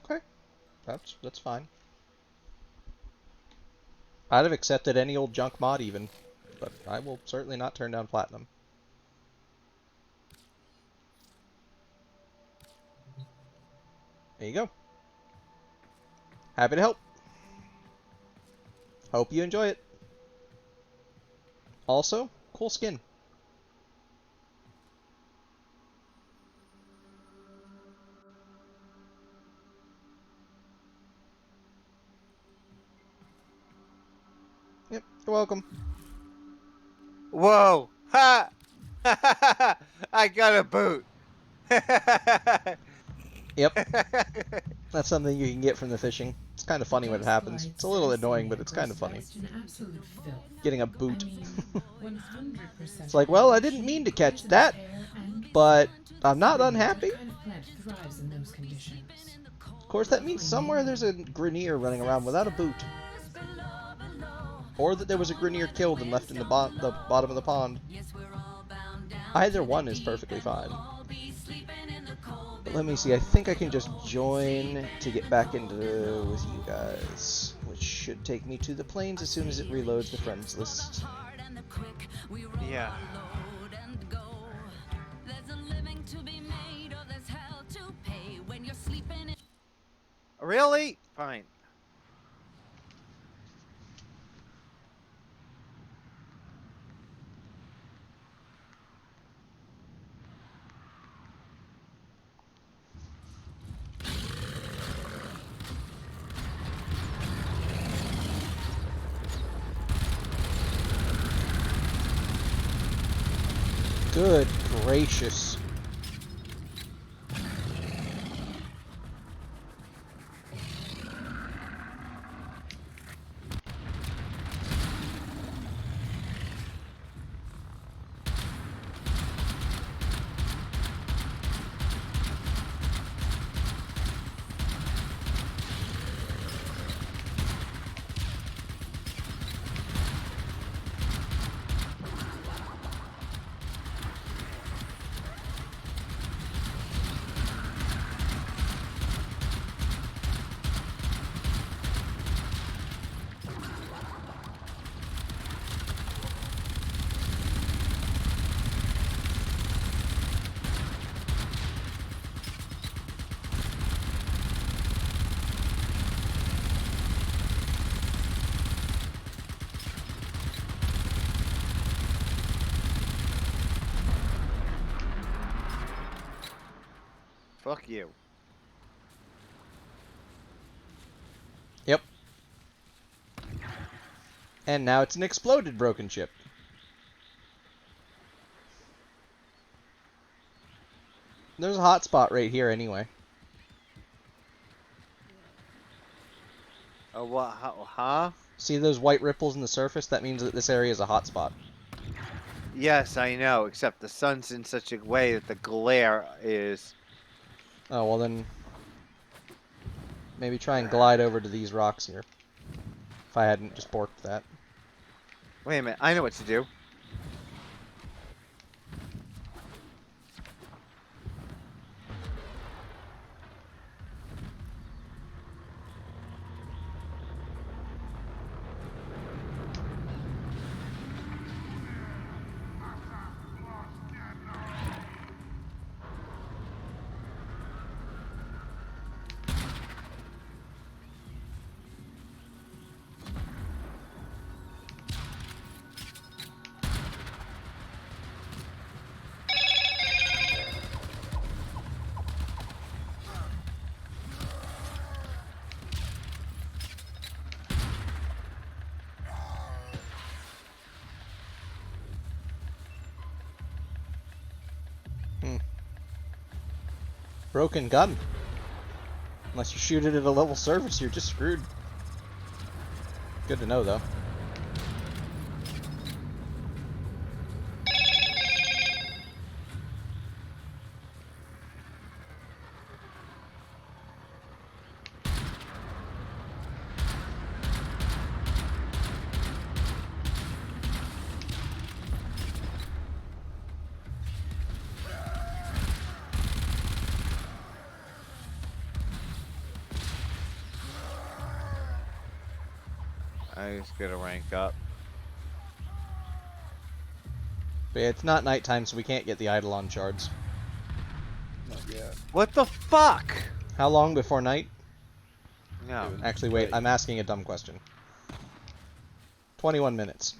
Okay. That's fine. I'd have accepted any old junk mod even, but I will certainly not turn down platinum. There you go. Happy to help. Hope you enjoy it. Also, cool skin. Yep, you're welcome. Whoa! Ha! I got a boot. Yep. That's something you can get from the fishing. It's kind of funny when it happens. It's a little annoying, but it's kind of funny. An absolute filth. Getting a boot. I mean, 100% It's like, well, I polish, didn't mean to catch poisonous that. hair, and but I'm not unhappy. What kind of plant thrives in those conditions? Of course, that means somewhere there's a Grenier running around without a boot. Or that there was a Grenier killed and left in the bottom of the pond. Either one is perfectly fine. But let me see, I think I can just join to get back into with you guys. Which should take me to the plains as soon as it reloads the friends list. Yeah. Really? Fine. Good gracious. Fuck you. Yep. And now it's an exploded broken ship. There's a hotspot right here anyway. Oh, what? Huh? See those white ripples in the surface? That means that this area is a hotspot. Yes, I know, except the sun's in such a way that the glare is... Oh, well then... Maybe try and glide over to these rocks here. If I hadn't just borked that. Wait a minute, I know what to do. Broken gun. Unless you shoot it at a level surface, you're just screwed. Good to know, though. I just gotta rank up. But yeah, it's not nighttime, so we can't get the Eidolon shards. Not yet. What the fuck? How long before night? No. Actually, wait, I'm asking a dumb question. 21 minutes.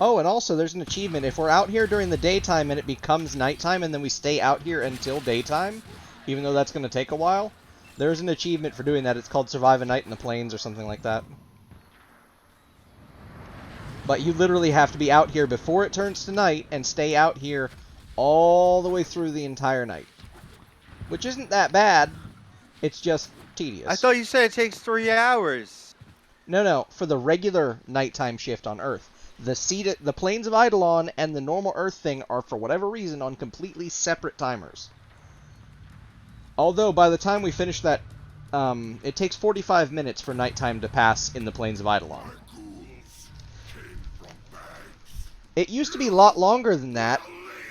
Oh, and also there's an achievement. If we're out here during the daytime and it becomes nighttime and then we stay out here until daytime, even though that's going to take a while, there's an achievement for doing that. It's called Survive a Night in the Plains or something like that. But you literally have to be out here before it turns to night and stay out here all the way through the entire night. Which isn't that bad. It's just tedious. I thought you said it takes 3 hours. No, for the regular nighttime shift on Earth. The Plains of Eidolon and the normal Earth thing are, for whatever reason, on completely separate timers. Although, by the time we finish that, it takes 45 minutes for nighttime to pass in the Plains of Eidolon. It used to be a lot longer than that,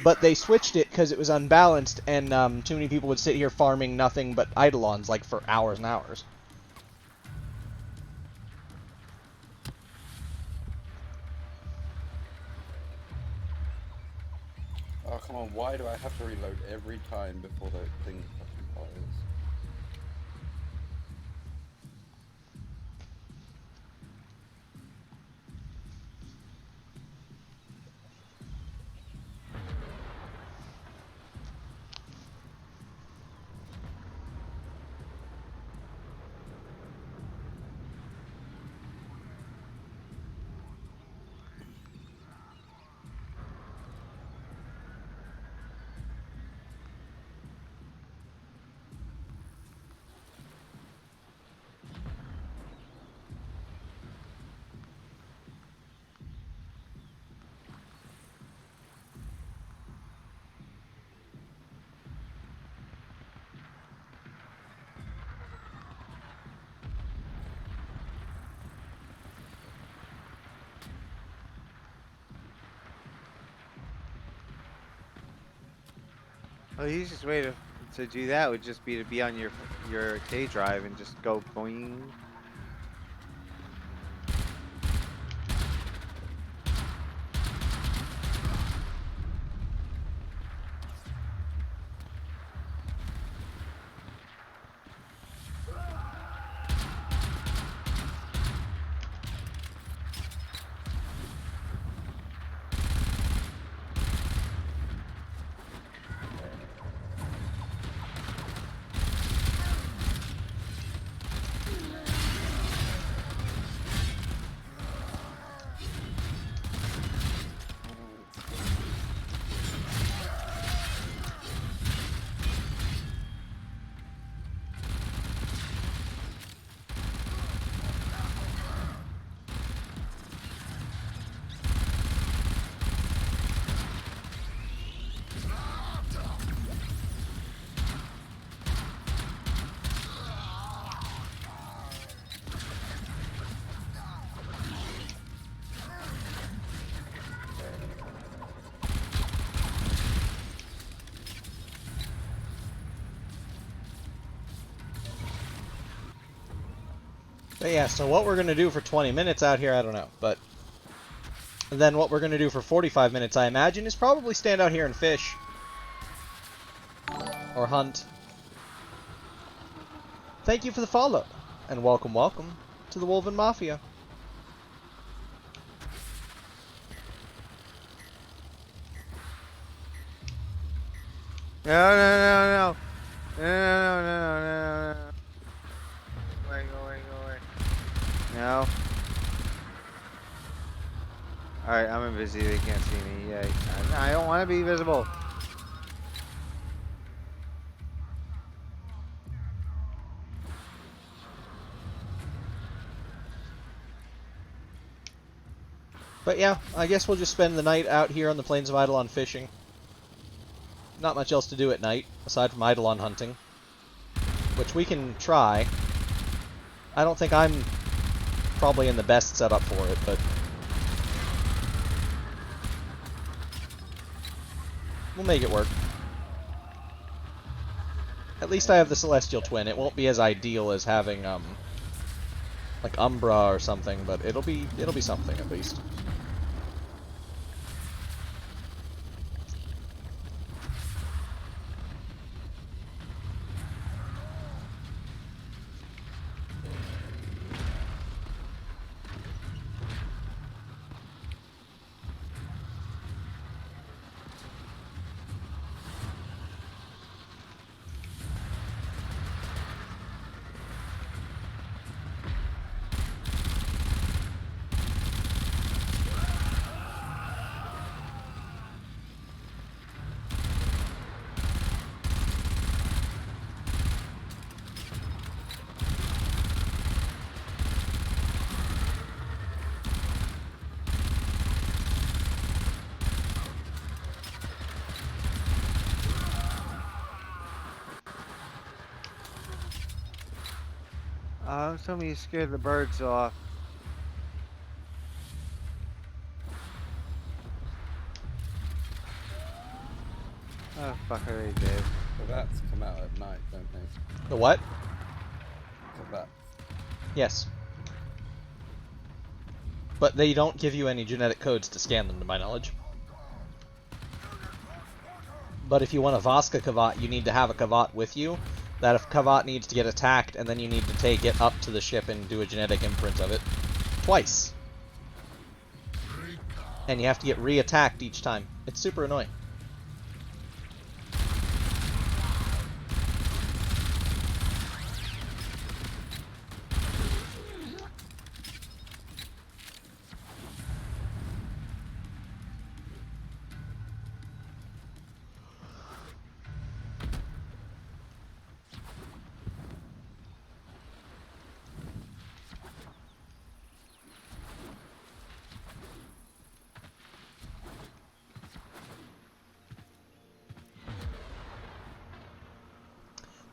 but they switched it because it was unbalanced, and too many people would sit here farming nothing but Eidolons, like, for hours and hours. Oh, come on, why do I have to reload every time before the thing fucking fires? Well, the easiest way to do that would just be to be on your K drive and just go boing. But yeah, so what we're going to do for 20 minutes out here, I don't know. But then what we're going to do for 45 minutes, I imagine, is probably stand out here and fish. Or hunt. Thank you for the follow. And welcome, welcome to the Wolven Mafia. No, no, no, no. No, no, no, no, no. Go away, go away, go away. No. Alright, I'm invisible. They can't see me. Yeah, I don't want to be visible. But yeah, I guess we'll just spend the night out here on the Plains of Eidolon fishing. Not much else to do at night, aside from Eidolon hunting. Which we can try. I don't think I'm probably in the best setup for it, but we'll make it work. At least I have the Celestial Twin. It won't be as ideal as having like Umbra or something, but it'll be something at least. Some of you scared the birds off. Oh, fuck, are they dead? The rats come out at night, don't they? The what? The rats. Yes. But they don't give you any genetic codes to scan them, to my knowledge. But if you want a Vaska Kavat, you need to have a Kavat with you. That if Kavat needs to get attacked, and then you need to take it up to the ship and do a genetic imprint of it. Twice. And you have to get re-attacked each time. It's super annoying.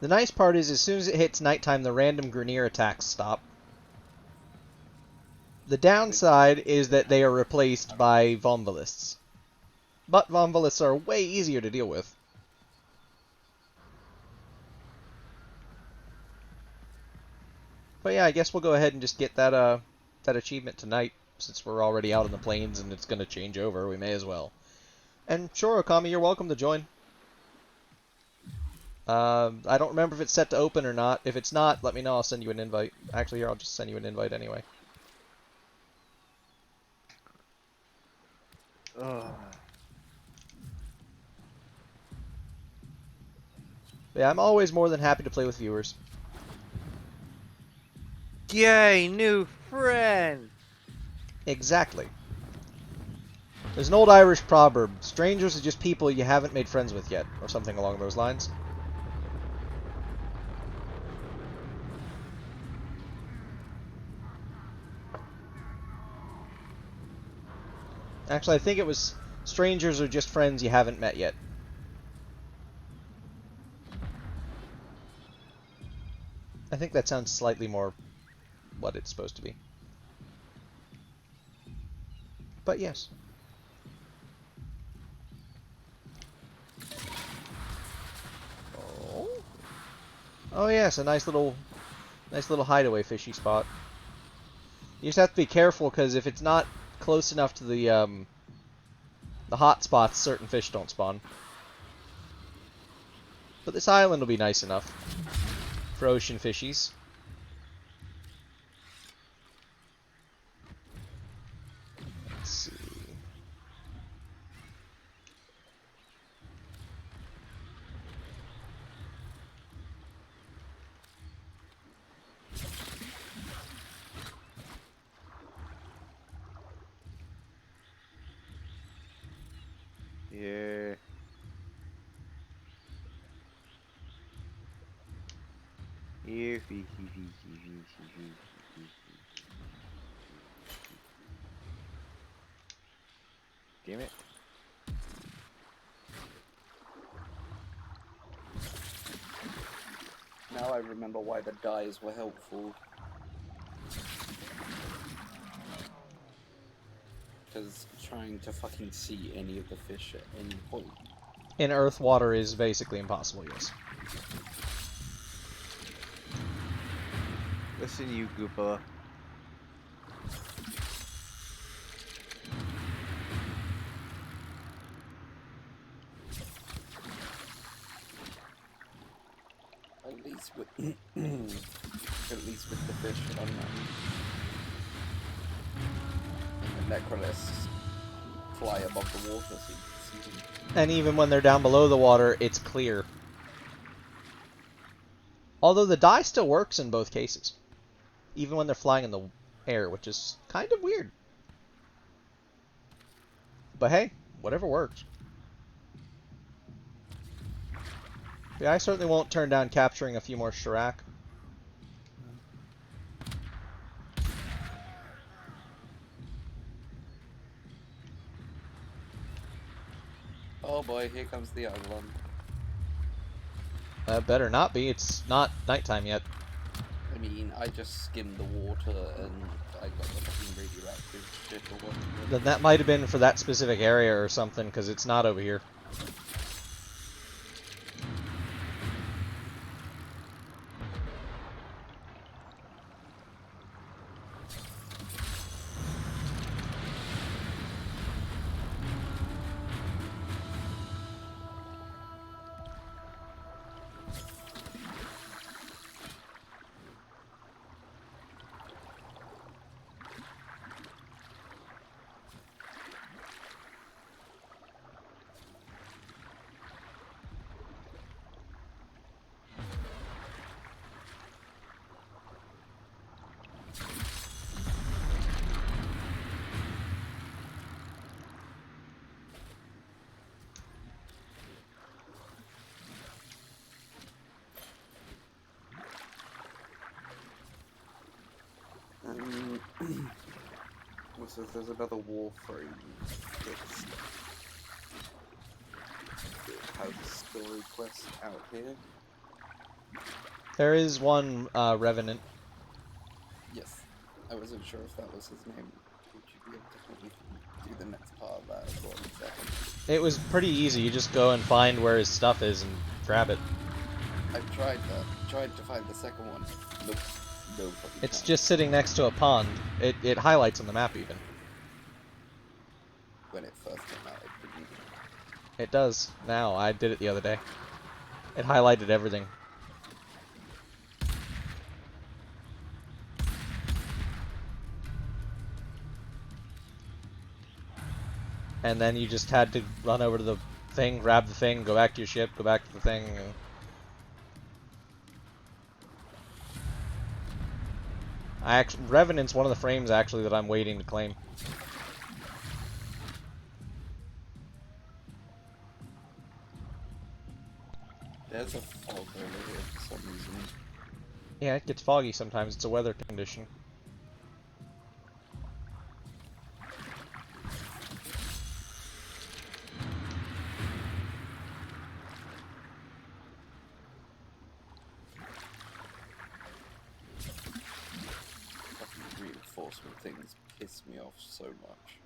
The nice part is, as soon as it hits nighttime, the random Grineer attacks stop. The downside is that they are replaced by Vomvalists. But Vomvalists are way easier to deal with. But yeah, I guess we'll go ahead and just get that that achievement tonight, since we're already out on the plains and it's going to change over. We may as well. And sure, Okami, you're welcome to join. I don't remember if it's set to open or not. If it's not, let me know. I'll send you an invite. Actually, here, I'll just send you an invite anyway. Yeah, I'm always more than happy to play with viewers. Yay, new friend! Exactly. There's an old Irish proverb, strangers are just people you haven't made friends with yet, or something along those lines. Actually, I think it was strangers are just friends you haven't met yet. I think that sounds slightly more what it's supposed to be. But yes. Oh yes, a nice little hideaway fishy spot. You just have to be careful, because if it's not close enough to the hot spots, certain fish don't spawn. But this island will be nice enough for ocean fishies. Let's see. Yeah. Damn it. Now I remember why the dyes were helpful. Because trying to fucking see any of the fish at any point. In earth water is basically impossible, yes. Listen, you Goopa. At least with at least with the fish on the necrolis fly above the water so you can see them. And even when they're down below the water, it's clear. Although the dye still works in both cases. Even when they're flying in the air, which is kind of weird. But hey, whatever works. Yeah, I certainly won't turn down capturing a few more Shirak. Oh boy, here comes the other one. Better not be. It's not nighttime yet. I mean, I just skimmed the water and I got the fucking radioactive shit or whatever. Then that might have been for that specific area or something, because it's not over here. So there's another warframe that's has a story quest out here. There is one Revenant. Yes, I wasn't sure if that was his name. Would you be able to help me do the next part of that as well in a second? It was pretty easy. You just go and find where his stuff is and grab it. I've tried that. Tried to find the second one. Nope. No fucking It's chance. just sitting next to a pond. It highlights on the map even. When it first came out, it didn't. It does now. I did it the other day. It highlighted everything. And then you just had to run over to the thing, grab the thing, go back to your ship, go back to the thing. Revenant's one of the frames actually that I'm waiting to claim. There's a fog over here for some reason. Yeah, it gets foggy sometimes. It's a weather condition. Fucking reinforcement things piss me off so much.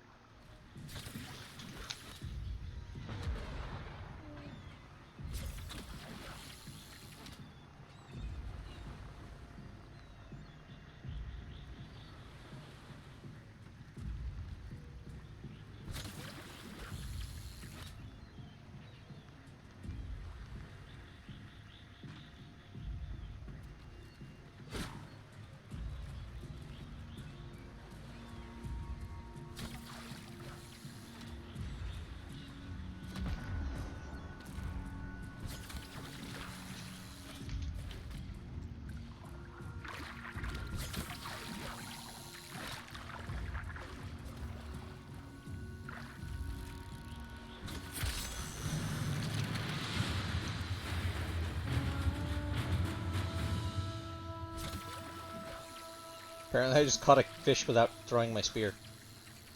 Apparently I just caught a fish without throwing my spear.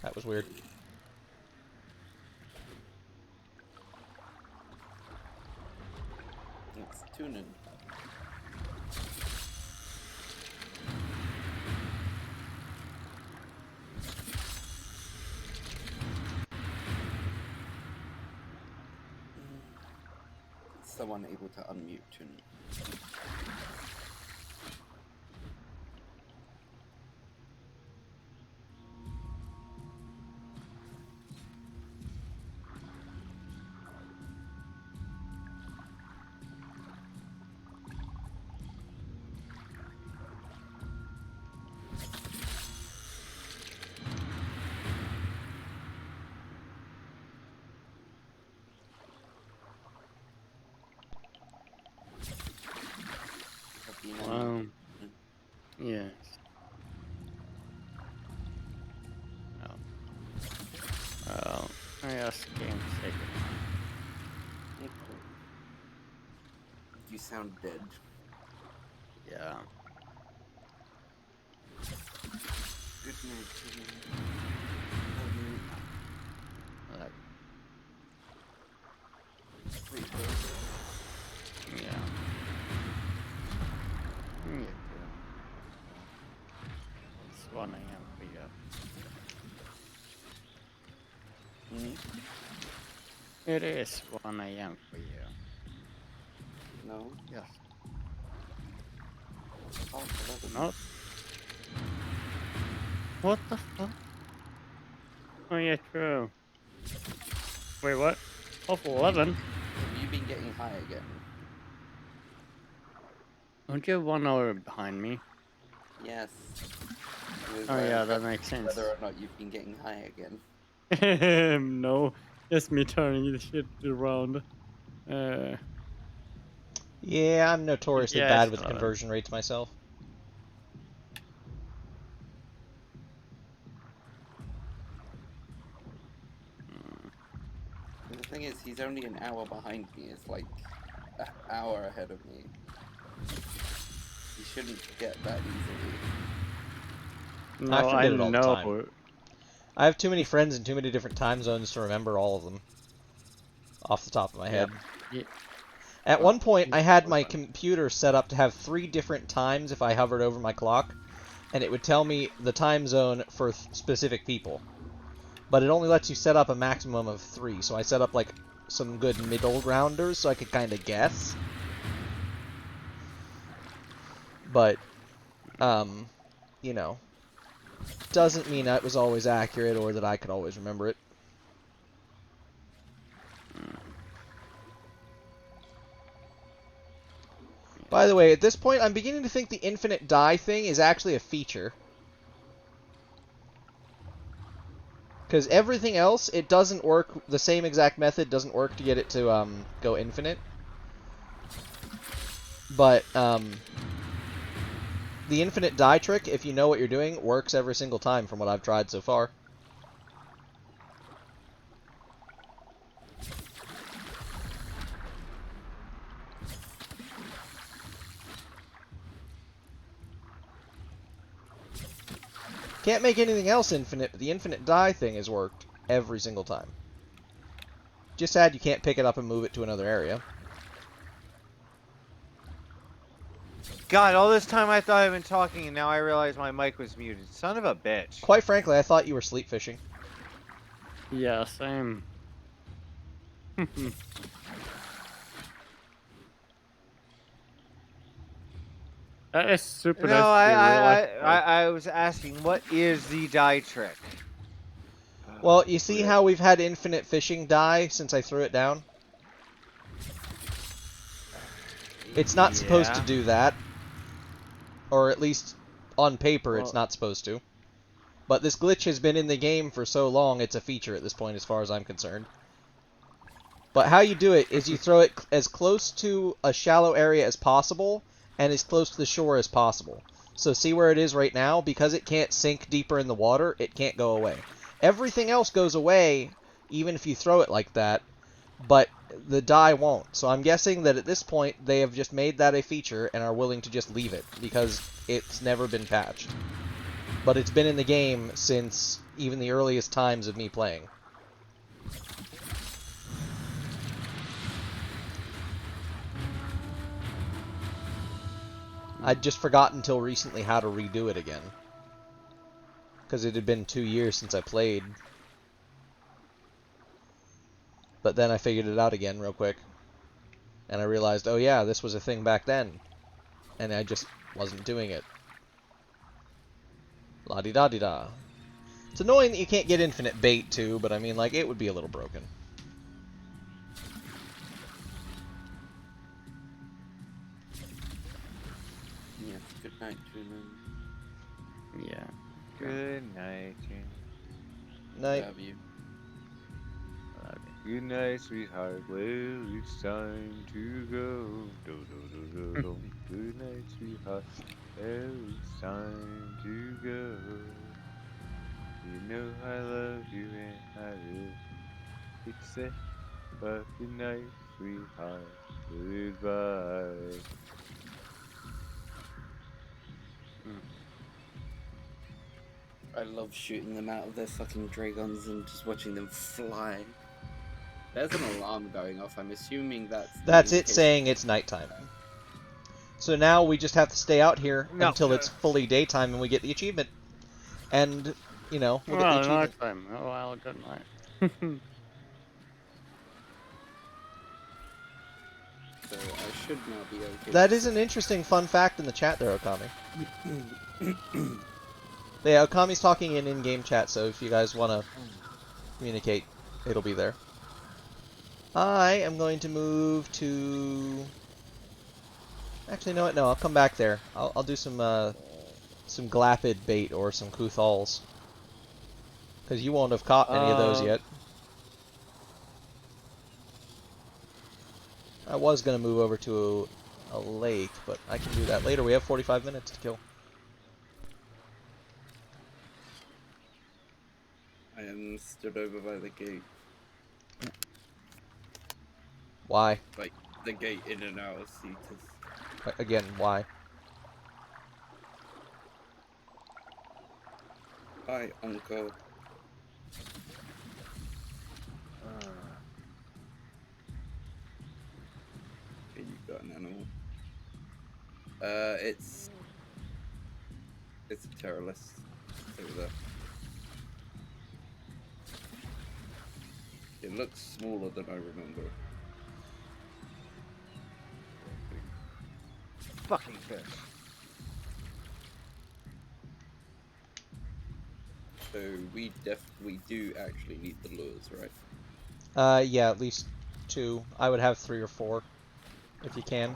That was weird. It's tuning. Someone able to unmute tuning. Yes. Oh. Well, I asked the game to take it. You sound dead. Yeah. Good night. Yeah. Yeah. 1 a.m. for you. Hmm? It is 1 a.m. for you. No. Yes. Oh, 11. Not. What the fuck? Oh yeah, true. Wait, what? Half 11? Have you been getting high again? Aren't you 1 hour behind me? Yes. It was Oh why I yeah, was that asking makes sense. whether or not you've been getting high again. No, just me turning the shit around. Yeah, I'm notoriously Yeah, it's bad with 11. conversion rates myself. And the thing is, he's only an hour behind me. It's like an hour ahead of me. He shouldn't forget that easily. No, I I forget it all the know. time. I have too many friends in too many different time zones to remember all of them off the top of my head. Yeah. At one point, I had my computer set up to have 3 different times if I hovered over my clock, and it would tell me the time zone for specific people. But it only lets you set up a maximum of 3, so I set up like some good middle grounders so I could kind of guess. But, you know, doesn't mean that was always accurate or that I could always remember it. By the way, at this point, I'm beginning to think the infinite die thing is actually a feature. Because everything else, it doesn't work, the same exact method doesn't work to get it to go infinite. But the infinite die trick, if you know what you're doing, works every single time from what I've tried so far. Can't make anything else infinite, but the infinite die thing has worked every single time. Just sad you can't pick it up and move it to another area. God, all this time I thought I'd been talking, and now I realize my mic was muted. Son of a bitch. Quite frankly, I thought you were sleep fishing. Yeah, same. That is super No, nice to be realized. I was asking, what is the die trick? Well, you see how we've had infinite fishing die since I threw it down? It's not supposed to do that. Or at least, on paper, it's not supposed to. But this glitch has been in the game for so long, it's a feature at this point as far as I'm concerned. But how you do it is you throw it as close to a shallow area as possible, and as close to the shore as possible. So see where it is right now? Because it can't sink deeper in the water, it can't go away. Everything else goes away, even if you throw it like that, but the die won't. So I'm guessing that at this point, they have just made that a feature and are willing to just leave it, because it's never been patched. But it's been in the game since even the earliest times of me playing. I'd just forgotten until recently how to redo it again. Because it had been 2 years since I played. But then I figured it out again real quick. And I realized, oh yeah, this was a thing back then. And I just wasn't doing it. La-di-da-di-da. It's annoying that you can't get infinite bait too, but I mean, like, it would be a little broken. Yes, good night, Julian. Yeah. Good night, Jim. Night. Love you. Good night, sweetheart. Well, it's time to go. Do, do, do, do, do. Good night, sweetheart. Well, it's time to go. You know I love you and I will. It's a but good night, sweetheart. Goodbye. I love shooting them out of their fucking dragons and just watching them fly. There's an alarm going off. I'm assuming that's it saying it's nighttime. So now we just have to stay out here until it's fully daytime and we get the achievement. And, you know, we'll get the Well, achievement. last time. Oh, well, good night. So I should now be okay. That is an interesting fun fact in the chat there, Okami. Yeah, Okami's talking in in-game chat, so if you guys want to communicate, it'll be there. I am going to move to... Actually, no, no, I'll come back there. I'll do some Glapid bait or some Kuthals. Because you won't have caught any of those yet. I was going to move over to a lake, but I can do that later. We have 45 minutes to kill. I am stood over by the gate. Why? Like, the gate in and out of Cetus. Again, why? Hi, Uncle. Okay, you got an animal. It's a terrorist over there. It looks smaller than I remember. Fucking fish. So we do actually need the lures, right? Yeah, at least 2. I would have 3 or 4, if you can.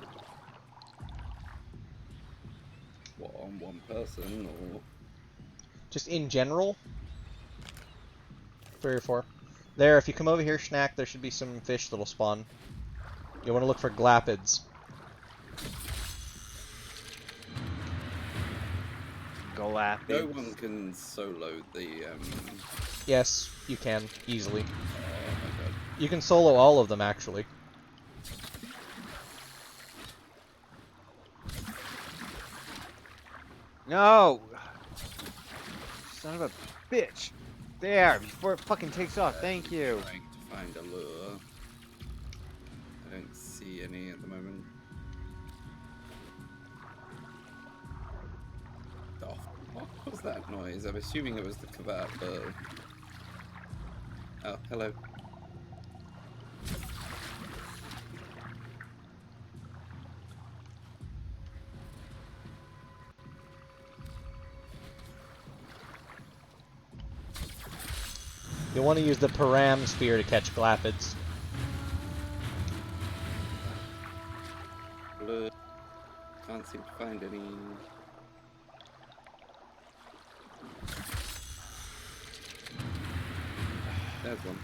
What, on one person, or...? Just in general? 3 or 4. There, if you come over here, Schnack, there should be some fish that'll spawn. You want to look for glapids. Glapids. No one can solo the, Yes, you can, easily. Oh my god. You can solo all of them, actually. No! Son of a bitch! There, before it fucking takes off, thank you! Trying to find a lure. I don't see any at the moment. Oh, what was that noise? I'm assuming it was the Kavat bird. Oh, hello. You'll want to use the Param Spear to catch glapids. Lure. Can't seem to find any. There's one.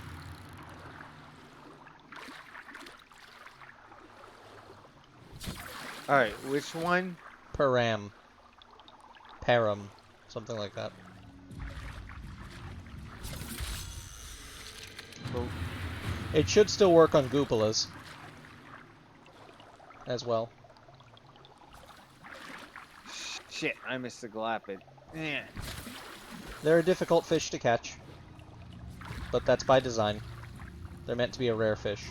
Alright, which one? Param. Param. Something like that. Oh. It should still work on Goopalas. As well. Shit, I missed the glapid. Yeah. They're a difficult fish to catch. But that's by design. They're meant to be a rare fish.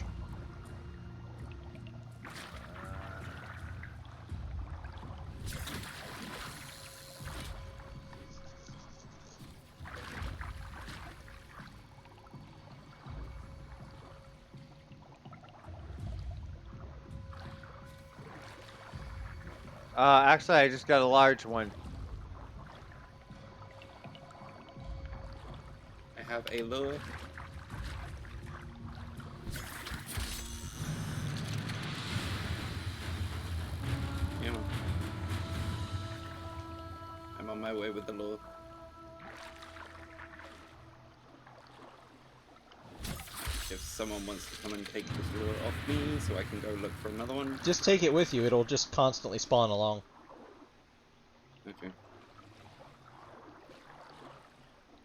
Actually, I just got a large one. I have a lure. Yeah. I'm on my way with the lure. If someone wants to come and take this lure off me so I can go look for another one. Just take it with you, it'll just constantly spawn along. Okay.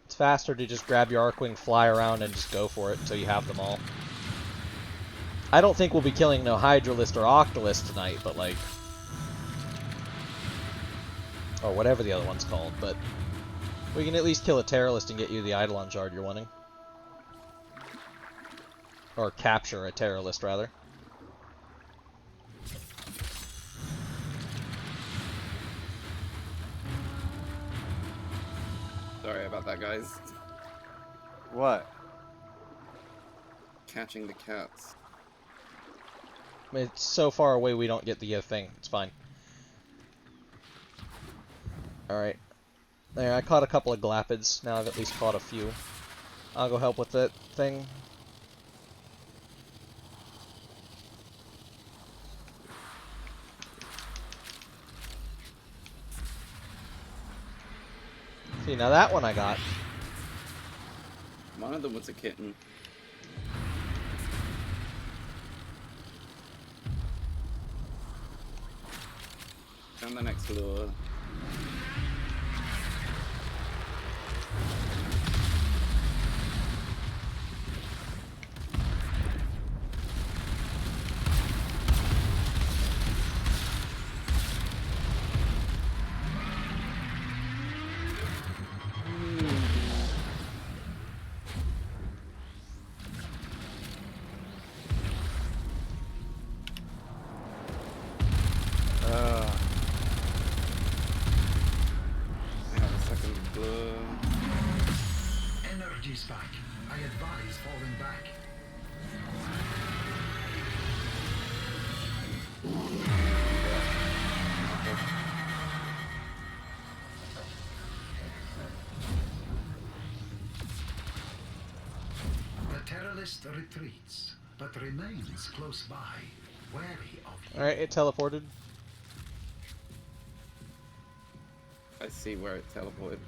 It's faster to just grab your Arcwing, fly around, and just go for it until you have them all. I don't think we'll be killing no Hydralist or Octolist tonight, but like... or whatever the other one's called, but... we can at least kill a Terrorist and get you the Eidolon Shard you're wanting. Or capture a Terrorist, rather. Sorry about that, guys. What? Catching the cats. It's so far away we don't get the thing. It's fine. Alright. There, I caught a couple of glapids. Now I've at least caught a few. I'll go help with that thing. See, now that one I got. One of them was a kitten. Found the next lure. Energy spike. I advise falling back. The terrorist retreats, but remains close by, wary of you. Alright, it teleported. I see where it teleported.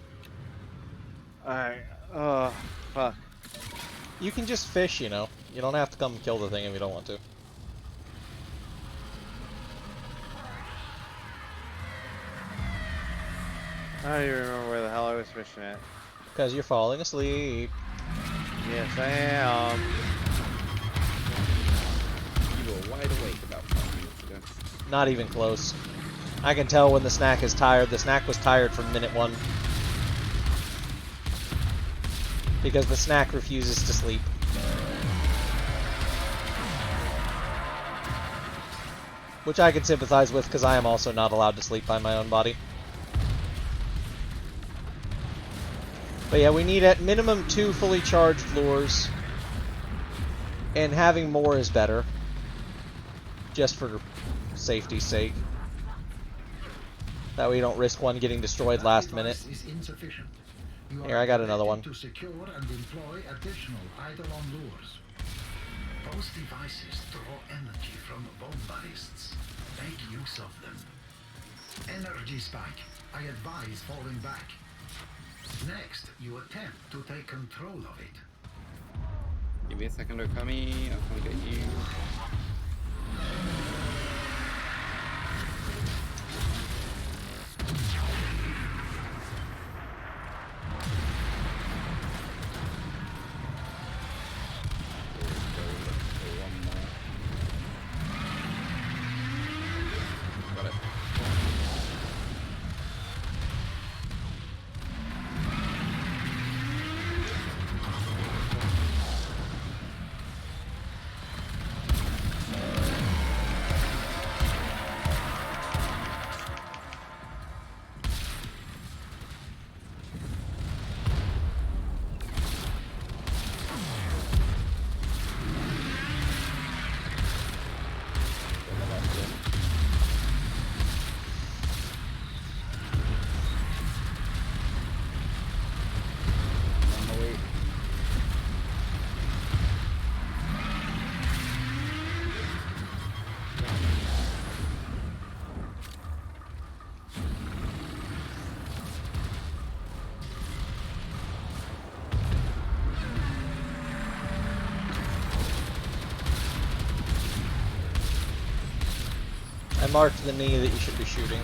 Alright. Oh, fuck. You can just fish, you know. You don't have to come kill the thing if you don't want to. I don't even remember where the hell I was fishing at. Because you're falling asleep. Yes, I am. You were wide awake about 5 minutes ago. Not even close. I can tell when the snack is tired. The snack was tired from minute 1. Because the snack refuses to sleep. Which I can sympathize with, because I am also not allowed to sleep by my own body. But yeah, we need at minimum 2 fully charged lures. And having more is better. Just for safety's sake. That way you don't risk one getting destroyed last minute. Here, I got another one. To secure and employ additional eidolon lures. Those devices draw energy from bombarists. Make use of them. Energy spike. I advise falling back. Next, you attempt to take control of it. Give me a second, Okami. I'll come get you. Got it. I marked the knee that you should be shooting.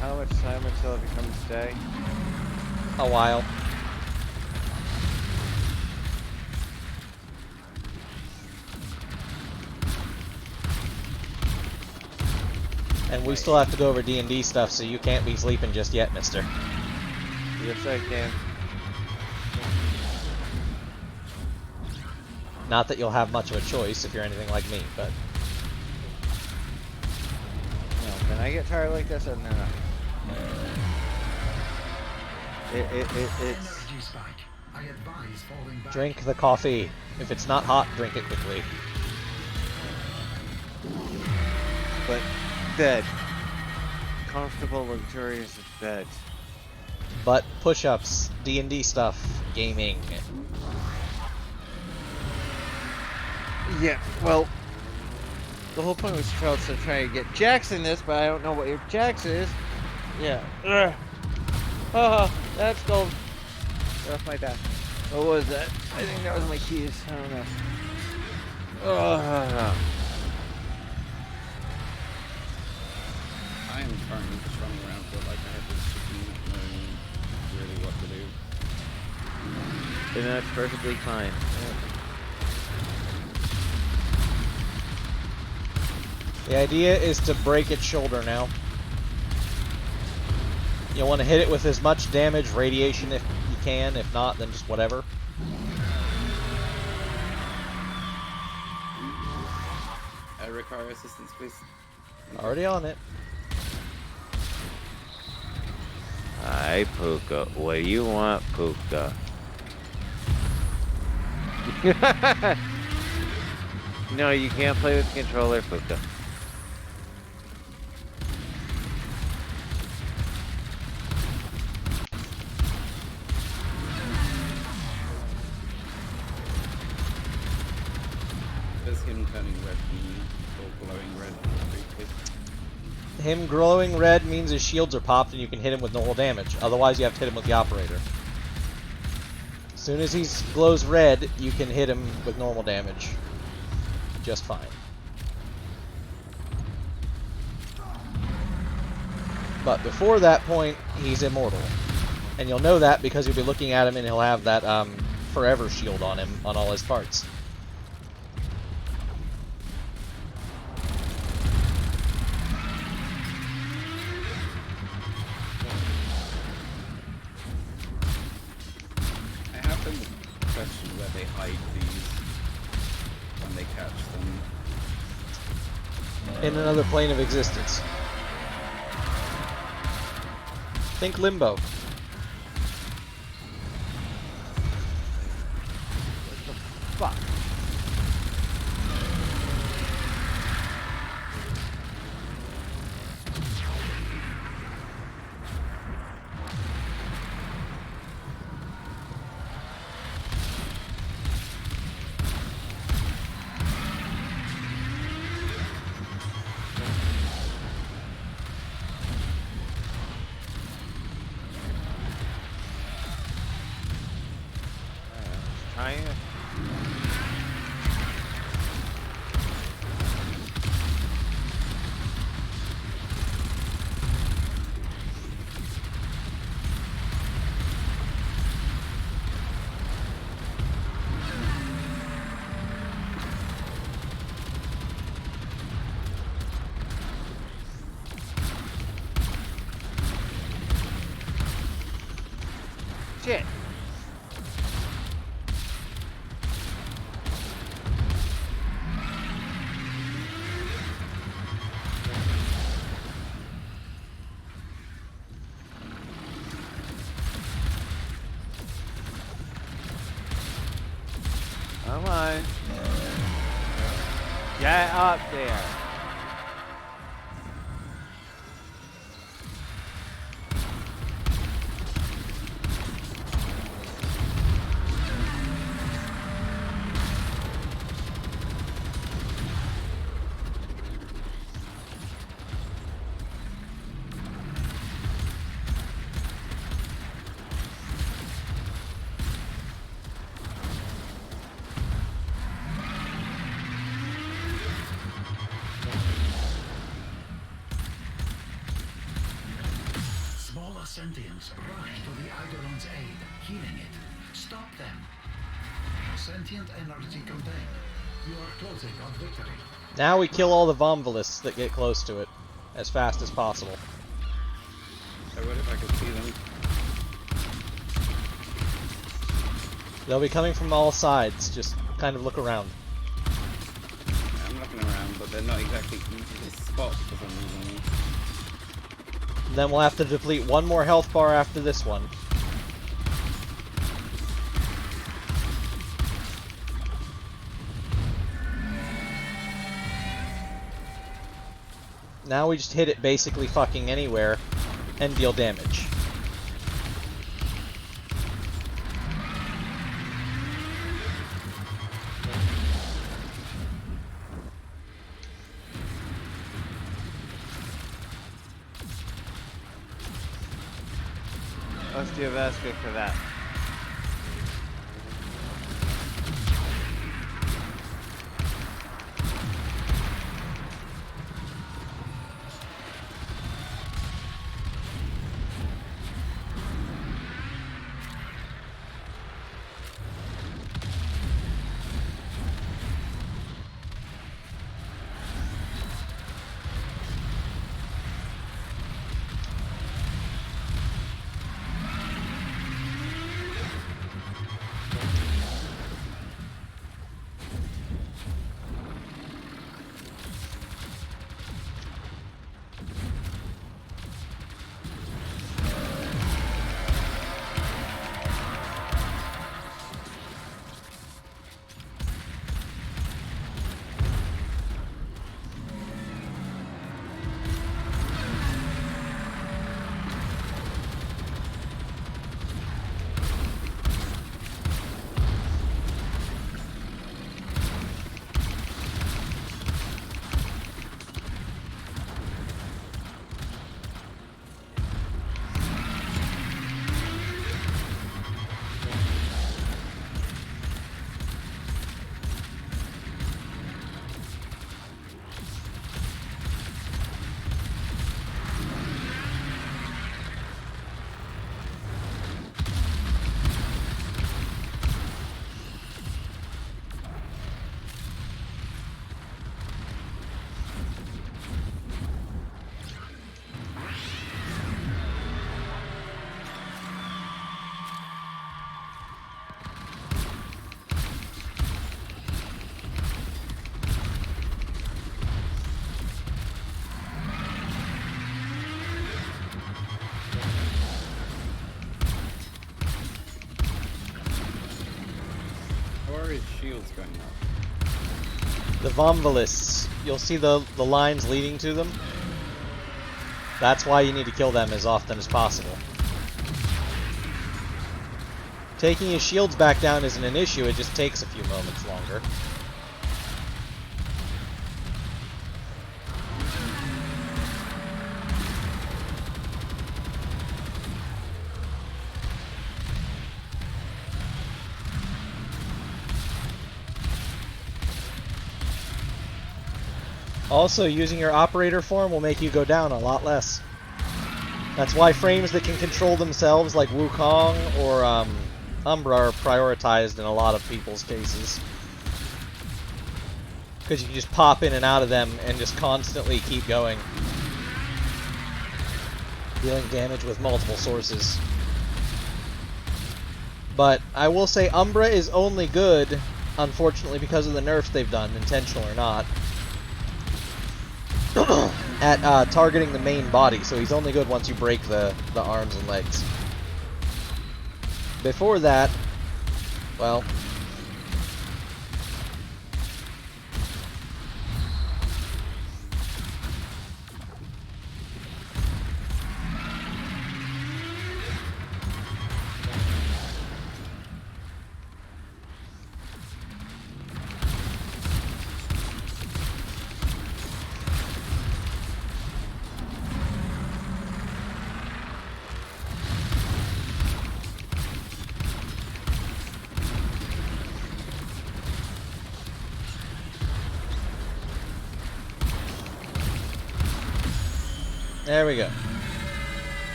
How much time until it becomes day? A while. And we still have to go over D&D stuff, so you can't be sleeping just yet, mister. Yes, I can. Not that you'll have much of a choice if you're anything like me, but... I get tired like this, and then it's Energy spike. I advise falling back. Drink the coffee. If it's not hot, drink it quickly. but bed. Comfortable, luxurious bed. But push-ups, D&D stuff, gaming. Yeah, well, the whole point was to try to get Jax in this, but I don't know what your Jax is. Yeah. Haha, that's gold. That's my dad. What was that? I think that was my keys. I don't know. I am currently just running around feel like I have this chicken not knowing really what to do. And that's perfectly fine. The idea is to break its shoulder now. You'll want to hit it with as much damage, radiation if you can. If not, then just whatever. I require assistance, please. Already on it. Hi, Puka. What do you want, Puka? No, you can't play with the controller, Puka. Does him turning red mean, or glowing red? Him glowing red means his shields are popped and you can hit him with normal damage. Otherwise, you have to hit him with the operator. As soon as he glows red, you can hit him with normal damage. Just fine. But before that point, he's immortal. And you'll know that because you'll be looking at him and he'll have that forever shield on him on all his parts. I have been question where they hide these when they catch them. In another plane of existence. Think Limbo. Fuck. Shit. Come on. Get up there. Smaller sentients rush to the Eidolon's aid, healing it. Stop them. Sentient energy contained. You are closing on victory. Now we kill all the Vomvalists that get close to it as fast as possible. I would if I could see them. They'll be coming from all sides. Just kind of look around. I'm looking around, but they're not exactly easy to spot for some reason. Then we'll have to deplete one more health bar after this one. Now we just hit it basically fucking anywhere and deal damage. Let's do a basket for that. Or his shield's going up. The Vomvalists. You'll see the lines leading to them. That's why you need to kill them as often as possible. Taking his shields back down isn't an issue, it just takes a few moments longer. Also, using your operator form will make you go down a lot less. That's why frames that can control themselves, like Wukong or Umbra, are prioritized in a lot of people's cases. Because you can just pop in and out of them and just constantly keep going. Dealing damage with multiple sources. But I will say Umbra is only good, unfortunately, because of the nerfs they've done, intentional or not, at targeting the main body, so he's only good once you break the arms and legs. Before that, well... There we go.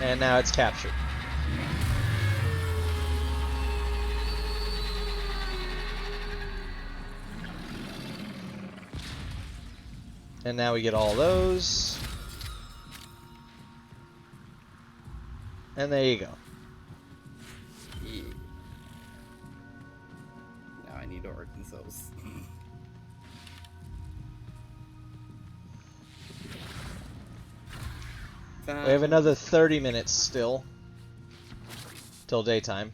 And now it's captured. And now we get all those. And there you go. Yeah. Now I need organ cells. We have another 30 minutes still. Till daytime.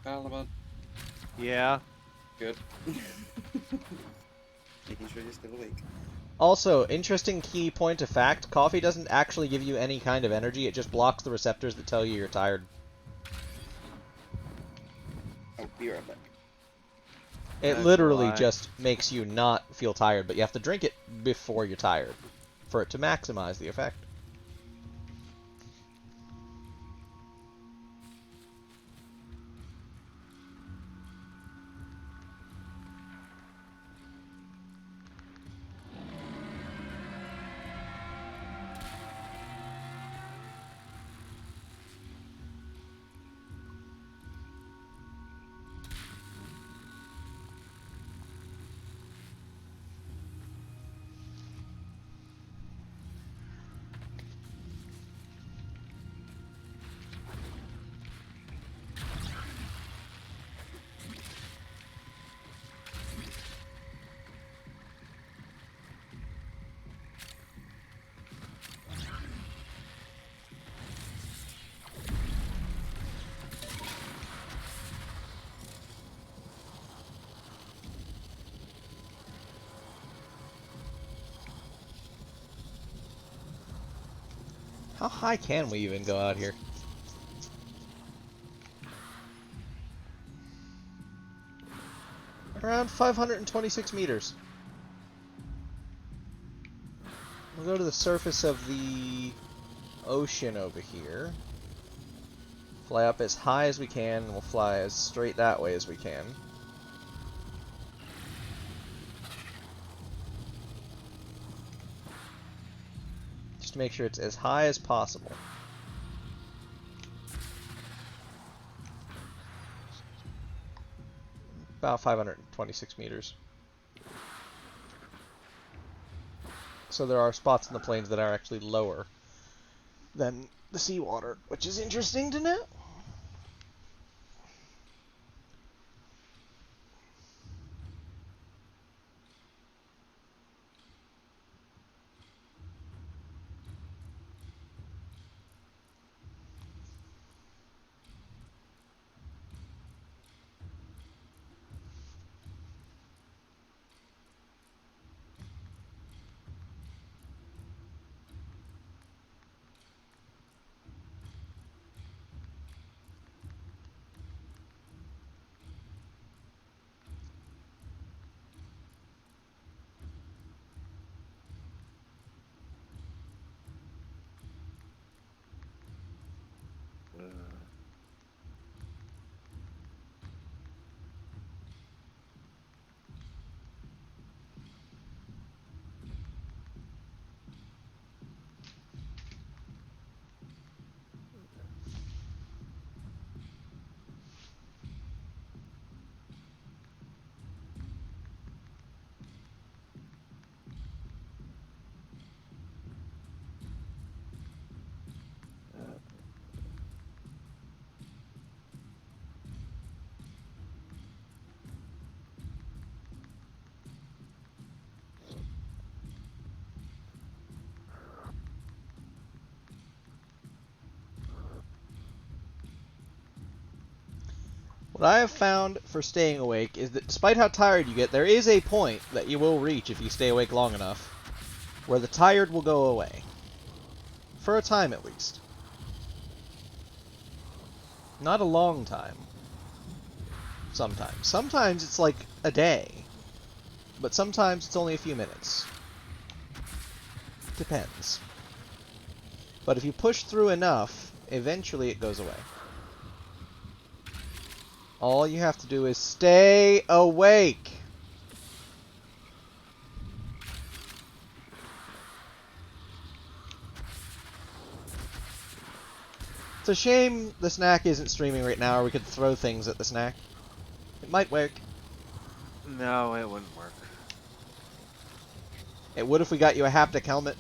Balaban. Yeah. Good. Making sure you're still awake. Also, interesting key point of fact, coffee doesn't actually give you any kind of energy, it just blocks the receptors that tell you you're tired. I'll be right back. It literally just makes you not feel tired, but you have to drink it before you're tired for it to maximize the effect. How high can we even go out here? Around 526 meters. We'll go to the surface of the ocean over here. Fly up as high as we can, and we'll fly as straight that way as we can. Just to make sure it's as high as possible. About 526 meters. So there are spots in the plains that are actually lower than the seawater, which is interesting to know. What I have found for staying awake is that despite how tired you get, there is a point that you will reach if you stay awake long enough, where the tired will go away. For a time, at least. Not a long time. Sometimes. Sometimes it's like a day. But sometimes it's only a few minutes. Depends. But if you push through enough, eventually it goes away. All you have to do is stay awake. It's a shame the snack isn't streaming right now, or we could throw things at the snack. It might work. No, it wouldn't work. It would if we got you a haptic helmet.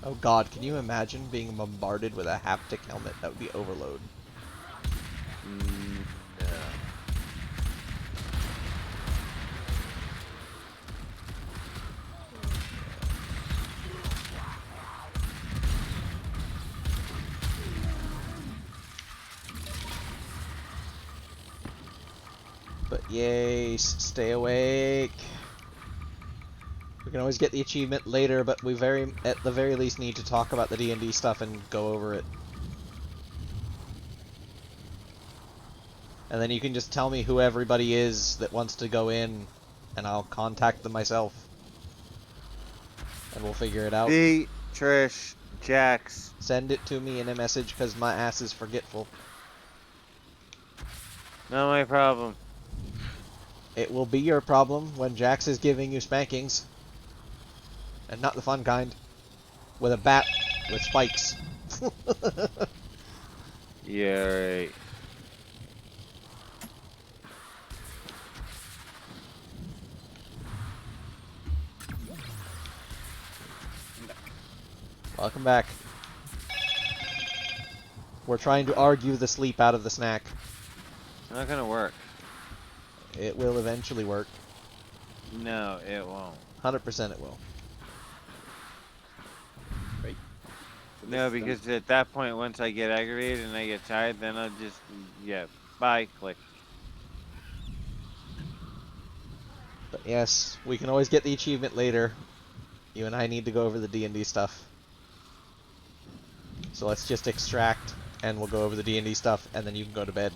Oh god, can you imagine being bombarded with a haptic helmet? That would be overload. No. Yay, stay awake. We can always get the achievement later, but we at the very least need to talk about the D&D stuff and go over it. And then you can just tell me who everybody is that wants to go in, and I'll contact them myself. And we'll figure it out. B, Trish, Jax. Send it to me in a message, because my ass is forgetful. Not my problem. It will be your problem when Jax is giving you spankings. And not the fun kind. With a bat with spikes. Yeah, right. Welcome back. We're trying to argue the sleep out of the snack. Not gonna work. It will eventually work. No, it won't. 100% it will. Right. No, because at that point, once I get aggravated and I get tired, then I'll just, yeah, bye, click. But yes, we can always get the achievement later. You and I need to go over the D&D stuff. So let's just extract, and we'll go over the D&D stuff, and then you can go to bed.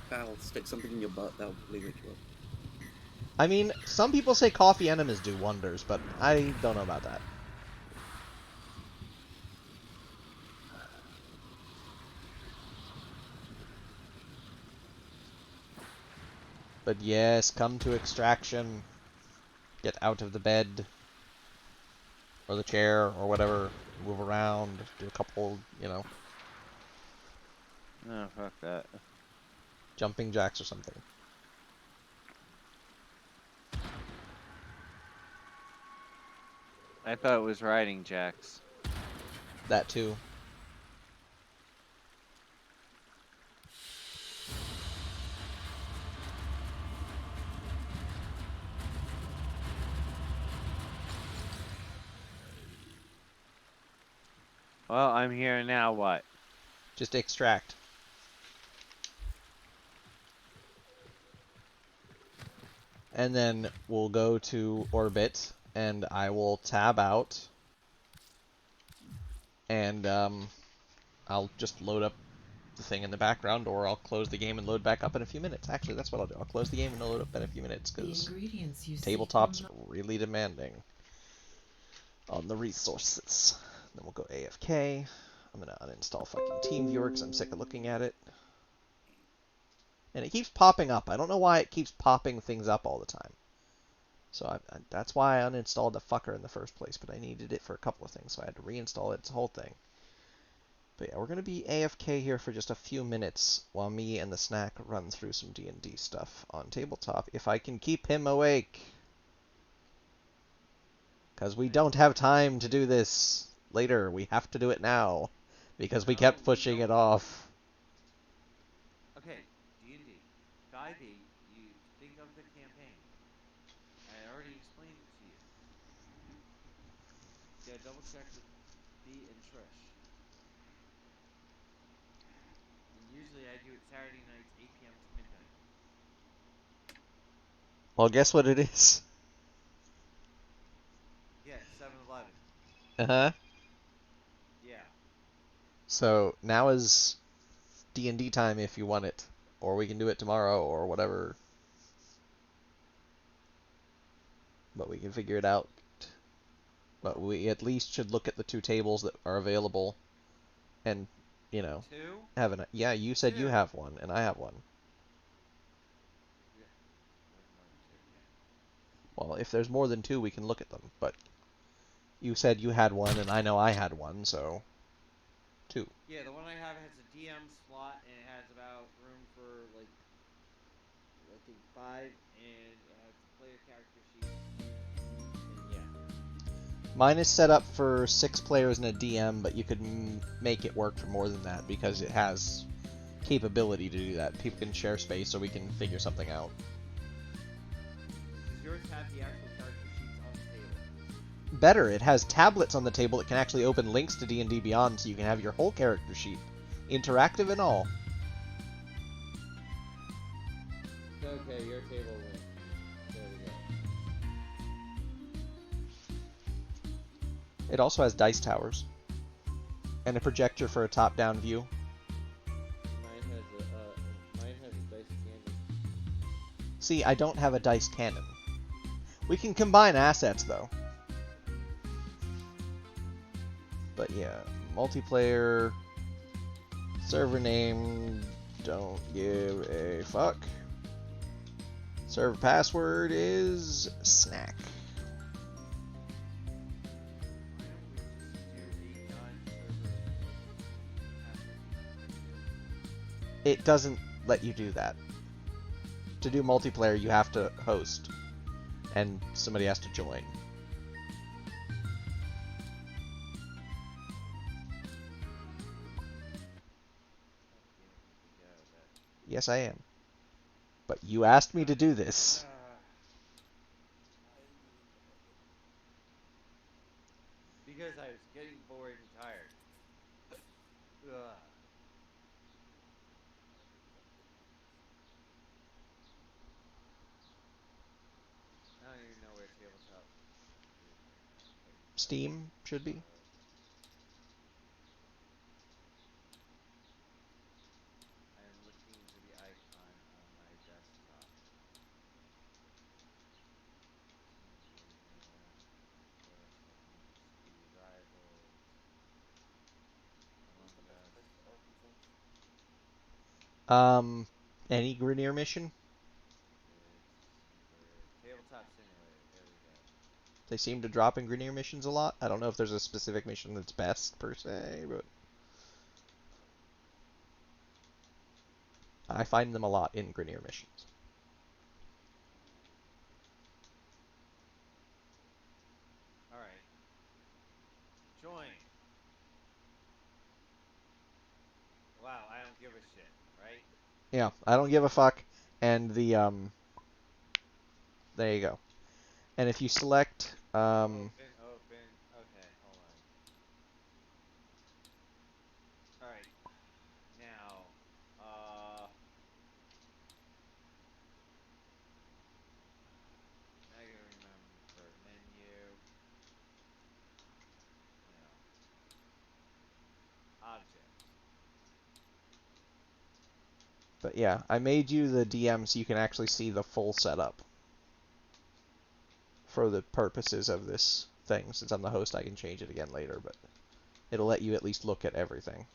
That'll stick something in your butt, that'll probably wake you up. I mean, some people say coffee enemas do wonders, but I don't know about that. But yes, come to extraction. Get out of the bed. Or the chair, or whatever. Move around, do a couple, you know, No, fuck that. jumping jacks or something. I thought it was riding jacks. That too. Well, I'm here now, what? Just extract. And then we'll go to orbit, and I will tab out. And I'll just load up the thing in the background, or I'll close the game and load back up in a few minutes. Actually, that's what I'll do. I'll close the game and load up in a few minutes, because tabletop's really demanding on the resources. Then we'll go AFK. I'm going to uninstall fucking TeamViewer because I'm sick of looking at it. And it keeps popping up. I don't know why it keeps popping things up all the time. So that's why I uninstalled the fucker in the first place, but I needed it for a couple of things, so I had to reinstall it. It's a whole thing. But yeah, we're going to be AFK here for just a few minutes while me and the snack run through some D&D stuff on tabletop, if I can keep him awake. Because we don't have time to do this later. We have to do it now. Because we kept pushing it off. Okay, D&D. 5e, you think of the campaign. I already explained it to you. Yeah, double check with B and Trish. And usually I do it Saturday nights, 8 p.m. to midnight. Well, guess what it is? Yeah, 7-Eleven. Uh-huh. Yeah. So, now is D&D time if you want it. Or we can do it tomorrow, or whatever. But we can figure it out. But we at least should look at the 2 tables that are available. And, you know, 2? have an... Yeah, you said you have one, and I have one. Yeah. There's more than 2, yeah. Well, if there's more than 2, we can look at them. But you said you had one, and I know I had one, so 2. Yeah, the one I have has a DM slot, and it has about room for, like, I think 5, and it has player character sheet. And yeah. Mine is set up for 6 players and a DM, but you could make it work for more than that because it has capability to do that. People can share space, so we can figure something out. Does yours have the actual character sheets on the table? Better, it has tablets on the table that can actually open links to D&D Beyond, so you can have your whole character sheet, interactive and all. So Okay, your table wins. There we go. It also has dice towers and a projector for a top-down view. Mine has a dice cannon. See, I don't have a dice cannon. We can combine assets though. But yeah, multiplayer, server name, don't give a fuck. Server password is snack. It doesn't let you do that. To do multiplayer, you have to host, and somebody has to join. Yes, I am. But you asked me to do this. Because I was getting bored and tired. Ugh. I don't even know where tabletop is right now. Steam should be. I am looking for the icon on my desktop. Speed Rivals. Among Us. Any Grenier mission? Tabletop Simulator. There we go. They seem to drop in Grenier missions a lot. I don't know if there's a specific mission that's best per se, but I find them a lot in Grenier missions. Alright. Join. Wow, I don't give a shit, right? Yeah, I don't give a fuck. And the there you go. And if you select Open. Okay, hold on. Alright. Now, I gotta remember menu. No. Objects. But yeah, I made you the DM so you can actually see the full setup. For the purposes of this thing, since I'm the host, I can change it again later, but it'll let you at least look at everything.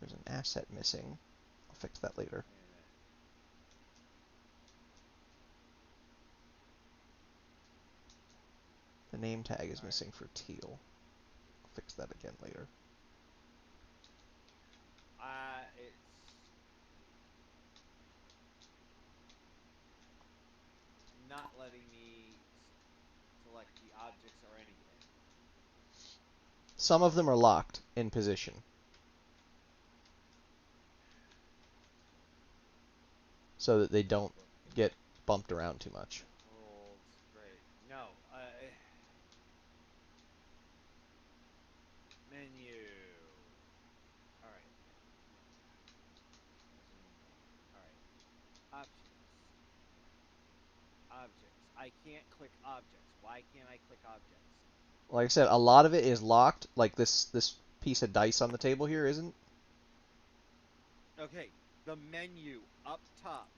There's an asset missing. I'll fix that later. The name tag is missing for teal. I'll fix that again later. It's not letting me select the objects or anything. Some of them are locked in position, so that they don't get bumped around too much. Rules. Great. No. Menu. Alright. Alright. Options. Objects. I can't click objects. Why can't I click objects? Like I said, a lot of it is locked. Like this piece of dice on the table here isn't. Okay. The menu up top.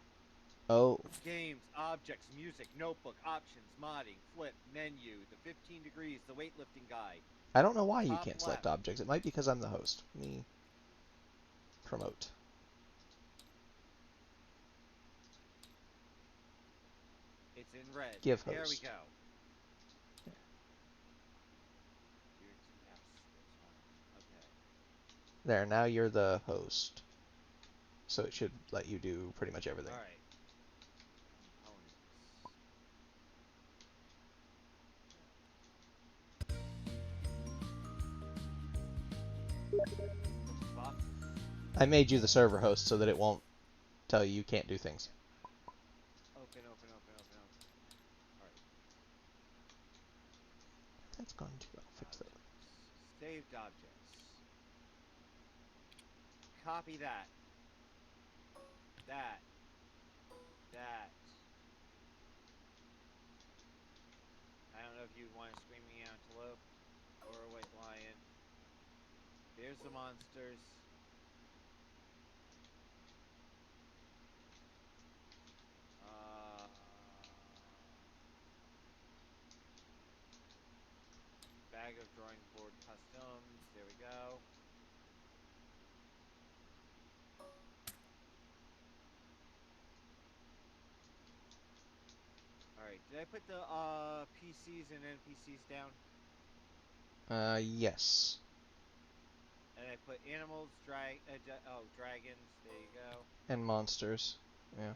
Oh. Games, objects, music, notebook, options, modding, flip, menu, the 15 degrees, the weightlifting guy. I don't know why you Top can't left. select objects. It might be because I'm the host. Let me promote. It's in red. Give There we host. go. Yeah. Yes, there's one. Okay. There, now you're the host. So it should let you do pretty much everything. Alright. Components. I made you the server host so that it won't tell you can't do things. Open. Alright. That's going to fix that. Saved objects. Copy that. That. That. I don't know if you want a screaming antelope or a white lion. There's the monsters. Bag of drawing board customs. There we go. Alright, did I put the PCs and NPCs down? Yes. And I put animals, dragons. There you go. And monsters. Yeah. I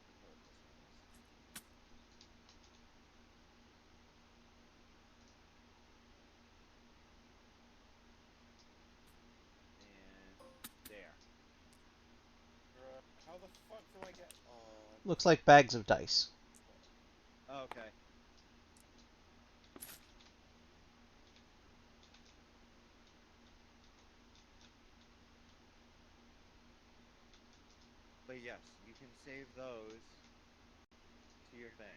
forget what this one is. And there. How the fuck do I get on? Looks like bags of dice. Okay. But yes, you can save those to your thing.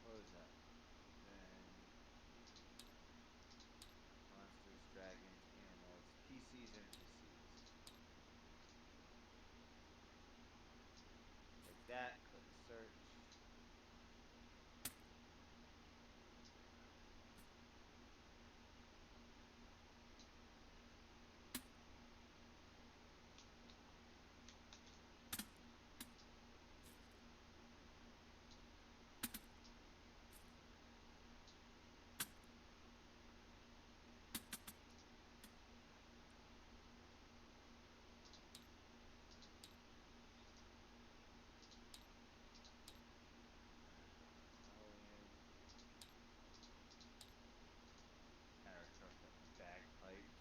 What was that? Then monsters, dragons, animals, PCs, NPCs. Like that. Click search. Bagpipes.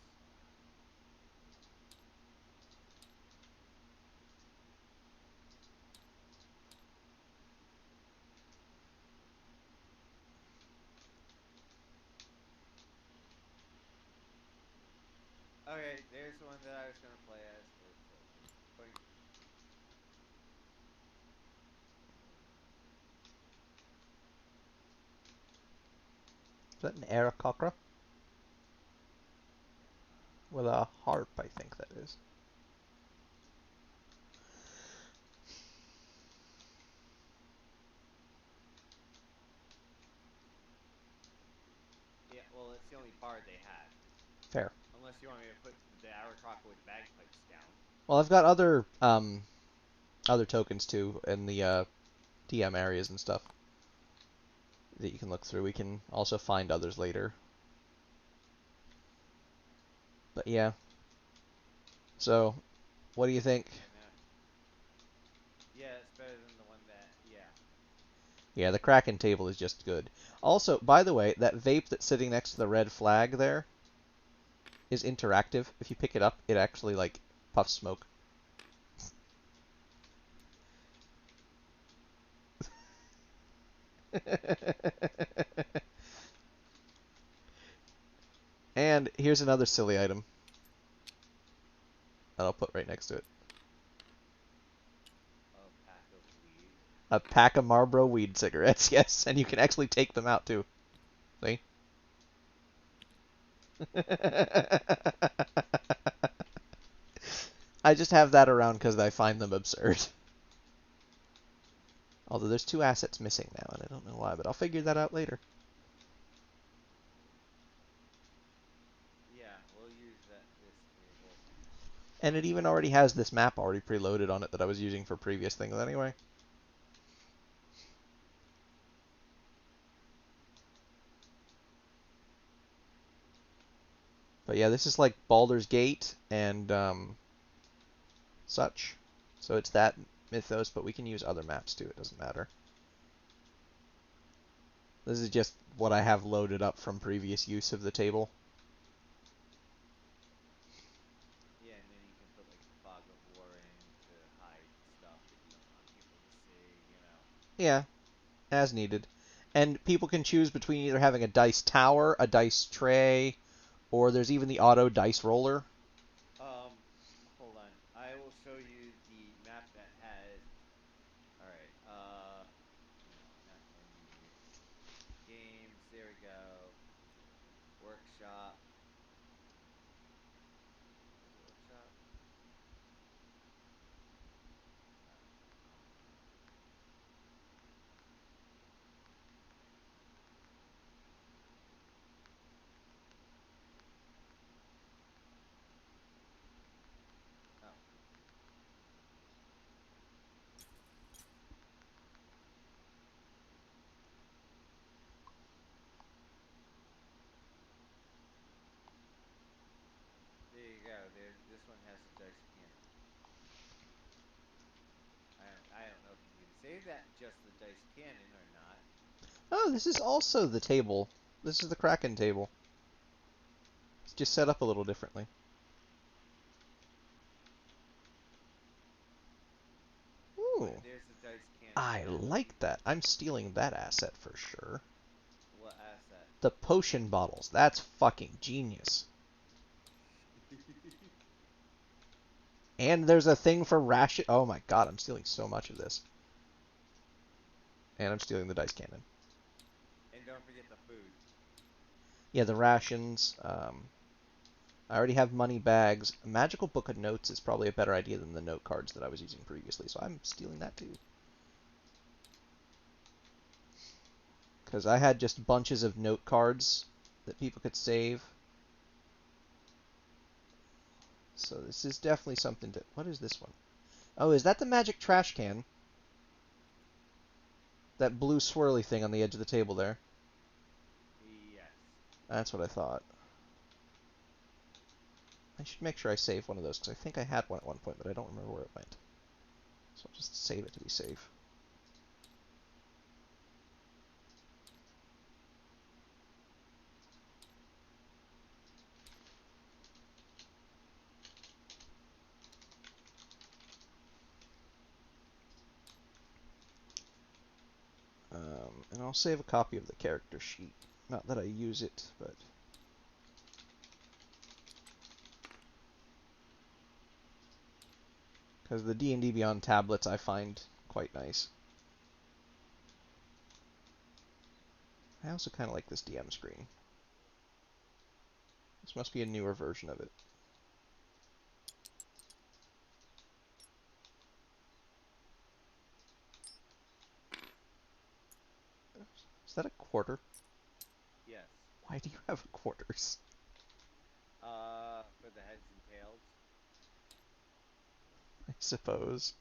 Okay, there's the one that I was gonna play as for token. Boink. Is that an Aarakocra? With a harp, I think that is. Yeah, well, it's the only bard they had. Fair. Unless you want me to put the Aarakocra with bagpipes down. Well, I've got other tokens too in the DM areas and stuff that you can look through. We can also find others later. But yeah. So, what do you think? Yeah, it's better than the one that. Yeah. Yeah, the Kraken table is just good. Also, by the way, that vape that's sitting next to the red flag there is interactive. If you pick it up, it actually like puffs smoke. And here's another silly item that I'll put right next to it. A pack of weed. A pack of Marlboro weed cigarettes, yes, and you can actually take them out too. See? I just have that around because I find them absurd. Although there's 2 assets missing now, and I don't know why, but I'll figure that out later. Yeah, we'll use this table. And it even already has this map already preloaded on it that I was using for previous things anyway. But yeah, this is like Baldur's Gate and such. So it's that mythos, but we can use other maps too. It doesn't matter. This is just what I have loaded up from previous use of the table. Yeah, and then you can put like fog of war in to hide stuff that you don't want people to see, you know. Yeah, as needed. And people can choose between either having a dice tower, a dice tray, or there's even the auto dice roller. Hold on. I will show you the map that has. All right. No, not menu. Games. There we go. Workshop. Is it workshop? Oh. There you go. There. This one has a dice cannon. I don't know if you can save that just the dice cannon or not. Oh, this is also the table. This is the Kraken table. It's just set up a little differently. Ooh. But there's the dice cannon. I like that. I'm stealing that asset for sure. What asset? The potion bottles. That's fucking genius. And there's a thing for ration. Oh my god, I'm stealing so much of this. And I'm stealing the dice cannon. And don't forget the food. Yeah, the rations. I already have money bags. A magical book of notes is probably a better idea than the note cards that I was using previously, so I'm stealing that too. Because I had just bunches of note cards that people could save. So this is definitely something to... What is this one? Oh, is that the magic trash can? That blue swirly thing on the edge of the table there? Yes. That's what I thought. I should make sure I save one of those, because I think I had one at one point, but I don't remember where it went. So I'll just save it to be safe. And I'll save a copy of the character sheet. Not that I use it, but... Because the D&D Beyond tablets I find quite nice. I also kind of like this DM screen. This must be a newer version of it. Is that a quarter? Yes. Why do you have quarters? For the heads and tails. I suppose.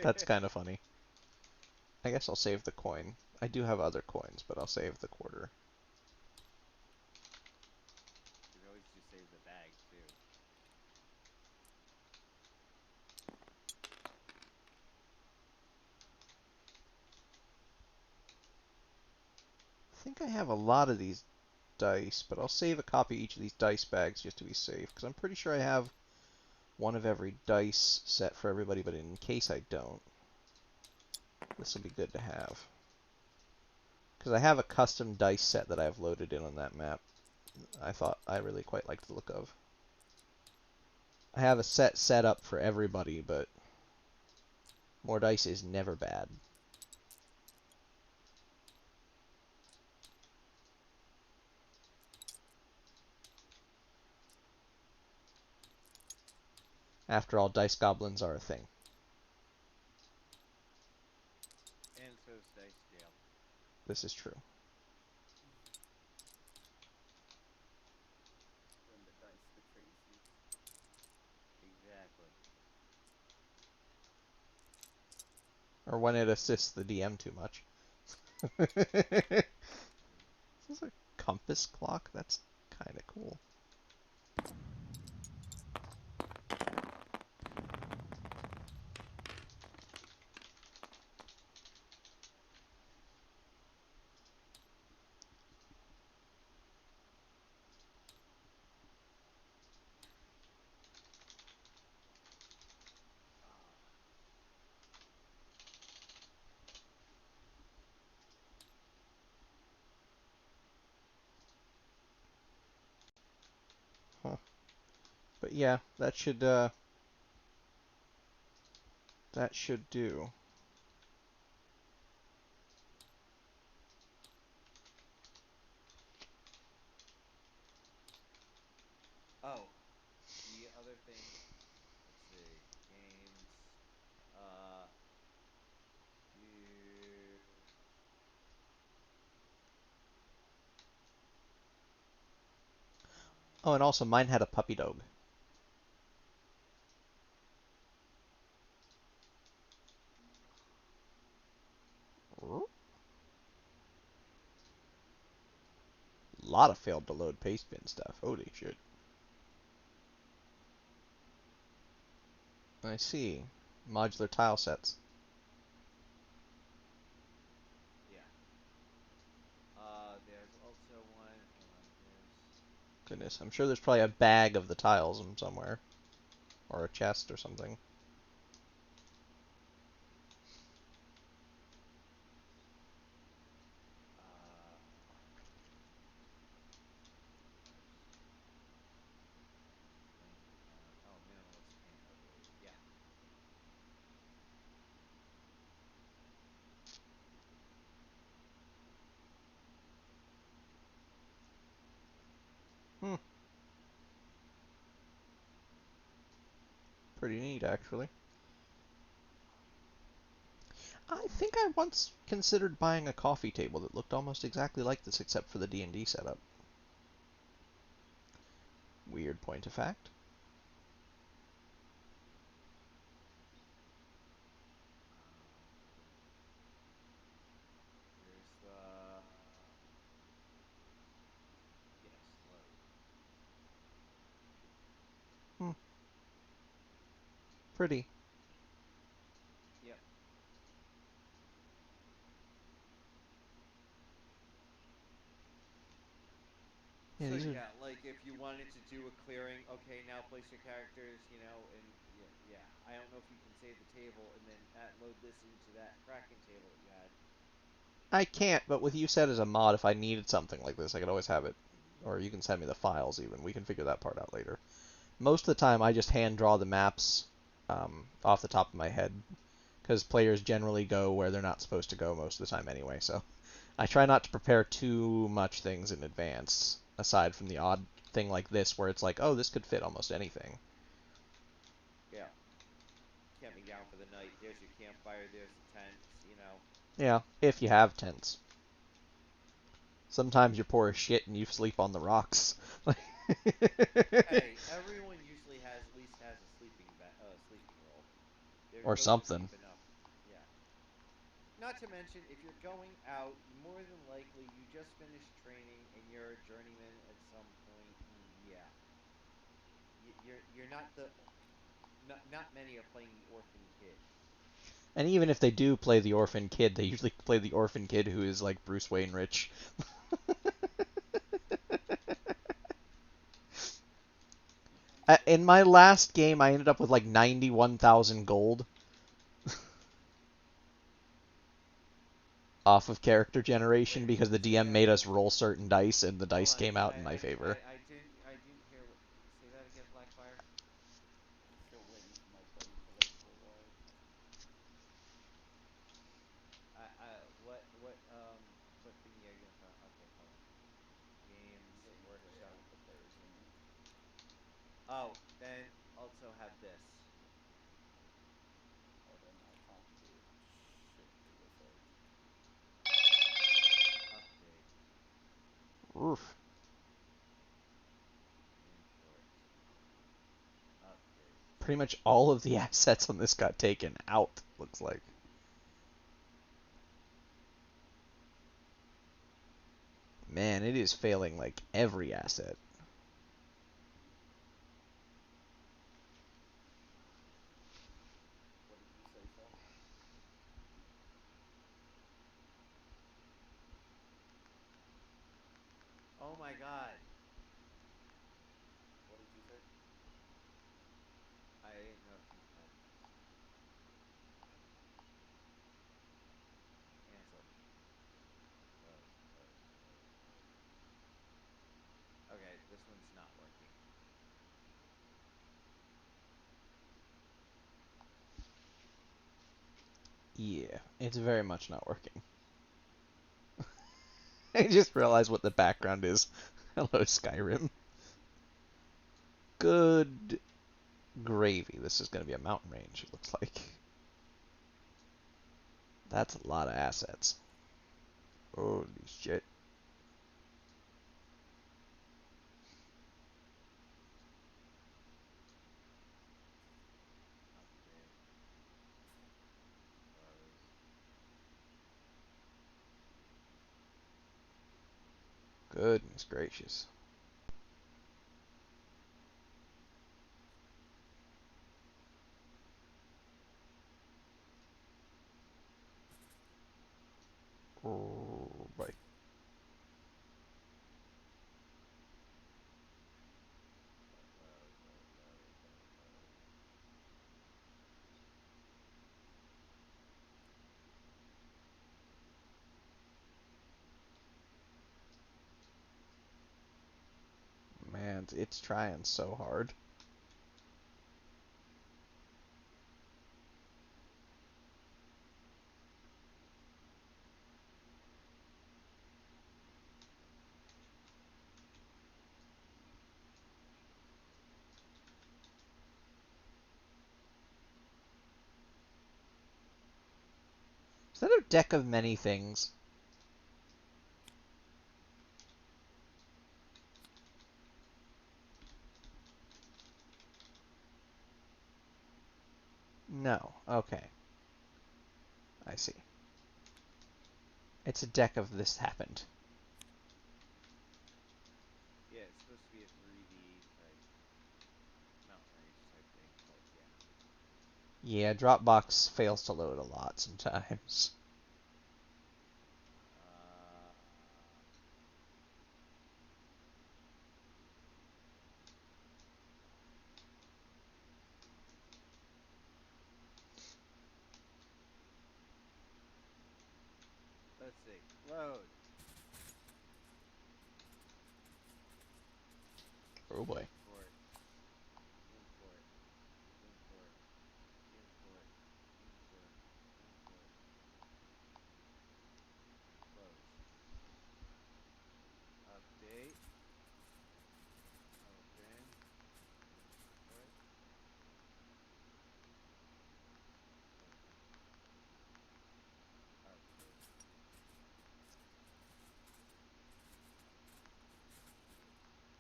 That's kind of funny. I guess I'll save the coin. I do have other coins, but I'll save the quarter. You can always just save the bag, too. I think I have a lot of these dice, but I'll save a copy of each of these dice bags just to be safe, because I'm pretty sure I have one of every dice set for everybody, but in case I don't, this will be good to have. Because I have a custom dice set that I've loaded in on that map. I thought I really quite liked the look of. I have a set up for everybody, but more dice is never bad. After all, dice goblins are a thing. And so's dice jail. This is true. When the dice betrays you. Exactly. Or when it assists the DM too much. This is a compass clock? That's kind of cool. Huh. But yeah, that should do. Oh, the other thing. Let's see. Games. Uh. Do. Oh, and also mine had a puppy dog. A lot of failed to load paste bin stuff. Holy shit. I see. Modular tile sets. Yeah. There's also one. Hold on. Goodness, I'm sure there's probably a bag of the tiles somewhere. Or a chest or something. Oh, minimalist paint overlay. Yeah. Hmm. Pretty neat, actually. I think I once considered buying a coffee table that looked almost exactly like this except for the D&D setup. Weird point of fact. Here's the. Yes, load. Hmm. Pretty. Yep. Yeah, So these are. yeah, like if you wanted to do a clearing, okay, now place your characters, and yeah, yeah. I don't know if you can save the table and then load this into that Kraken table that you had. I can't, but with you set as a mod, if I needed something like this, I could always have it. Or you can send me the files even. We can figure that part out later. Most of the time, I just hand draw the maps off the top of my head. Because players generally go where they're not supposed to go most of the time anyway, so I try not to prepare too much things in advance, aside from the odd thing like this where it's like, oh, this could fit almost anything. Yeah. Camping down for the night. There's your campfire. There's the tents. Yeah, if you have tents. Sometimes you're poor as shit and you sleep on the rocks. Hey, everyone usually at least has a sleeping roll. Or Those are something. cheap enough. Yeah. Not to mention, if you're going out, more than likely you just finished training and you're a journeyman at some point. And yeah, you're not the not many are playing the orphan kid. And even if they do play the orphan kid, they usually play the orphan kid who is like Bruce Wayne rich. In my last game, I ended up with like 91,000 gold off of character generation because the DM made us roll certain dice and the dice came out in my favor. I didn't hear what. Say that again, Blackfire. Still waiting for my buddy to load for a while. What thingy are you gonna talk? Okay, hold on. Games I'm getting way workshop. ahead of the players anyway. Oh, then also have this. Oh, then I can't do shit to this, eh? Update. Oof. Import. Update. Pretty much all of the assets on this got taken out, looks like. Man, it is failing like every asset. What did you say, Phil? Oh my god. What did you say? I didn't know if you had this. Cancel. Close. Okay, Yeah, it's very much not working. I just realized what the background is. Hello, Skyrim. Good gravy. This is going to be a mountain range, it looks like. That's a lot of assets. Holy shit. Goodness gracious. Oh, boy. Man, it's trying so hard. Is that a deck of many things? No. Okay. I see. It's a deck of this happened. Yeah, it's supposed to be a 3D type mountain range type thing, but yeah. Yeah, Dropbox fails to load a lot sometimes. Let's see. Load. Oh boy. Import. Import. Import. Import. Import. Import. Close. Update. Open. Import. Open. Update.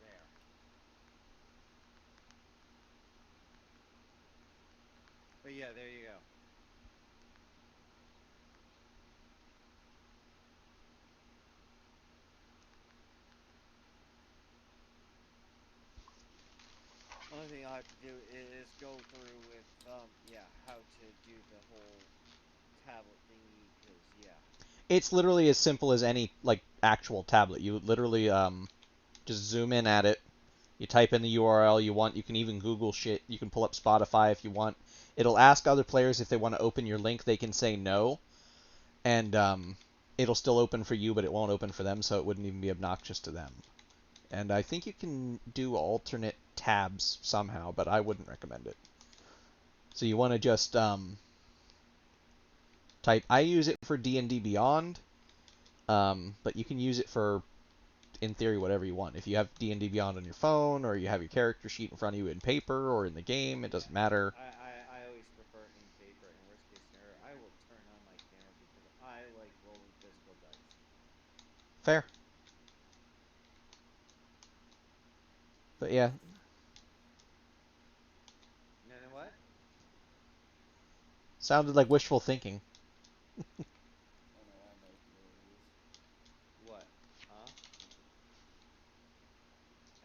There. But yeah, there you go. Only thing I'll have to do is go through with, yeah, how to do the whole tablet thingy, because, yeah. It's literally as simple as any like actual tablet. You literally just zoom in at it. You type in the URL you want. You can even Google shit. You can pull up Spotify if you want. It'll ask other players if they want to open your link. They can say no, and it'll still open for you, but it won't open for them, so it wouldn't even be obnoxious to them. And I think you can do alternate tabs somehow, but I wouldn't recommend it. So you want to just type. I use it for D&D Beyond, but you can use it for, in theory, whatever you want. If you have D&D Beyond on your phone, or you have your character sheet in front of you in paper or in the game, it doesn't matter. I always prefer in paper, and worst case scenario, I will turn on my camera because I like rolling physical dice. Fair. But yeah. You know what? Sounded like wishful thinking. Oh no, I know what it is. What? Huh?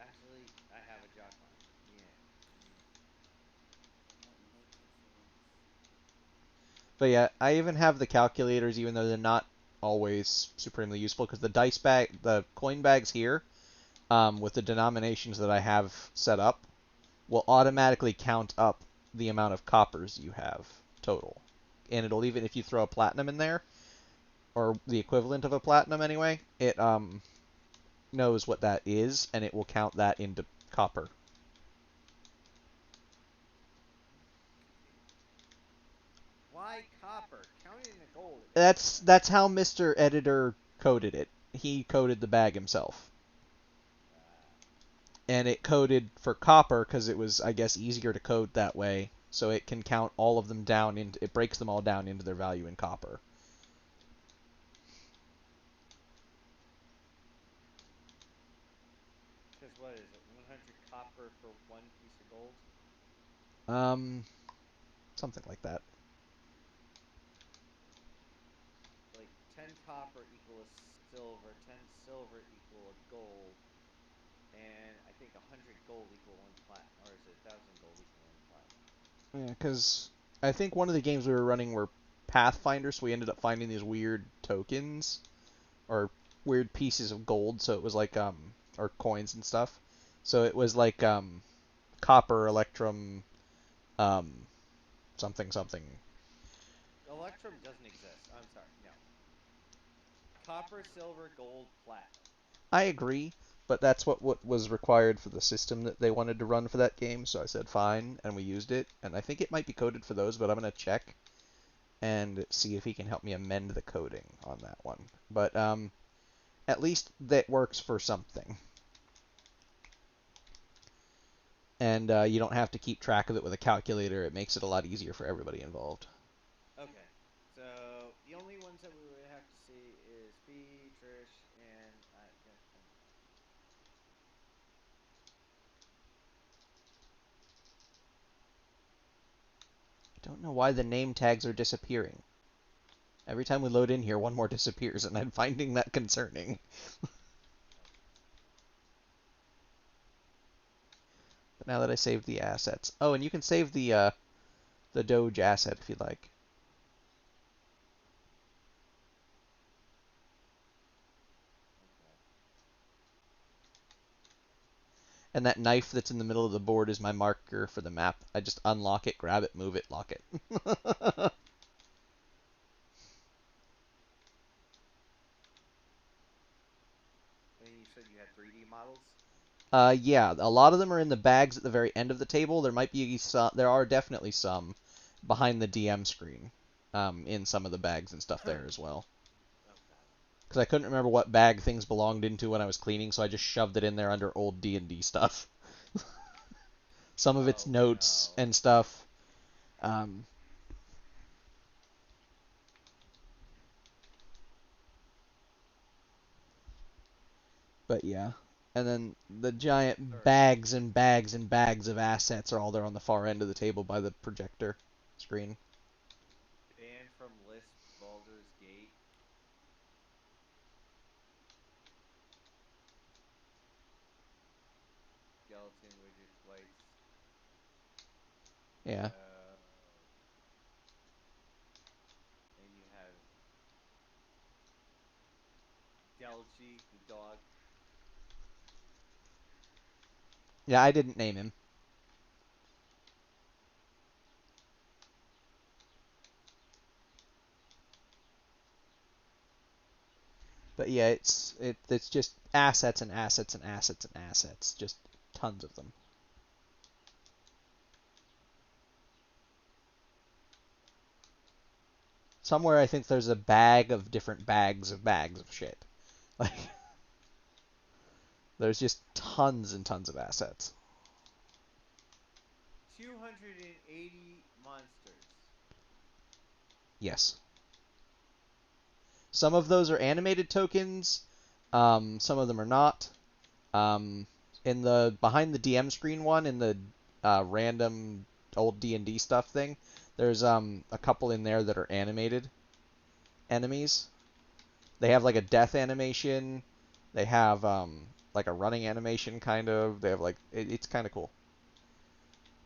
Actually, I have a jock on. Yeah. But yeah, I even have the calculators, even though they're not always supremely useful, because the dice bag, the coin bags here, with the denominations that I have set up, will automatically count up the amount of coppers you have total. And it'll even, if you throw a platinum in there, or the equivalent of a platinum anyway, it knows what that is, and it will count that into copper. Why copper? Counting the gold. That's how Mr. Editor coded it. He coded the bag himself. And it coded for copper because it was, I guess, easier to code that way. So it can count all of them down into, it breaks them all down into their value in copper. Because what is it? 100 copper for 1 piece of gold? Something like that. Like 10 copper equal a silver, 10 silver equal a gold, and I think 100 gold equal 1 platinum, or is it 1,000 gold equal 1 platinum? Yeah, because I think one of the games we were running were Pathfinder, so we ended up finding these weird tokens or weird pieces of gold. So it was like or coins and stuff. So it was like copper, electrum, something something. Electrum doesn't exist. I'm sorry, no. Copper, silver, gold, platinum. I agree, but that's what was required for the system that they wanted to run for that game. So I said fine, and we used it. And I think it might be coded for those, but I'm gonna check and see if he can help me amend the coding on that one. But at least that works for something. And you don't have to keep track of it with a calculator. It makes it a lot easier for everybody involved. Okay, so the only ones that we would have to see is B, Trish, and yeah, and I don't know why the name tags are disappearing. Every time we load in here, one more disappears, and I'm finding that concerning. But now that I saved the assets. Oh, and you can save the Doge asset if you'd like. And that knife that's in the middle of the board is my marker for the map. I just unlock it, grab it, move it, lock it. and you said you had 3D models? Yeah, a lot of them are in the bags at the very end of the table. There might be some, there are definitely some behind the DM screen, in some of the bags and stuff there as well. Because I couldn't remember what bag things belonged into when I was cleaning, so I just shoved it in there under old D&D stuff. Some of it's notes and stuff. But yeah. And then the giant bags and bags and bags of assets are all there on the far end of the table by the projector screen. Banned from list Baldur's Gate. Skeleton widgets, whites. Yeah. And you have Delgy, the dog. Yeah, I didn't name him. But yeah, it's just assets and assets and assets and assets, just tons of them. Somewhere I think there's a bag of different bags of shit. Like there's just tons and tons of assets. 280 monsters. Yes. Some of those are animated tokens. Some of them are not. In the behind the DM screen one, in the random old D&D stuff thing, there's a couple in there that are animated enemies. They have like a death animation. They have like a running animation kind of. They have like it's kind of cool.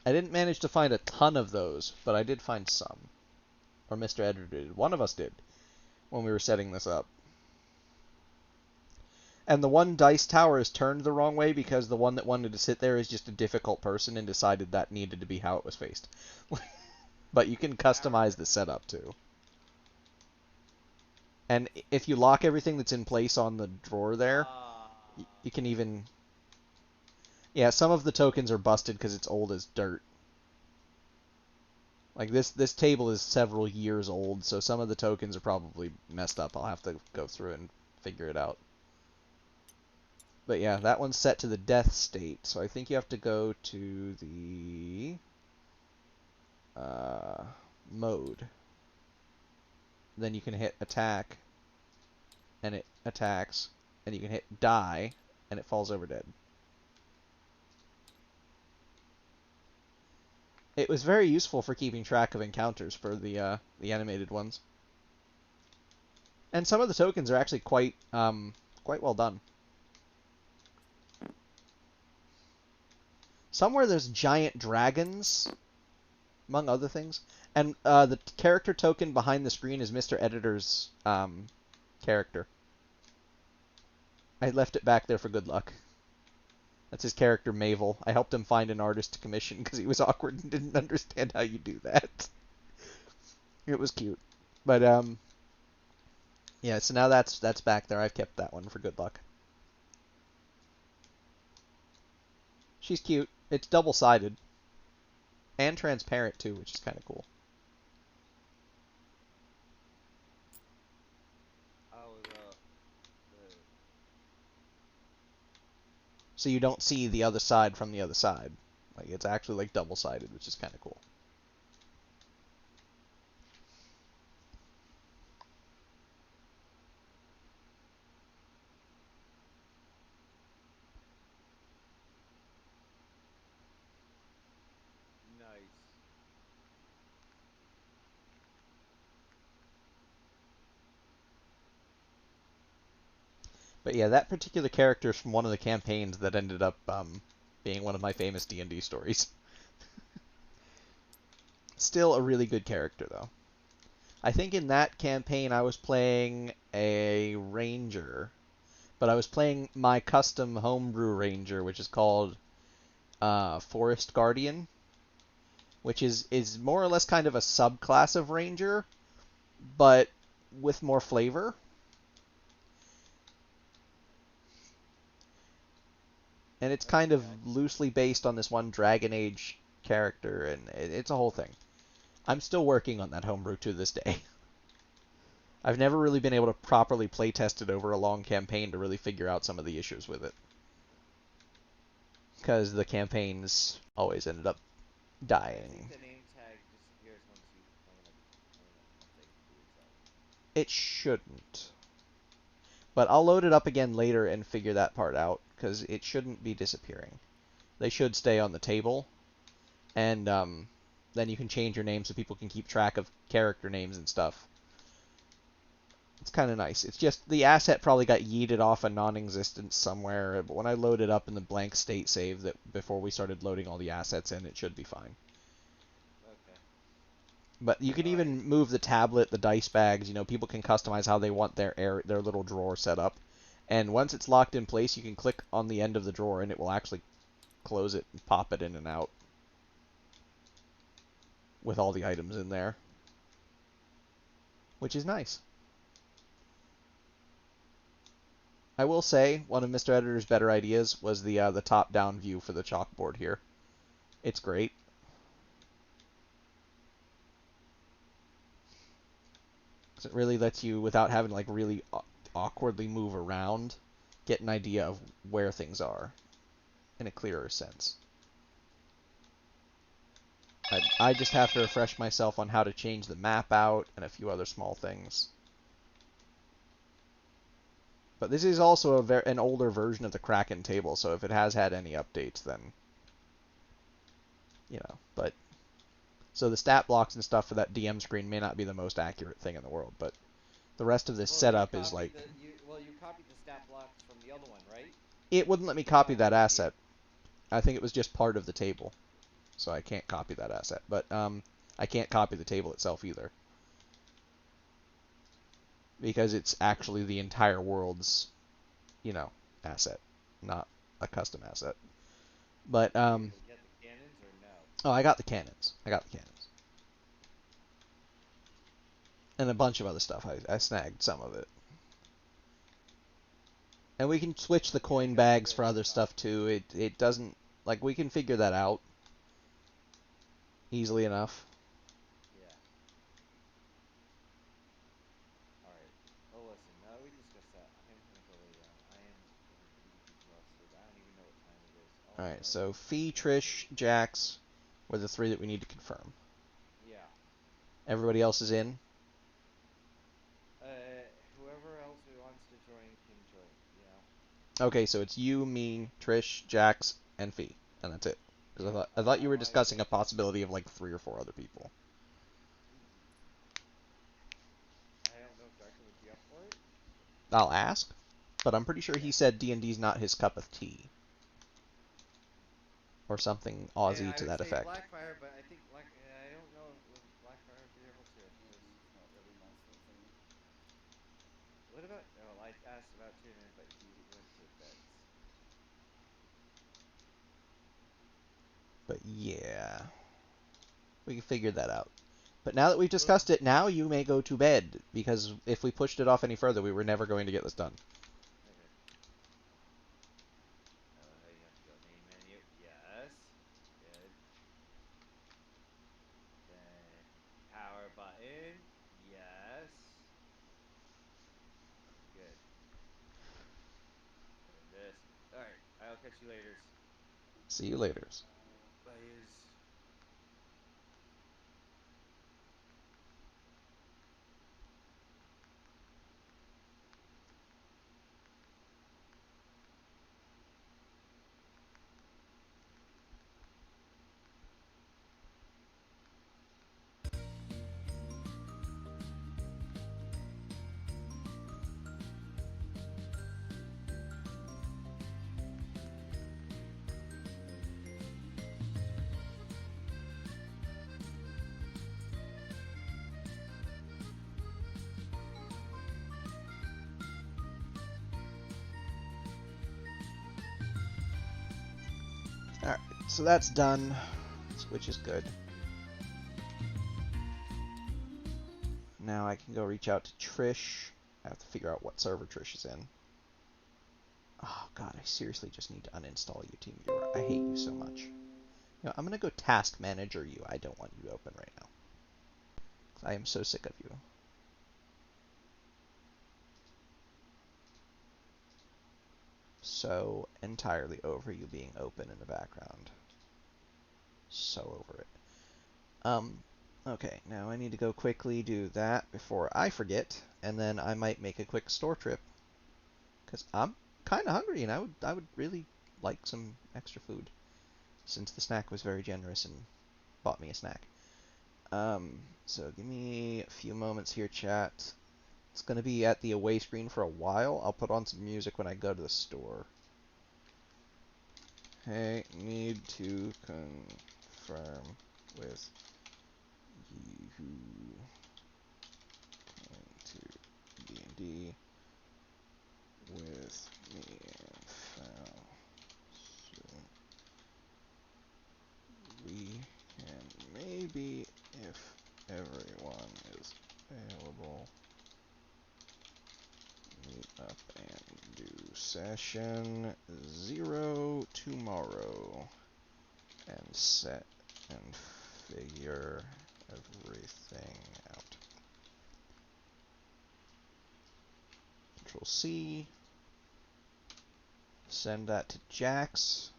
I didn't manage to find a ton of those, but I did find some. Or Mr. Editor did. One of us did when we were setting this up. And the one dice tower is turned the wrong way because the one that wanted to sit there is just a difficult person and decided that needed to be how it was faced. But you can customize the setup too. And if you lock everything that's in place on the drawer there, you can even... Yeah, some of the tokens are busted because it's old as dirt. Like this table is several years old, so some of the tokens are probably messed up. I'll have to go through and figure it out. But yeah, that one's set to the death state, so I think you have to go to the mode. Then you can hit attack, and it attacks, and you can hit die, and it falls over dead. It was very useful for keeping track of encounters for the animated ones. And some of the tokens are actually quite well done. Somewhere there's giant dragons, among other things. And the character token behind the screen is Mr. Editor's character. I left it back there for good luck. That's his character, Mavel. I helped him find an artist to commission because he was awkward and didn't understand how you do that. It was cute. But, yeah, so now that's back there. I've kept that one for good luck. She's cute. It's double-sided. And transparent, too, which is kind of cool. So you don't see the other side from the other side. Like, it's actually, like, double-sided, which is kind of cool. Nice. But yeah, that particular character is from one of the campaigns that ended up being one of my famous D&D stories. Still a really good character, though. I think in that campaign I was playing a ranger, but I was playing my custom homebrew ranger, which is called Forest Guardian, which is more or less kind of a subclass of ranger, but with more flavor. And it's kind of loosely based on this one Dragon Age character, and it's a whole thing. I'm still working on that homebrew to this day. I've never really been able to properly playtest it over a long campaign to really figure out some of the issues with it. Because the campaigns always ended up dying. I think the name tag disappears once you permanent update boots up. It shouldn't. But I'll load it up again later and figure that part out, because it shouldn't be disappearing. They should stay on the table, and then you can change your name so people can keep track of character names and stuff. It's kind of nice. It's just the asset probably got yeeted off a non-existence somewhere, but when I load it up in the blank state save that before we started loading all the assets in, it should be fine. Okay. But you can even move the tablet, the dice bags. You know, people can customize how they want their little drawer set up. And once it's locked in place, you can click on the end of the drawer, and it will actually close it and pop it in and out with all the items in there, which is nice. I will say one of Mr. Editor's better ideas was the top-down view for the chalkboard here. It's great. It really lets you, without having to like really awkwardly move around, get an idea of where things are in a clearer sense. I just have to refresh myself on how to change the map out and a few other small things. But this is also an older version of the Kraken table, so if it has had any updates, then, you know, but... So the stat blocks and stuff for that DM screen may not be the most accurate thing in the world, but the rest of this setup is like... You copied the stat blocks from the other one, right? It wouldn't let me copy that asset. I think it was just part of the table, so I can't copy that asset. But I can't copy the table itself either, because it's actually the entire world's, you know, asset, not a custom asset. But Did you get the cannons or no? Oh, I got the cannons. And a bunch of other stuff. I snagged some of it. And we can switch the coin bags for other stuff too. It doesn't, like, we can figure that out easily enough. Alright, so Fee, Trish, Jax were the 3 that we need to confirm. Yeah. Everybody else is in? Whoever else who wants to join can join. Yeah. Okay, so it's you, me, Trish, Jax, and Fee, and that's it. Because I thought you were discussing a possibility of like 3 or 4 other people. I don't know if Darkin would be up for it. I'll ask, but I'm pretty sure he said D&D's not his cup of tea. Or something Aussie I to would that say effect. Blackfire, but I think I don't know if Blackfire would be able to. D&D's not really my sort of thing. What about? Oh, I asked about Tunin, but he went to bed. But yeah, we can figure that out. But now that we've discussed it, now you may go to bed, because if we pushed it off any further, we were never going to get this done. Okay. Oh, you have to go main menu. Yes. Good. Then power button. Yes. Good. And this. Alright, I'll catch you later. See you later. Bye. Alright, so that's done, which is good. Now I can go reach out to Trish. I have to figure out what server Trish is in. Oh god, I seriously just need to uninstall you, TeamViewer. I hate you so much. You know, I'm gonna go task manager you. I don't want you open right now. I am so sick of you. So entirely over you being open in the background. So over it. Okay, now I need to go quickly do that before I forget, and then I might make a quick store trip. Because I'm kind of hungry, and I would really like some extra food, since the snack was very generous and bought me a snack. So give me a few moments here, chat. It's going to be at the away screen for a while. I'll put on some music when I go to the store. Hey, need to confirm with you who came to D&D with me and found soon. We can maybe, if everyone is available, meet up and do session 0 tomorrow and set and figure everything out. Control C. Send that to Jax.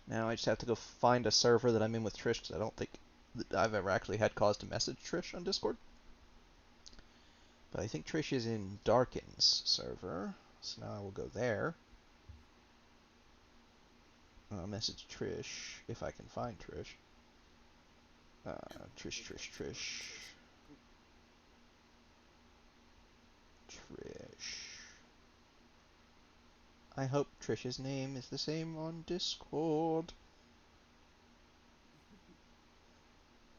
Now I just have to go find a server that I'm in with Trish, because I don't think that I've ever actually had cause to message Trish on Discord. But I think Trish is in Darkin's server, so now I will go there. I'll message Trish, if I can find Trish. Trish. I hope Trish's name is the same on Discord.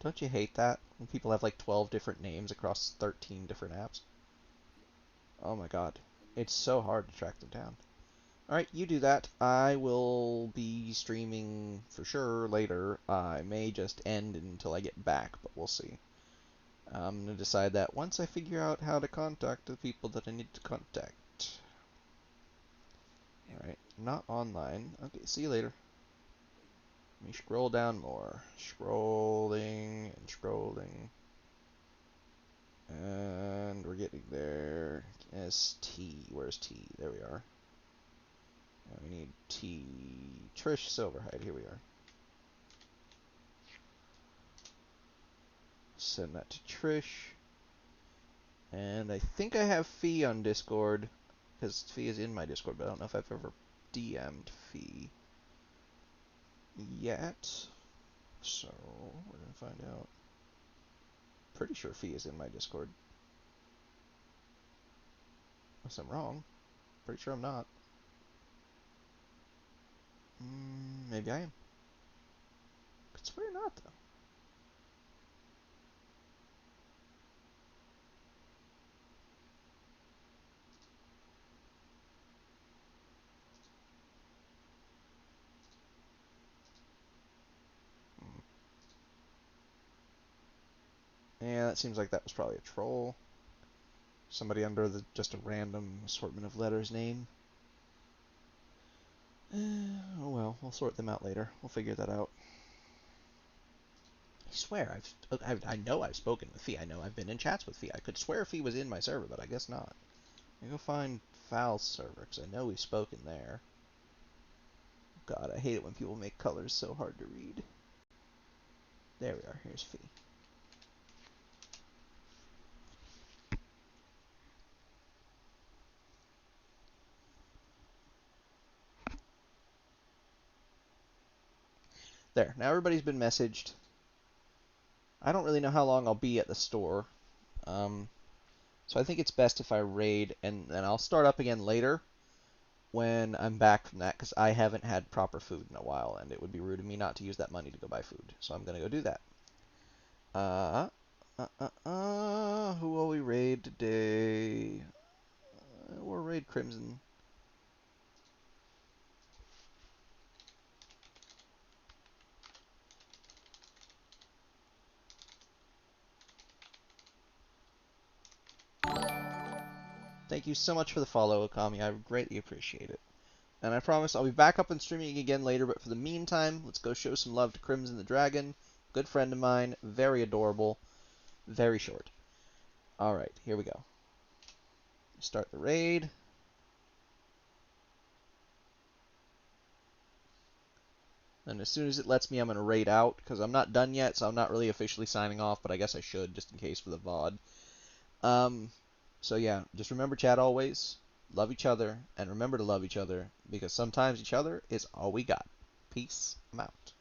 Don't you hate that? When people have like 12 different names across 13 different apps? Oh my god. It's so hard to track them down. Alright, you do that. I will be streaming for sure later. I may just end until I get back, but we'll see. I'm going to decide that once I figure out how to contact the people that I need to contact. Alright, not online. Okay, see you later. Let me scroll down more. Scrolling and scrolling. as T. Where's T? There we are. Now we need T. Trish Silverhide. Here we are. Send that to Trish. And I think I have Fee on Discord, because Fee is in my Discord, but I don't know if I've ever DM'd Fee yet. So, we're going to find out. Pretty sure Fee is in my Discord. Unless I'm wrong. Pretty sure I'm not. Maybe I am. Could swear not, though. Yeah, that seems like that was probably a troll. Somebody under just a random assortment of letters name. Oh well, we'll sort them out later. We'll figure that out. I swear, I know I've spoken with Fee. I know I've been in chats with Fee. I could swear Fee was in my server, but I guess not. Let me go find Foul's server, because I know we've spoken there. God, I hate it when people make colors so hard to read. There we are. Here's Fee. There. Now everybody's been messaged. I don't really know how long I'll be at the store. So I think it's best if I raid, and then I'll start up again later when I'm back from that, because I haven't had proper food in a while, and it would be rude of me not to use that money to go buy food. So I'm going to go do that. Who will we raid today? We'll raid Crimson. Thank you so much for the follow, Okami. I greatly appreciate it. And I promise I'll be back up and streaming again later, but for the meantime, let's go show some love to Crimson the Dragon. Good friend of mine, very adorable, very short. Alright, here we go. Start the raid. And as soon as it lets me, I'm going to raid out, because I'm not done yet, so I'm not really officially signing off, but I guess I should, just in case for the VOD. So yeah, just remember, chat, always, love each other, and remember to love each other, because sometimes each other is all we got. Peace. I'm out.